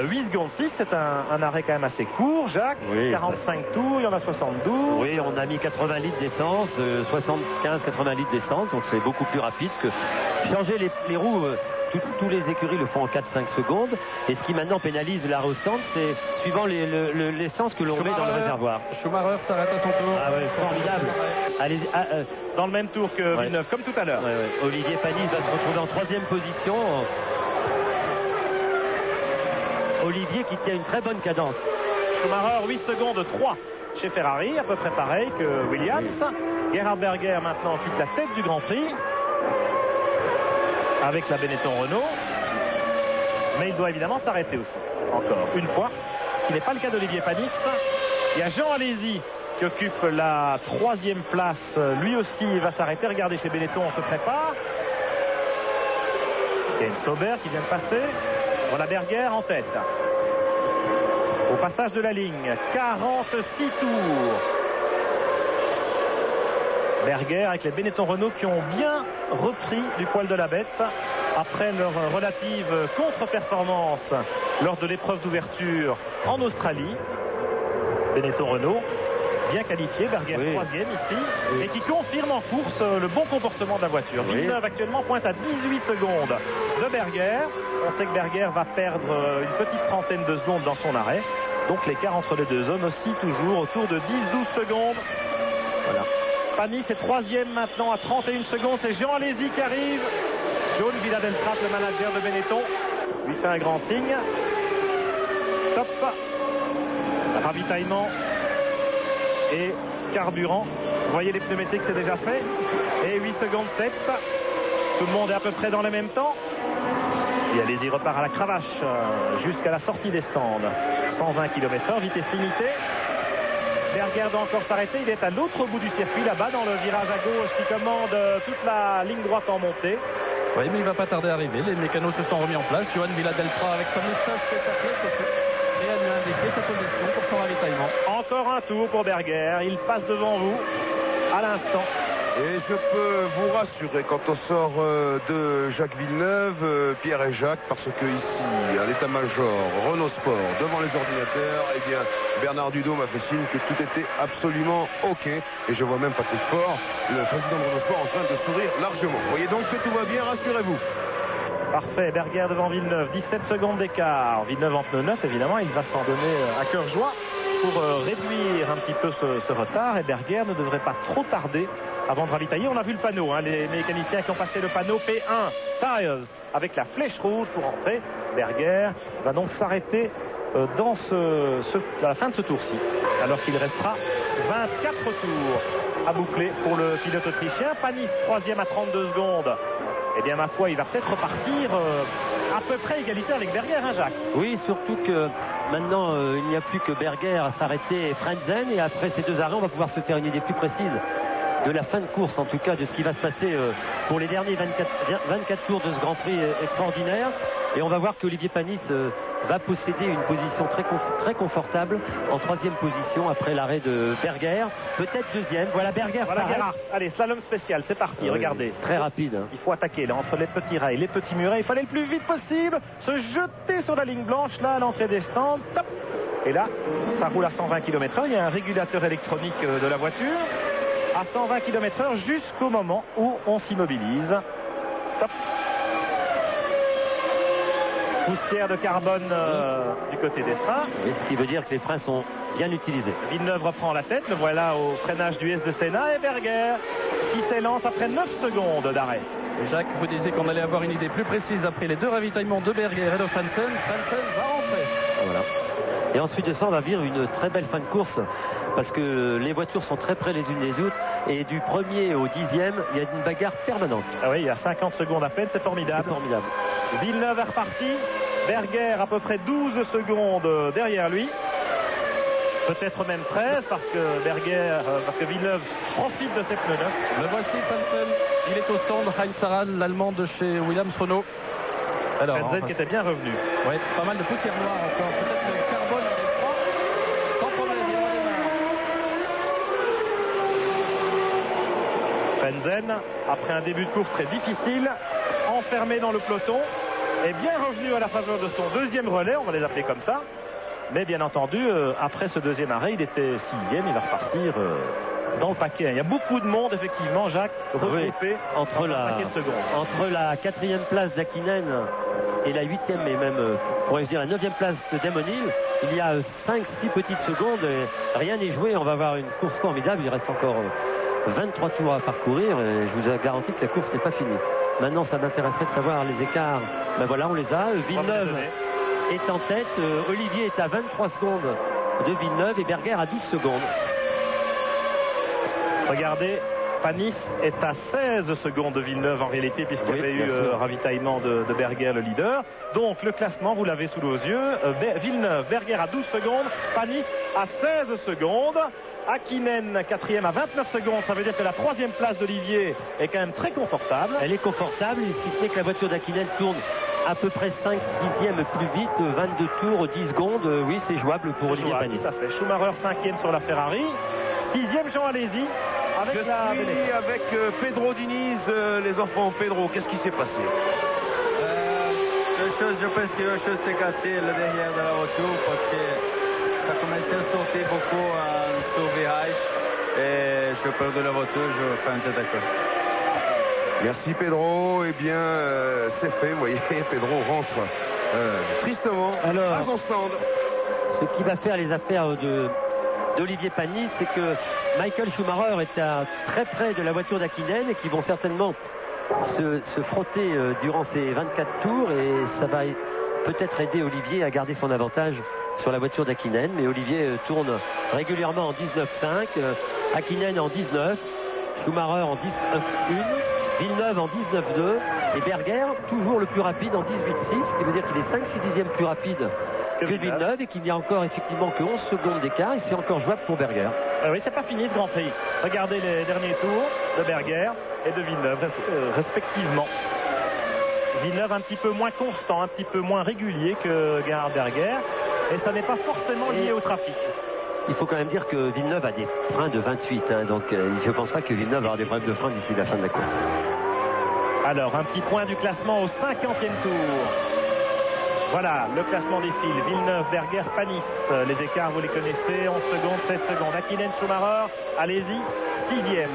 G: 8 secondes 6, c'est un arrêt quand même assez court, Jacques. Oui, 45 tours, il y en a 72.
H: Oui, on a mis 80 litres d'essence, 75-80 litres d'essence, donc c'est beaucoup plus rapide que changer les roues. Tous les écuries le font en 4-5 secondes. Et ce qui maintenant pénalise l'arrêt au stand, c'est suivant l'essence que l'on met dans le réservoir.
D: Schumacher s'arrête à son tour.
H: Ah ouais, formidable. Allez,
G: dans le même tour que Villeneuve, comme tout à l'heure.
H: Olivier Panis va se retrouver en 3e position. Olivier qui tient une très bonne cadence.
G: Schumacher, 8 secondes 3 chez Ferrari, à peu près pareil que Williams. Gerhard Berger maintenant quitte la tête du Grand Prix avec la Benetton Renault, mais il doit évidemment s'arrêter aussi, encore une fois, ce qui n'est pas le cas d'Olivier Panis. Il y a Jean Alesi qui occupe la 3e place, lui aussi il va s'arrêter. Regardez, chez Benetton on se prépare, il y a une Sauber qui vient de passer, voilà Berger en tête au passage de la ligne, 46 tours. Berger avec les Benetton Renault qui ont bien repris du poil de la bête après leur relative contre-performance lors de l'épreuve d'ouverture en Australie. Benetton Renault bien qualifié, Berger 3e ici, et qui confirme en course le bon comportement de la voiture. Villeneuve actuellement pointe à 18 secondes de Berger. On sait que Berger va perdre une petite trentaine de secondes dans son arrêt, donc l'écart entre les deux hommes aussi toujours autour de 10-12 secondes. Voilà. Panis est 3e maintenant à 31 secondes. C'est Jean Alesi qui arrive. John Villadelprat, le manager de Benetton, lui fait un grand signe. Top. Ravitaillement et carburant. Vous voyez les pneumatiques, c'est déjà fait. Et 8 secondes 7. Tout le monde est à peu près dans le même temps. Et Alesi repart à la cravache jusqu'à la sortie des stands. 120 km/h, vitesse limitée. Berger doit encore s'arrêter, il est à l'autre bout du circuit, là-bas dans le virage à gauche qui commande toute la ligne droite en montée.
D: Oui, mais il va pas tarder à arriver. Les mécanos se sont remis en place. Johan Villadelpra avec sa moustache qui est et a lui indiqué sa position pour son ravitaillement.
G: Encore un tour pour Berger. Il passe devant vous à l'instant.
A: Et je peux vous rassurer quant au sort de Jacques Villeneuve, Pierre et Jacques, parce que ici, à l'état-major Renault Sport, devant les ordinateurs, eh bien, Bernard Dudot m'a fait signe que tout était absolument OK. Et je vois même Patrick Faure, le président de Renault Sport, en train de sourire largement. Vous voyez donc que tout va bien, rassurez-vous.
G: Parfait, Berger devant Villeneuve, 17 secondes d'écart. Villeneuve en pneu neuf, évidemment, il va s'en donner à cœur joie pour réduire un petit peu ce retard. Et Berger ne devrait pas trop tarder avant de ravitailler. On a vu le panneau, les mécaniciens qui ont passé le panneau P1 Tires avec la flèche rouge pour entrer. Berger va donc s'arrêter dans à la fin de ce tour-ci, alors qu'il restera 24 tours à boucler pour le pilote autrichien. Panis, troisième à 32 secondes. Eh bien, ma foi, il va peut-être repartir à peu près égalité avec Berger, hein, Jacques?
H: Oui, surtout que maintenant, il n'y a plus que Berger à s'arrêter et Frentzen. Et après ces deux arrêts, on va pouvoir se faire une idée plus précise de la fin de course, en tout cas de ce qui va se passer pour les derniers 24 tours de ce Grand Prix extraordinaire. Et on va voir qu'Olivier Panis va posséder une position très confortable en troisième position après l'arrêt de Berger, peut-être deuxième. Voilà Berger.
G: Voilà Gerhard. Allez, slalom spécial, c'est parti, regardez.
H: Très rapide.
G: Il faut attaquer là entre les petits rails, les petits murets. Il fallait le plus vite possible se jeter sur la ligne blanche là à l'entrée des stands. Top. Et là, ça roule à 120 km/h. Il y a un régulateur électronique de la voiture à 120 km/h jusqu'au moment où on s'immobilise. Top. Poussière de carbone du côté des freins.
H: Et ce qui veut dire que les freins sont bien utilisés.
G: Villeneuve reprend la tête, le voilà au freinage du S de Senna, et Berger qui s'élance après 9 secondes d'arrêt.
D: Jacques, vous disiez qu'on allait avoir une idée plus précise après les deux ravitaillements de Berger et de Frentzen. Frentzen va rentrer.
H: Voilà. Et ensuite de ça, on va vivre une très belle fin de course parce que les voitures sont très près les unes des autres et du premier au 10e, il y a une bagarre permanente.
G: Ah oui, il y a 50 secondes à peine, c'est formidable.
H: C'est formidable.
G: Villeneuve est reparti, Berger à peu près 12 secondes derrière lui. Peut-être même 13 parce que Villeneuve profite de ses pneus neufs.
D: Le voici, Frentzen. Il est au stand. Heinz Harald, l'allemand de chez Williams Renault.
G: Alors, Frentzen qui était bien revenu.
D: Oui, pas mal de poussière noire encore. Peut-être le carbone avec froid. Sans problème, il
G: Frentzen, après un début de course très difficile, enfermé dans le peloton, est bien revenu à la faveur de son deuxième relais, on va les appeler comme ça. Mais bien entendu, après ce deuxième arrêt, il était 6e, il va repartir dans le paquet. Il y a beaucoup de monde, effectivement, Jacques, regroupé
H: entre la 4e place d'Hakkinen et la 8e, et même, pourrais-je dire, la 9e place de Damon Hill. Il y a 5-6 petites secondes, et rien n'est joué. On va avoir une course formidable. Il reste encore 23 tours à parcourir, et je vous garantis que la course n'est pas finie. Maintenant, ça m'intéresserait de savoir les écarts. Ben voilà, on les a. Villeneuve est en tête. Olivier est à 23 secondes de Villeneuve et Berger à 12 secondes.
G: Regardez, Panis est à 16 secondes de Villeneuve en réalité, puisqu'il y avait eu ravitaillement de Berger, le leader. Donc le classement, vous l'avez sous nos yeux. Villeneuve, Berger à 12 secondes, Panis à 16 secondes. Hakkinen 4e à 29 secondes, ça veut dire que la 3e place d'Olivier est quand même très confortable.
H: Elle est confortable, si ce n'est que la voiture d'Hakkinen tourne à peu près 5 dixièmes plus vite, 22 tours, 10 secondes. Oui, c'est jouable pour Olivier Panis.
G: Tout à fait. Schumacher 5e sur la Ferrari. 6e Jean Alési.
A: Je suis avec Pedro Diniz, les enfants. Pedro, qu'est-ce qui s'est passé?
I: Je pense que quelque chose s'est cassé là derrière de la voiture parce que ça commençait à sauter beaucoup sur le virage et je perds de la voiture, je fais un tête à côté.
A: Merci Pedro. Eh bien, c'est fait. Vous voyez, Pedro rentre tristement à son stand.
H: Ce qui va faire les affaires d'Olivier Panis, c'est que Michael Schumacher est très près de la voiture d'Hakkinen et qui vont certainement se frotter durant ces 24 tours, et ça va peut-être aider Olivier à garder son avantage sur la voiture d'Hakkinen. Mais Olivier tourne régulièrement en 19.5, Hakkinen en 19, Schumacher en 19.1, Villeneuve en 19.2 et Berger toujours le plus rapide en 18.6, ce qui veut dire qu'il est 5-6 dixièmes plus rapide que Villeneuve et qu'il n'y a encore effectivement que 11 secondes d'écart, et c'est encore jouable pour Berger.
G: Oui, c'est pas fini ce Grand Prix. Regardez les derniers tours de Berger et de Villeneuve respectivement. Villeneuve un petit peu moins constant, un petit peu moins régulier que Gerhard Berger. Et ça n'est pas forcément lié au trafic.
H: Il faut quand même dire que Villeneuve a des freins de 28. Donc je ne pense pas que Villeneuve aura des problèmes de frein d'ici la fin de la course.
G: Alors, un petit point du classement au 50e tour. Voilà, le classement des fils. Villeneuve, Berger, Panis. Les écarts, vous les connaissez. 11 secondes, 16 secondes. Hakkinen, Schumacher, allez-y, 6e.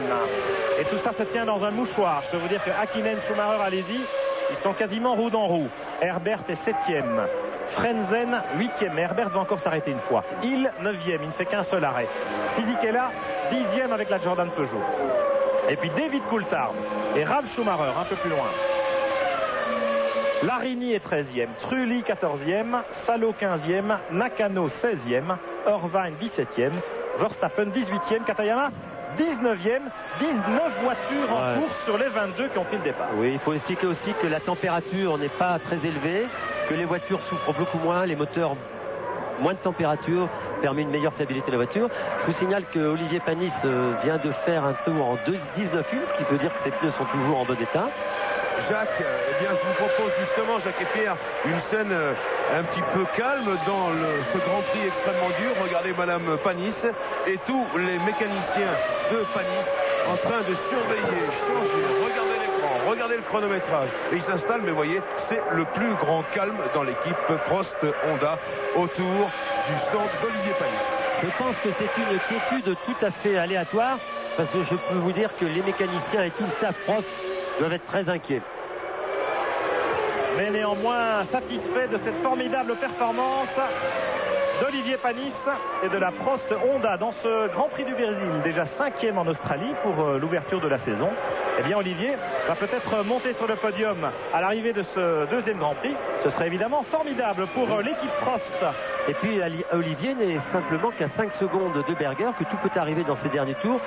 G: Et tout ça se tient dans un mouchoir. Je peux vous dire que Hakkinen, Schumacher, allez-y, ils sont quasiment roue dans roue. Herbert est 7e. Frenzen, 8e. Mais Herbert va encore s'arrêter une fois. Hill, 9e. Il ne fait qu'un seul arrêt. Fisichella, 10e avec la Jordan Peugeot. Et puis David Coulthard et Ralf Schumacher un peu plus loin. Larini est 13e, Trulli 14e, Salo 15e, Nakano 16e, Irvine 17e, Verstappen 18e, Katayama 19e, 19 voitures en course sur les 22 qui ont pris le départ.
H: Oui, il faut expliquer aussi que la température n'est pas très élevée, que les voitures souffrent beaucoup moins, les moteurs moins de température permet une meilleure fiabilité de la voiture. Je vous signale que Olivier Panis vient de faire un tour en 19,1, ce qui veut dire que ses pneus sont toujours en bon état.
A: Jacques, eh bien, je vous propose justement, Jacques et Pierre, une scène un petit peu calme dans ce Grand Prix extrêmement dur. Regardez Madame Panis et tous les mécaniciens de Panis en train de surveiller, changer, regarder l'écran, regarder le chronométrage. Et ils s'installent, mais voyez, c'est le plus grand calme dans l'équipe Prost Honda autour du stand d'Olivier Panis.
H: Je pense que c'est une quiétude tout à fait aléatoire, parce que je peux vous dire que les mécaniciens et tout le staff Prost doivent être très inquiets.
G: Mais néanmoins satisfait de cette formidable performance d'Olivier Panis et de la Prost Honda dans ce Grand Prix du Brésil, déjà 5e en Australie pour l'ouverture de la saison. Eh bien Olivier va peut-être monter sur le podium à l'arrivée de ce deuxième Grand Prix. Ce serait évidemment formidable pour l'équipe Prost.
H: Et puis Olivier n'est simplement qu'à 5 secondes de Berger, que tout peut arriver dans ces derniers tours.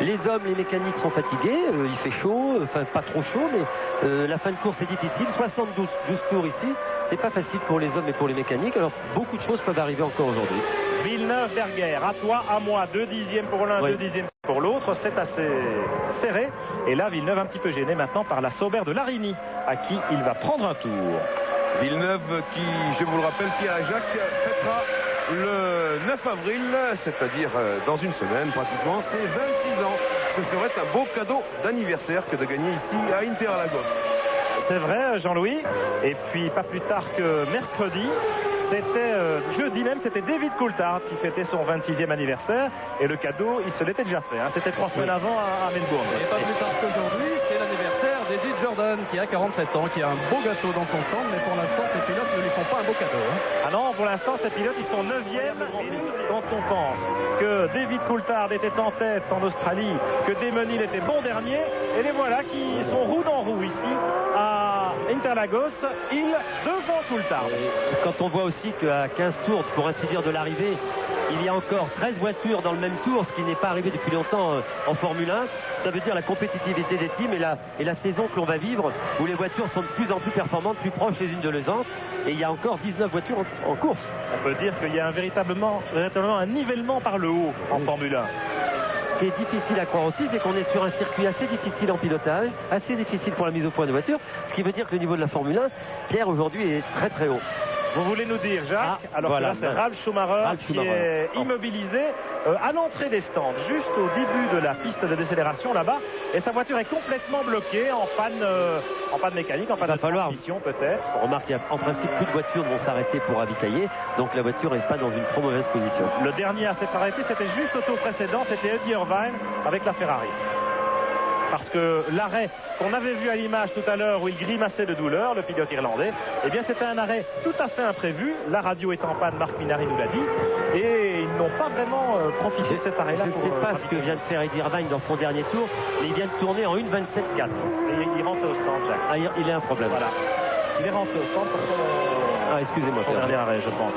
H: Les hommes, les mécaniques sont fatigués, il fait chaud, enfin pas trop chaud, mais la fin de course est difficile, 72 tours ici. C'est pas facile pour les hommes et pour les mécaniques, alors beaucoup de choses peuvent arriver encore aujourd'hui.
G: Villeneuve, Berger, à toi, à moi, 2 dixièmes pour l'un, 2 dixièmes pour l'autre, c'est assez serré. Et là, Villeneuve un petit peu gêné maintenant par la Sauber de Larini, à qui il va prendre un tour.
A: Villeneuve qui, je vous le rappelle, Pierre et Jacques, fêtera le 9 avril, c'est-à-dire dans une semaine pratiquement, ses 26 ans. Ce serait un beau cadeau d'anniversaire que de gagner ici à Interlagos.
G: C'est vrai, Jean-Louis. Et puis pas plus tard que mercredi, c'était jeudi même, c'était David Coulthard qui fêtait son 26e anniversaire. Et le cadeau, il se l'était déjà fait. C'était 3 semaines avant à Melbourne.
D: Et pas plus tard qu'aujourd'hui, c'est l'anniversaire d'Eddie Jordan qui a 47 ans, qui a un beau gâteau dans son stand. Mais pour l'instant, ses pilotes ne lui font pas un beau cadeau.
G: Ah non, pour l'instant, ces pilotes, ils sont 9e. Et quand on pense que David Coulthard était en tête en Australie, que Damon Hill était bon dernier, et les voilà qui sont roue dans roue ici à Interlagos, Hill devant Coulthard.
H: Quand on voit aussi qu'à 15 tours, pour ainsi dire, de l'arrivée, il y a encore 13 voitures dans le même tour, ce qui n'est pas arrivé depuis longtemps en Formule 1. Ça veut dire la compétitivité des teams et la saison que l'on va vivre, où les voitures sont de plus en plus performantes, plus proches les unes de les autres. Et il y a encore 19 voitures en course.
G: On peut dire qu'il y a véritablement un nivellement par le haut en Formule 1.
H: Ce qui est difficile à croire aussi, c'est qu'on est sur un circuit assez difficile en pilotage, assez difficile pour la mise au point de voiture, ce qui veut dire que le niveau de la Formule 1, Pierre, aujourd'hui, est très très haut.
G: Vous voulez nous dire, Jacques, alors
H: voilà,
G: que là c'est Ralf Schumacher qui est immobilisé à l'entrée des stands, juste au début de la piste de décélération là-bas, et sa voiture est complètement bloquée en panne mécanique, en panne de transmission peut-être.
H: On remarque qu'il y a en principe plus de voitures vont s'arrêter pour ravitailler, donc la voiture n'est pas dans une trop mauvaise position.
G: Le dernier à s'être arrêté, c'était juste au tour précédent, c'était Eddie Irvine avec la Ferrari. Parce que l'arrêt qu'on avait vu à l'image tout à l'heure où il grimaçait de douleur, le pilote irlandais, eh bien c'était un arrêt tout à fait imprévu. La radio est en panne, Marc Minardi nous l'a dit, et ils n'ont pas vraiment profité de cet arrêt-là.
H: Je ne sais pas ce que vient de faire Eddie Irvine dans son dernier tour, mais il vient de tourner en 1.27.4.
G: Et il rentre au stand, Jacques.
H: Ah, il est un problème.
G: Voilà. Il est rentré au stand pour son,
H: excusez-moi,
G: son dernier arrêt, je pense.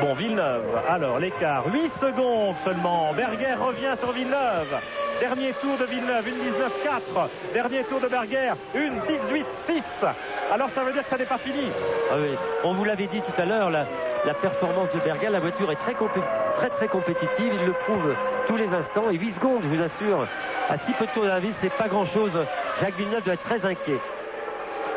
G: Bon, Villeneuve, alors l'écart, 8 secondes seulement. Berger revient sur Villeneuve. Dernier tour de Villeneuve, 1.19.4. Dernier tour de Berger, 1.18.6. Alors ça veut dire que ça n'est pas fini.
H: Ah oui. On vous l'avait dit tout à l'heure, la performance de Berger, la voiture est très compétitive. Il le prouve tous les instants. Et 8 secondes, je vous assure, à si peu de tours de la vie, c'est pas grand-chose. Jacques Villeneuve doit être très inquiet.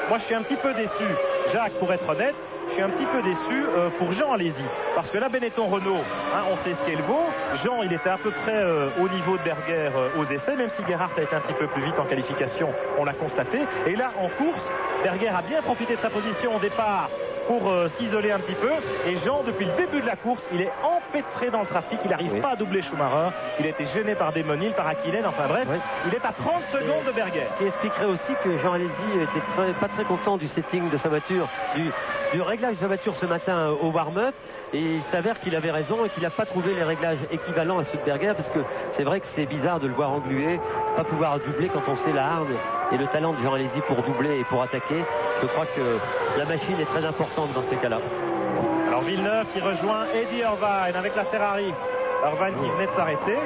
G: Moi, je suis un petit peu déçu, Jacques, pour être honnête. Je suis un petit peu déçu pour Jean Alesi, parce que là, Benetton Renault, on sait ce qu'elle vaut. Jean, il était à peu près au niveau de Berger aux essais, même si Gerhardt a été un petit peu plus vite en qualification, on l'a constaté. Et là, en course, Berger a bien profité de sa position au départ pour s'isoler un petit peu. Et Jean, depuis le début de la course, il est empêtré dans le trafic. Il n'arrive pas à doubler Schumacher. Il a été gêné par Desmonil, par Hakkinen. Enfin bref, il est à 30 secondes de Berger.
H: Ce qui expliquerait aussi que Jean Alesi était pas très content du setting de sa voiture, du réglage de sa voiture ce matin au warm-up. Et il s'avère qu'il avait raison et qu'il n'a pas trouvé les réglages équivalents à ceux de Berger, parce que c'est vrai que c'est bizarre de le voir engluer, pas pouvoir doubler quand on sait la hargne et le talent de Jean Alesi pour doubler et pour attaquer. Je crois que la machine est très importante dans ces cas-là.
G: Alors Villeneuve qui rejoint Eddie Irvine avec la Ferrari. Irvine qui venait de s'arrêter.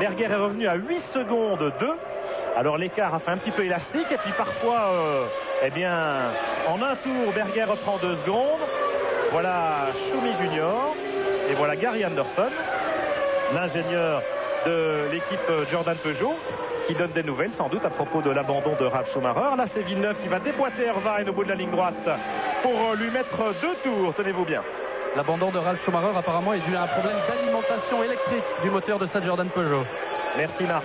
G: Berger est revenu à 8 secondes 2. Alors l'écart a fait un petit peu élastique et puis parfois, en un tour, Berger reprend 2 secondes. Voilà Schumi Junior et voilà Gary Anderson, l'ingénieur de l'équipe Jordan Peugeot, qui donne des nouvelles sans doute à propos de l'abandon de Ralf Schumacher. Là, c'est Villeneuve qui va déboîter Irvine au bout de la ligne droite pour lui mettre 2 tours, tenez-vous bien.
D: L'abandon de Ralf Schumacher apparemment est dû à un problème d'alimentation électrique du moteur de cette Jordan Peugeot.
G: Merci Marc.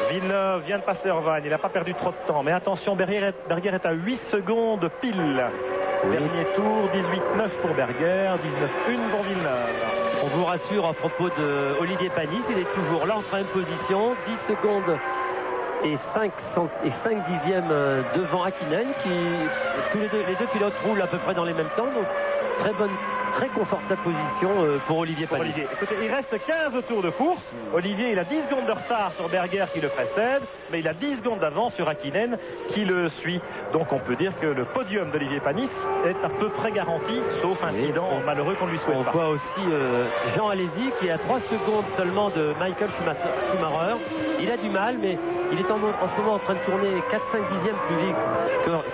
G: Villeneuve vient de passer Irvine, il n'a pas perdu trop de temps, mais attention, Berger est à 8 secondes pile. Dernier tour, 18-9 pour Berger, 19-1 pour Villeneuve.
H: On vous rassure à propos de Olivier Panis, il est toujours là en troisième position, 10 secondes et 5 dixièmes devant Hakkinen, les deux pilotes roulent à peu près dans les mêmes temps, donc très confortable position pour Olivier Panis.
G: Écoutez, il reste 15 tours de course. Olivier, il a 10 secondes de retard sur Berger qui le précède, mais il a 10 secondes d'avance sur Hakkinen qui le suit. Donc on peut dire que le podium d'Olivier Panis est à peu près garanti, sauf incident malheureux qu'on lui souhaite pas.
H: On voit aussi Jean Alesi qui est à 3 secondes seulement de Michael Schumacher. Il a du mal, mais il est en ce moment en train de tourner 4-5 dixièmes plus vite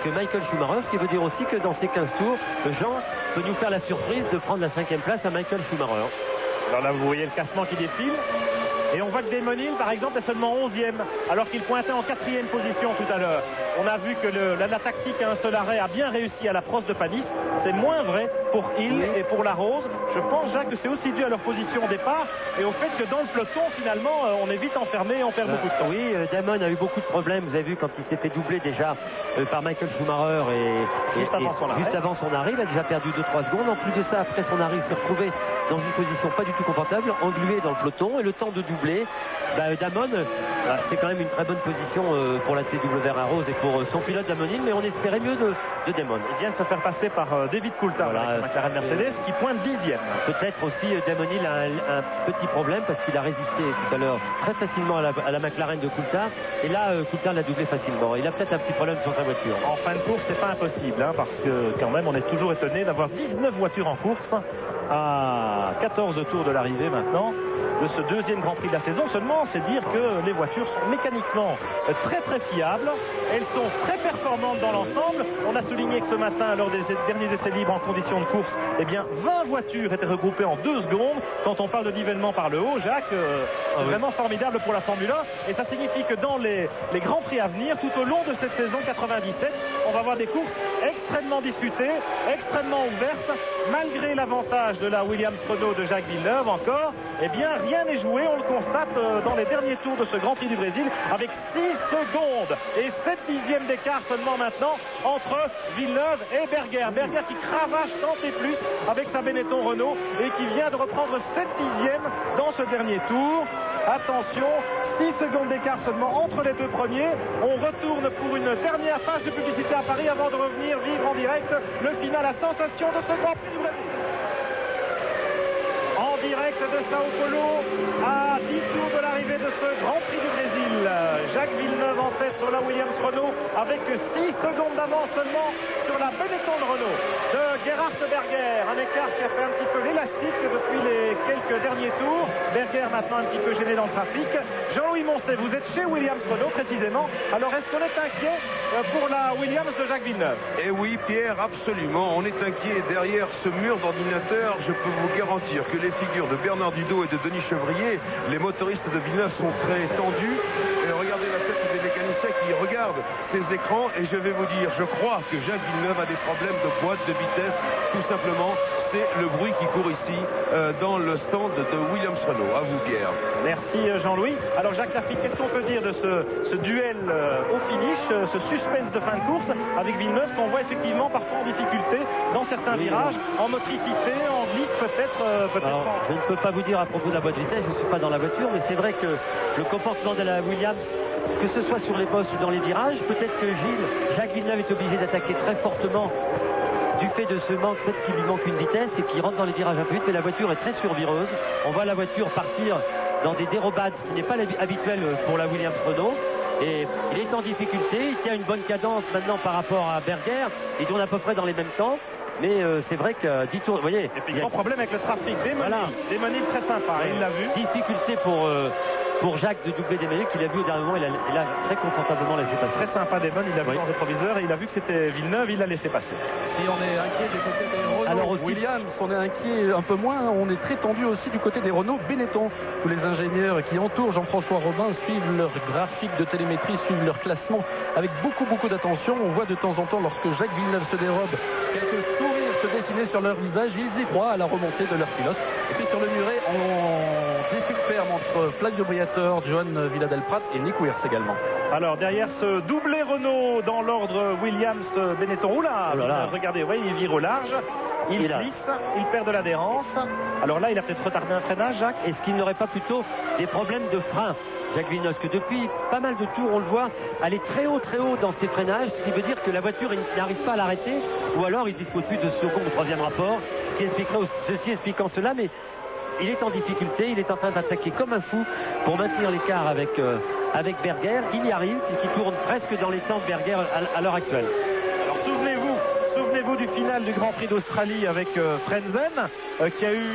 H: que Michael Schumacher, ce qui veut dire aussi que dans ces 15 tours, Jean peut nous faire la surprise de prendre la 5e place à Michael Schumacher.
G: Alors là, vous voyez le classement qui défile. Et on voit que Desmonil, par exemple, est seulement 11e, alors qu'il pointait en 4e position tout à l'heure. On a vu que la tactique à un seul arrêt a bien réussi à l'approche de Panis. C'est moins vrai pour Hill et pour Larose. Je pense, Jacques, que c'est aussi dû à leur position au départ et au fait que dans le peloton, finalement, on est vite enfermé et on perd beaucoup de temps.
H: Oui, Damon a eu beaucoup de problèmes. Vous avez vu quand il s'est fait doubler déjà par Michael Schumacher et juste avant son arrêt, il a déjà perdu 2-3 secondes. En plus de ça, après son arrêt, il s'est retrouvé dans une position pas du tout confortable, englué dans le peloton, et le temps de doubler, Damon, c'est quand même une très bonne position pour la TW Rose et pour son pilote Damonil, mais on espérait mieux de Damon.
G: Il vient de se faire passer par David Coulthard, avec McLaren Mercedes, qui pointe 10e.
H: Peut-être aussi Damonil a un petit problème parce qu'il a résisté tout à l'heure très facilement à la McLaren de Coulthard, et là Coulthard l'a doublé facilement. Il a peut-être un petit problème sur sa voiture.
G: En fin de course, c'est pas impossible, parce que quand même on est toujours étonné d'avoir 19 voitures en course à 14 tours de l'arrivée maintenant de ce deuxième Grand Prix de la saison. Seulement, c'est dire que les voitures sont mécaniquement très très fiables. Elles sont très performantes dans l'ensemble. On a souligné que ce matin, lors des derniers essais libres en conditions de course, 20 voitures étaient regroupées en 2 secondes. Quand on parle de nivellement par le haut, Jacques, c'est vraiment formidable pour la Formule 1. Et ça signifie que dans les Grands Prix à venir, tout au long de cette saison 97, on va avoir des courses extrêmement disputées, extrêmement ouvertes, malgré l'avantage de la Williams Renault de Jacques Villeneuve encore. Rien n'est joué, on le constate dans les derniers tours de ce Grand Prix du Brésil, avec 6 secondes et 7 dixièmes d'écart seulement maintenant entre Villeneuve et Berger. Berger qui cravache tant et plus avec sa Benetton Renault et qui vient de reprendre 7 dixièmes dans ce dernier tour. Attention, 6 secondes d'écart seulement entre les deux premiers. On retourne pour une dernière phase de publicité à Paris avant de revenir vivre en direct le final à sensation de ce Grand Prix du Brésil. En direct de Sao Paulo, à 10 tours de l'arrivée de ce Grand Prix du Brésil. Jacques Villeneuve en tête sur la Williams Renault avec 6 secondes d'avance seulement sur la Benetton Renault de Gerhard Berger. Un écart qui a fait un petit peu l'élastique depuis les quelques derniers tours. Berger maintenant un petit peu gêné dans le trafic. Jean-Louis Moncey, vous êtes chez Williams Renault précisément. Alors est-ce qu'on est inquiet pour la Williams de Jacques Villeneuve?
A: Eh oui, Pierre, absolument. On est inquiet derrière ce mur d'ordinateur. Je peux vous garantir que les figures de Bernard Dudot et de Denis Chevrier, les motoristes de Villeneuve, sont très tendus. Et regardez la tête des mécaniciens qui regardent ces écrans. Et je vais vous dire, je crois que Jacques Villeneuve a des problèmes de boîte de vitesse. Tout simplement, c'est le bruit qui court ici dans le stand de Williams Renault. À vous, Pierre.
G: Merci Jean-Louis. Alors Jacques Lafitte, qu'est-ce qu'on peut dire de ce duel au finish, ce suspense de fin de course avec Villeneuve qu'on voit effectivement parfois en difficulté dans certains virages, en motricité, en glisse peut-être.
H: Je ne peux pas vous dire à propos de la boîte de vitesse, je ne suis pas dans la voiture, mais c'est vrai que le comportement de la Williams, que ce soit sur les bosses ou dans les virages, peut-être que Jacques Villeneuve est obligé d'attaquer très fortement du fait de ce manque, peut-être qu'il lui manque une vitesse et qu'il rentre dans les virages un peu vite, mais la voiture est très survireuse. On voit la voiture partir dans des dérobades, ce qui n'est pas habituel pour la Williams Renault. Et il est en difficulté, il tient une bonne cadence maintenant par rapport à Berger, il tourne à peu près dans les mêmes temps. Mais c'est vrai que 10 tours, vous voyez.
G: Et puis il y a un problème avec le trafic. Des manips très sympas, il l'a vu.
H: Difficulté pour Jacques de doubler des manips qu'il a vu au dernier moment, il a très confortablement laissé passer.
G: Très sympa Damon, il l'a vu dans le rétroviseur et il a vu que c'était Villeneuve, il l'a laissé passer.
D: Si on est inquiet du côté des Renault
H: alors aussi,
D: Williams, on est inquiet un peu moins, on est très tendu aussi du côté des Renault Benetton. Tous les ingénieurs qui entourent Jean-François Robin suivent leur graphique de télémétrie, suivent leur classement avec beaucoup d'attention. On voit de temps en temps, lorsque Jacques Villeneuve se dérobe, quelques sourires se dessiner sur leur visage. Ils y croient à la remontée de leur pilote. Et puis sur le muret, on dispute ferme entre Flavio Briatore, John Villadelprat et Nick Weirs également.
G: Alors derrière ce doublé Renault dans l'ordre Williams Benetton, regardez, vous voyez, il vire au large, il glisse, il perd de l'adhérence. Alors là, il a peut-être retardé un freinage, Jacques.
H: Est-ce qu'il n'aurait pas plutôt des problèmes de frein, Jacques Villeneuve, que depuis pas mal de tours, on le voit aller très haut dans ses freinages, ce qui veut dire que la voiture n'arrive pas à l'arrêter, ou alors il dispose plus de second ou troisième rapport, ceci expliquant cela, mais il est en difficulté, il est en train d'attaquer comme un fou pour maintenir l'écart avec Berger. Il y arrive puisqu'il tourne presque dans les temps de Berger à l'heure actuelle.
G: Alors souvenez-vous du final du Grand Prix d'Australie avec Frenzen qui a eu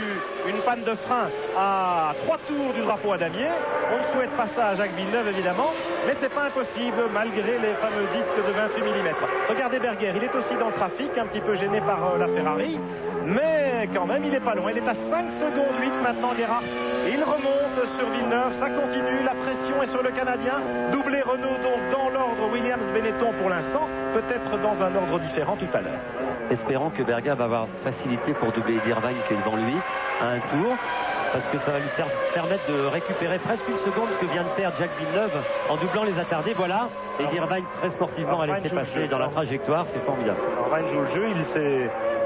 G: une panne de frein à 3 tours du drapeau à damier. On ne souhaite pas ça à Jacques Villeneuve évidemment, mais c'est pas impossible malgré les fameux disques de 28 mm. Regardez Berger, il est aussi dans le trafic, un petit peu gêné par la Ferrari, mais quand même il est pas loin. Il est à 5 secondes 8 maintenant, Gerhardt. Il remonte sur Villeneuve, ça continue, la pression est sur le Canadien. Doublé Renault donc dans l'ordre Williams-Benetton pour l'instant, peut-être dans un ordre différent tout à l'heure.
H: Espérons que Berger va avoir facilité pour doubler Irvine qui est devant lui à un tour, parce que ça va lui permettre de récupérer presque une seconde que vient de perdre Jacques Villeneuve en doublant les attardés. Voilà, et Irvine très sportivement a laissé passer dans la trajectoire, c'est formidable.
G: Irvine joue le jeu,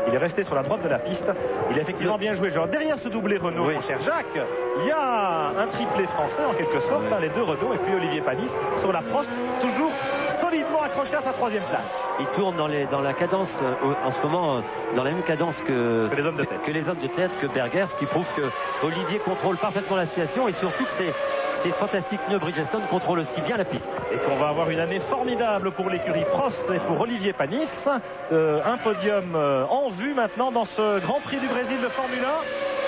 G: il est resté sur la droite de la piste. Il a effectivement bien joué. Genre, derrière ce doublé Renault, mon cher Jacques, il y a un triplé français en quelque sorte, les deux Renault et puis Olivier Panis sur la Prost, toujours solidement accroché à sa 3e place.
H: Il tourne dans la cadence en ce moment, dans la même cadence que
G: les hommes de tête,
H: que Berger, ce qui prouve que Olivier contrôle parfaitement la situation et surtout que ces fantastiques pneus Bridgestone contrôlent aussi bien la piste.
G: Et qu'on va avoir une année formidable pour l'écurie Prost et pour Olivier Panis. Un podium en vue maintenant dans ce Grand Prix du Brésil de Formule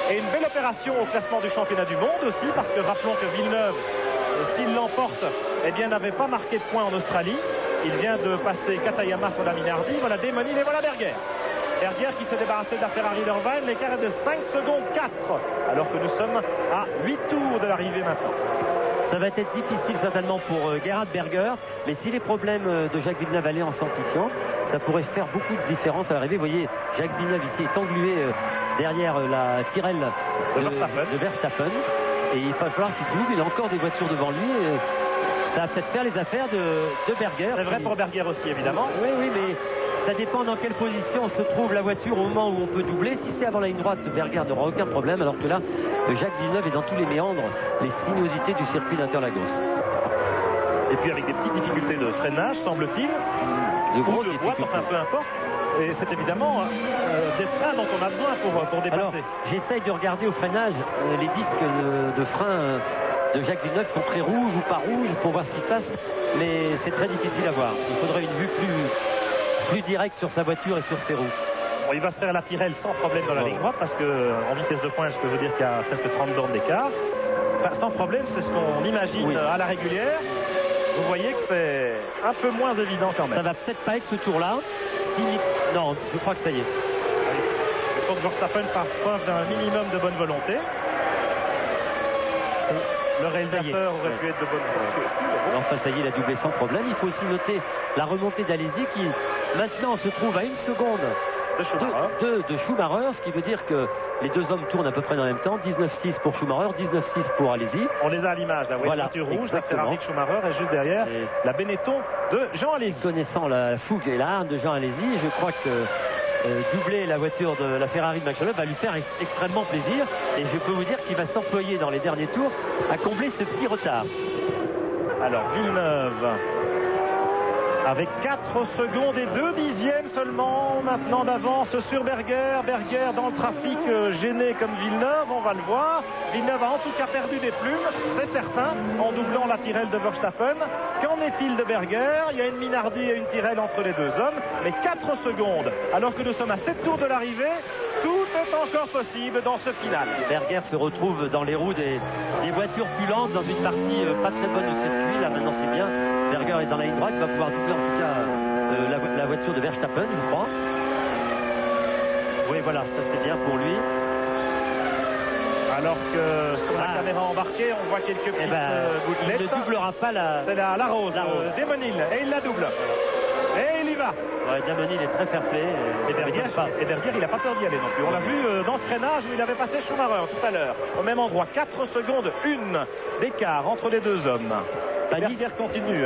G: 1. Et une belle opération au classement du championnat du monde aussi, parce que rappelons que Villeneuve, s'il l'emporte, n'avait pas marqué de points en Australie. Il vient de passer Katayama sur la Minardi. Voilà Démonil et voilà Berger. Berger qui s'est débarrassé de la Ferrari d'Irvine. L'écart est de 5 secondes 4, alors que nous sommes à 8 tours de l'arrivée maintenant.
H: Ça va être difficile certainement pour Gerhard Berger, mais si les problèmes de Jacques Villeneuve allaient en s'amplifiant, ça pourrait faire beaucoup de différence à l'arrivée. Vous voyez, Jacques Villeneuve ici est englué derrière la Tyrrell de Verstappen, et il va falloir qu'il double. Il a encore des voitures devant lui, et ça va peut-être faire les affaires de Berger.
G: C'est vrai pour Berger aussi évidemment.
H: Oui, mais ça dépend dans quelle position se trouve la voiture au moment où on peut doubler. Si c'est avant la ligne droite, Berger n'aura aucun problème, alors que là, Jacques Villeneuve est dans tous les méandres, les sinuosités du circuit d'Interlagos.
G: Et puis avec des petites difficultés de freinage, semble-t-il,
H: de grosses
G: boîte, enfin peu importe. Et c'est évidemment des freins dont on a besoin pour dépasser.
H: Alors, j'essaye de regarder au freinage les disques de frein de Jacques Villeneuve sont très rouges ou pas rouges pour voir ce qui se passe, mais c'est très difficile à voir. Il faudrait une vue plus directe sur sa voiture et sur ses roues.
G: Bon, il va se faire la Tyrrell sans problème dans la ligne droite, parce qu'en vitesse de pointe, je peux vous dire qu'il y a presque 30 bornes d'écart. Enfin, sans problème, c'est ce qu'on imagine à la régulière. Vous voyez que c'est un peu moins évident quand même.
H: Ça va peut-être pas être ce tour-là. Non, je crois que ça y est.
G: Il faut que Verstappen fasse preuve d'un minimum de bonne volonté. Le réalisateur aurait pu être de bonne foi aussi.
H: Enfin, ça y est, il a doublé sans problème. Il faut aussi noter la remontée d'Alesi qui maintenant se trouve à 1 seconde de Schumacher, ce qui veut dire que les deux hommes tournent à peu près dans le même temps. 19-6 pour Schumacher, 19-6 pour Alesi.
G: On les a à l'image, la voiture rouge, la Ferrari de Schumacher, et juste derrière la Benetton de Jean Alesi.
H: Connaissant la fougue et la hargne de Jean Alesi, je crois que doubler la voiture de la Ferrari de Max Verstappen va lui faire extrêmement plaisir, et je peux vous dire qu'il va s'employer dans les derniers tours à combler ce petit retard.
G: Alors Villeneuve avec 4 secondes et 2 dixièmes seulement maintenant d'avance sur Berger. Berger dans le trafic, gêné comme Villeneuve, on va le voir. Villeneuve a en tout cas perdu des plumes, c'est certain, en doublant la Tyrrell de Verstappen. Qu'en est-il de Berger? Il y a une Minardi et une Tyrrell entre les deux hommes, mais 4 secondes, alors que nous sommes à 7 tours de l'arrivée. Tout est encore possible dans ce final.
H: Berger se retrouve dans les roues des voitures plus lentes dans une partie pas très bonne du circuit. Là maintenant c'est bien. Berger est dans la ligne droite, il va pouvoir doubler en tout cas la voiture de Verstappen, je crois. Oui voilà, ça c'est bien pour lui.
G: Alors que sur la caméra embarquée, on voit quelques petites gouttelettes.
H: Il ne doublera pas
G: c'est la rose. Damonil, et il la double. Et il y va.
H: Ouais, Damonil est très fair-play.
G: Et Berger, il n'a pas peur d'y aller non plus. On l'a vu dans ce freinage où il avait passé Schumacher tout à l'heure. Au même endroit, 4 secondes, 1 d'écart entre les deux hommes. Berger continue.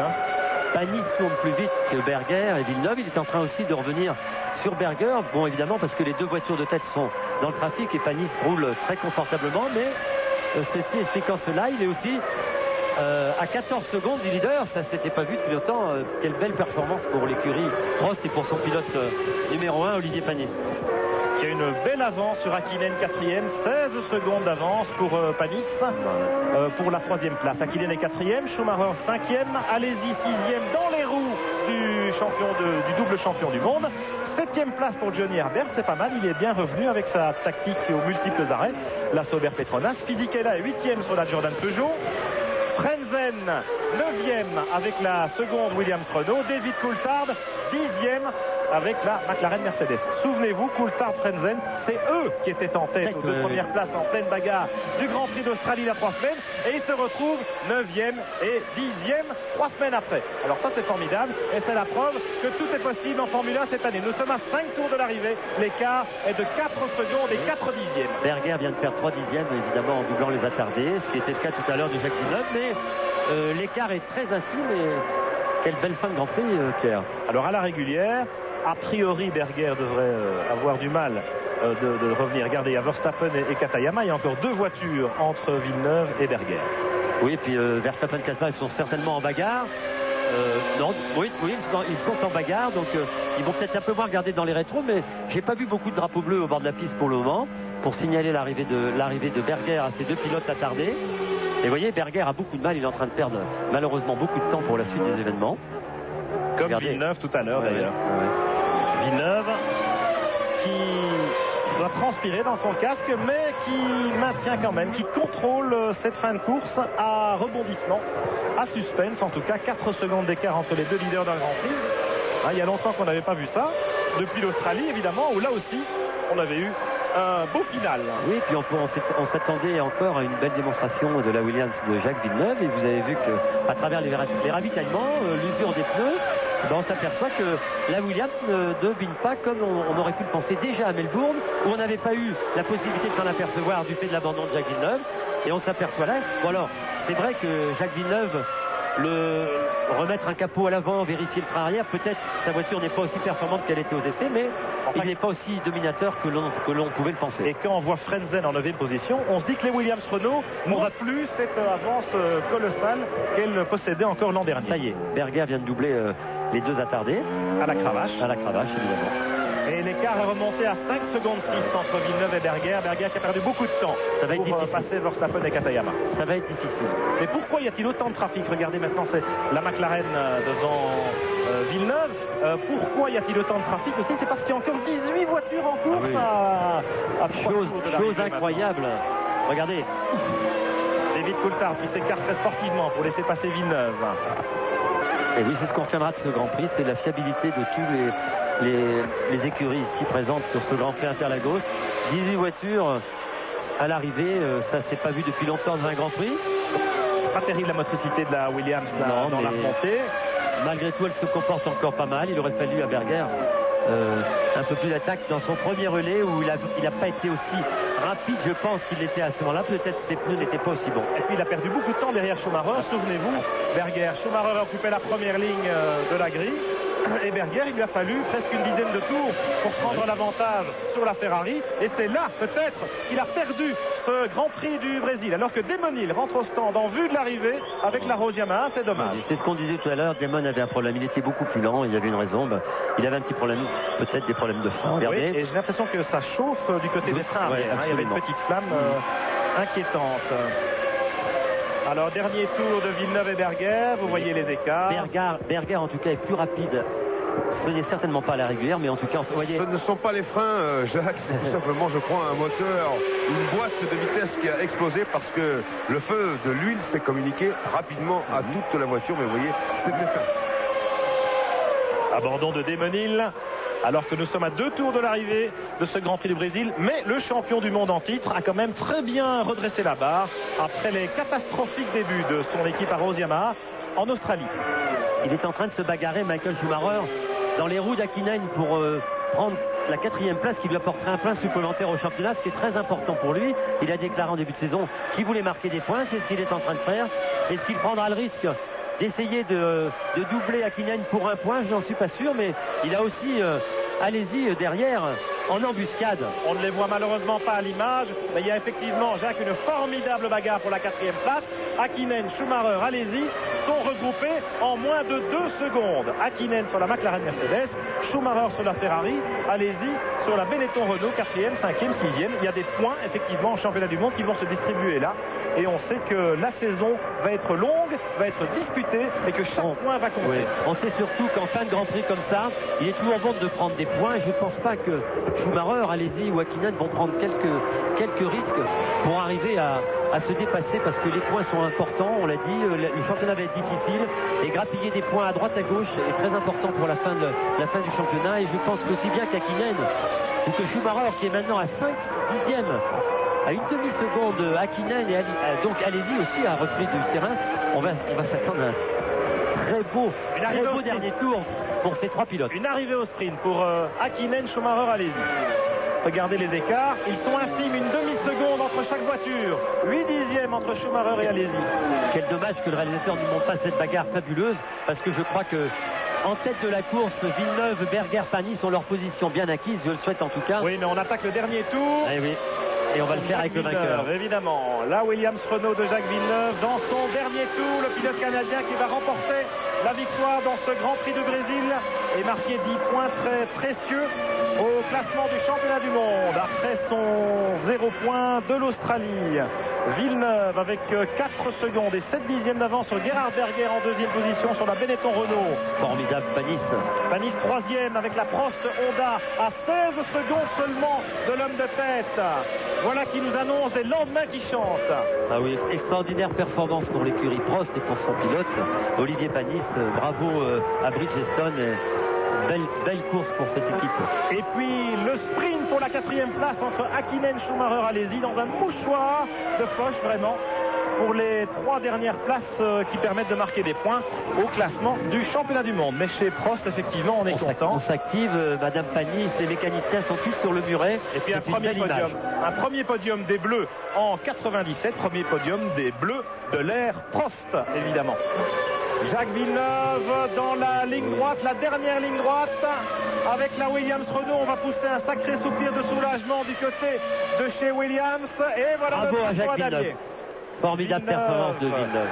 H: Panis tourne plus vite que Berger, et Villeneuve, il est en train aussi de revenir sur Berger. Bon, évidemment, parce que les deux voitures de tête sont dans le trafic et Panis roule très confortablement, mais ceci expliquant cela, il est aussi à 14 secondes du leader. Ça s'était pas vu depuis longtemps. Quelle belle performance pour l'écurie Prost et pour son pilote numéro 1, Olivier Panis.
G: Qui a une belle avance sur Hakkinen, 4e, 16 secondes d'avance pour Panis pour la 3e place. Hakkinen est 4e, Schumacher 5e, Alesi 6e dans les roues du double champion du monde. 7e place pour Johnny Herbert, c'est pas mal, il est bien revenu avec sa tactique aux multiples arrêts. La Sauber Petronas, Fisichella est 8e sur la Jordan Peugeot. Frenzen 9e avec la seconde Williams Renault. David Coulthard 10e avec la McLaren Mercedes. Souvenez-vous, Coulthard, Frenzen, c'est eux qui étaient en tête aux deux premières places en pleine bagarre du Grand Prix d'Australie il y a 3 semaines, et ils se retrouvent 9e et 10e 3 semaines après. Alors ça c'est formidable, et c'est la preuve que tout est possible en Formule 1 cette année. Nous sommes à 5 tours de l'arrivée, l'écart est de 4 secondes et 4 dixièmes.
H: Berger vient de perdre 3 dixièmes évidemment en doublant les attardés, ce qui était le cas tout à l'heure de Jacques Villeneuve, mais l'écart est très infime, et quelle belle fin de Grand Prix, Pierre.
G: Alors à la régulière, a priori Berger devrait avoir du mal de revenir. Regardez, il y a Verstappen et Katayama, il y a encore 2 voitures entre Villeneuve et Berger.
H: Oui, et puis Verstappen et Katayama sont certainement en bagarre. Non, oui, ils sont en bagarre, donc ils vont peut-être un peu moins regarder dans les rétros, mais j'ai pas vu beaucoup de drapeaux bleus au bord de la piste pour le moment, pour signaler l'arrivée de Berger à ces 2 pilotes attardés. Et vous voyez, Berger a beaucoup de mal, il est en train de perdre malheureusement beaucoup de temps pour la suite des événements.
G: Comme Villeneuve tout à l'heure d'ailleurs. Villeneuve qui doit transpirer dans son casque, mais qui maintient quand même, qui contrôle cette fin de course à rebondissement, à suspense en tout cas. 4 secondes d'écart entre les 2 leaders d'un Grand Prix. Il y a longtemps qu'on n'avait pas vu ça, depuis l'Australie évidemment, où là aussi on avait eu un beau final.
H: Oui, puis on s'attendait encore à une belle démonstration de la Williams de Jacques Villeneuve, et vous avez vu qu'à travers les ravitaillements, l'usure des pneus, on s'aperçoit que la Williams ne domine pas comme on aurait pu le penser déjà à Melbourne, où on n'avait pas eu la possibilité de s'en apercevoir du fait de l'abandon de Jacques Villeneuve, et on s'aperçoit là. Bon alors, c'est vrai que Jacques Villeneuve, remettre un capot à l'avant, vérifier le frein arrière, peut-être sa voiture n'est pas aussi performante qu'elle était aux essais, mais il n'est pas aussi dominateur que l'on pouvait le penser.
G: Et quand on voit Frenzen en 9e position, on se dit que les Williams Renault n'ont plus cette avance colossale qu'elle possédait encore l'an dernier.
H: Ça y est, Berger vient de doubler les 2 attardés.
G: À la cravache.
H: À la cravache, évidemment.
G: Et l'écart est remonté à 5 secondes 6 entre Villeneuve et Berger. Berger qui a perdu beaucoup de temps pour passer Verstappen et Katayama.
H: Ça va être difficile.
G: Mais pourquoi y a-t-il autant de trafic? Regardez maintenant, c'est la McLaren devant Villeneuve. Pourquoi y a-t-il autant de trafic aussi? C'est parce qu'il y a encore 18 voitures en course à 3 tours de
H: chose incroyable. Regardez.
G: David Coulthard qui s'écarte très sportivement pour laisser passer Villeneuve.
H: Et oui, c'est ce qu'on retiendra de ce Grand Prix, c'est la fiabilité de tous les écuries ici présentes sur ce Grand Prix Interlagos. 18 voitures à l'arrivée, ça s'est pas vu depuis longtemps dans un Grand Prix.
G: Pas terrible la motricité de la Williams là, dans la remontée.
H: Malgré tout, elle se comporte encore pas mal. Il aurait fallu à Berger un peu plus d'attaque dans son premier relais où il n'a pas été aussi rapide, je pense, qu'il l'était à ce moment-là. Peut-être ses pneus n'étaient pas aussi bons.
G: Et puis il a perdu beaucoup de temps derrière Schumacher. Souvenez-vous, Berger. Schumacher occupait la première ligne de la grille. Et Berger, il lui a fallu presque une dizaine de tours pour prendre l'avantage sur la Ferrari. Et c'est là, peut-être, qu'il a perdu ce Grand Prix du Brésil. Alors que Damon rentre au stand en vue de l'arrivée avec la Rose Yamaha. C'est dommage.
H: C'est ce qu'on disait tout à l'heure. Damon avait un problème. Il était beaucoup plus lent. Il y avait une raison. Il avait un petit problème, peut-être des problèmes de frein.
G: Oui, et j'ai l'impression que ça chauffe du côté des freins.
H: Ouais,
G: il y avait une petite flamme inquiétante. Alors, dernier tour de Villeneuve et Berger, vous voyez les écarts.
H: Berger, en tout cas, est plus rapide. Ce n'est certainement pas à la régulière, mais en tout cas, vous voyez...
A: Ce ne sont pas les freins, Jacques, c'est tout simplement, je crois, un moteur, une boîte de vitesse qui a explosé parce que le feu de l'huile s'est communiqué rapidement à toute la voiture, mais vous voyez, c'est fait.
G: Abandon de Damon Hill. Alors que nous sommes à 2 tours de l'arrivée de ce Grand Prix du Brésil. Mais le champion du monde en titre a quand même très bien redressé la barre après les catastrophiques débuts de son équipe à Rose Yamaha en Australie.
H: Il est en train de se bagarrer, Michael Schumacher, dans les roues d'Hakkinen pour prendre la 4e place qui lui apporterait un point supplémentaire au championnat, ce qui est très important pour lui. Il a déclaré en début de saison qu'il voulait marquer des points. C'est ce qu'il est en train de faire. Est-ce qu'il prendra le risque d'essayer de doubler Hakkinen pour un point? Je n'en suis pas sûr, mais il a aussi allez-y derrière en embuscade.
G: On ne les voit malheureusement pas à l'image, mais il y a effectivement, Jacques, une formidable bagarre pour la 4e place. Hakkinen, Schumacher, allez-y sont regroupés en moins de 2 secondes. Hakkinen sur la McLaren Mercedes, Schumacher sur la Ferrari, allez-y sur la Benetton Renault, 4e, 5e, 6e. Il y a des points effectivement au championnat du monde qui vont se distribuer là. Et on sait que la saison va être longue, va être disputée et que chaque point va compter.
H: Oui. On sait surtout qu'en fin de Grand Prix comme ça, il est toujours bon de prendre des points. Et je ne pense pas que Schumacher, allez-y ou Hakkinen vont prendre quelques risques pour arriver à se dépasser parce que les points sont importants. On l'a dit, le championnat va être difficile et grappiller des points à droite à gauche est très important pour la fin du championnat. Et je pense qu'aussi bien qu'Hakkinen ou que Schumacher, qui est maintenant à 5/10e, à une demi-seconde, Hakkinen et donc allez-y aussi à reprise du terrain. On va s'attendre à un très beau dernier tour pour ces 3 pilotes.
G: Une arrivée au sprint pour Hakkinen, Schumacher, allez-y. Regardez les écarts, ils sont infimes, une demi-seconde entre chaque voiture, 8/10 entre Schumacher et allez-y.
H: Quel dommage que le réalisateur ne montre pas cette bagarre fabuleuse, parce que je crois que en tête de la course, Villeneuve, Berger, Panis ont leur position bien acquise, je le souhaite en tout cas.
G: Oui, mais on attaque le dernier tour.
H: Eh oui. Et on va le faire avec le vainqueur.
G: Évidemment, la Williams Renault de Jacques Villeneuve dans son dernier tour, le pilote canadien qui va remporter la victoire dans ce Grand Prix du Brésil et marquer 10 points très précieux au classement du championnat du monde après son 0 point de l'Australie. Villeneuve avec 4 secondes et 7/10 d'avance sur Gerhard Berger en 2e position sur la Benetton Renault.
H: Formidable Panis.
G: Panis 3e avec la Prost Honda à 16 secondes seulement de l'homme de tête. Voilà qui nous annonce des lendemains qui chantent.
H: Ah oui, extraordinaire performance pour l'écurie Prost et pour son pilote Olivier Panis. Bravo à Bridgestone. Belle course pour cette équipe.
G: Et puis le sprint pour la 4e place entre Hakkinen, Schumacher, allez-y dans un mouchoir de poche vraiment pour les 3 dernières places qui permettent de marquer des points au classement du championnat du monde. Mais chez Prost, effectivement, on est content.
H: On s'active, Madame Panis, les mécaniciens sont tous sur le muret.
G: Et puis un premier podium des Bleus en 97, premier podium des Bleus de l'ère Prost, évidemment. Jacques Villeneuve dans la ligne droite, la dernière ligne droite. Avec la Williams Renault, on va pousser un sacré soupir de soulagement du côté de chez Williams. Et voilà.
H: Bravo à Jacques Villeneuve. Formidable performance de Villeneuve.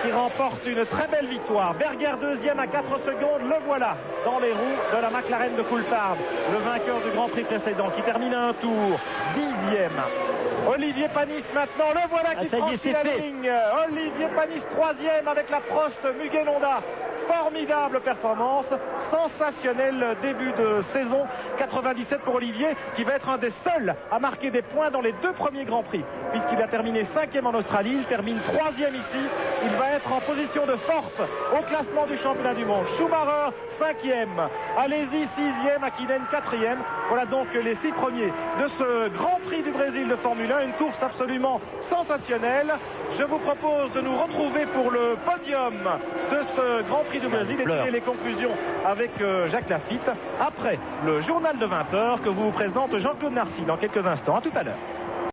G: Qui remporte une très belle victoire. Berger 2e à 4 secondes, le voilà dans les roues de la McLaren de Coulthard, le vainqueur du Grand Prix précédent qui termine à un tour, 10e. Olivier Panis maintenant, le voilà qui franchit la ligne. Olivier Panis 3e avec la Prost Mugen Honda Formidable performance, sensationnel début de saison 97 pour Olivier, qui va être un des seuls à marquer des points dans les 2 premiers Grands Prix, puisqu'il a terminé 5e en Australie, il termine 3e ici, il va être en position de force au classement du championnat du monde. Schumacher 5e, Alesi 6e, Hakkinen 4e. Voilà donc les 6 premiers de ce Grand Prix du Brésil de Formule 1, une course absolument sensationnelle. Je vous propose de nous retrouver pour le podium de ce Grand Prix du Brésil et tirer les conclusions avec Jacques Lafitte après le journal de 20h que vous présente Jean-Claude Narcy dans quelques instants. À tout à l'heure.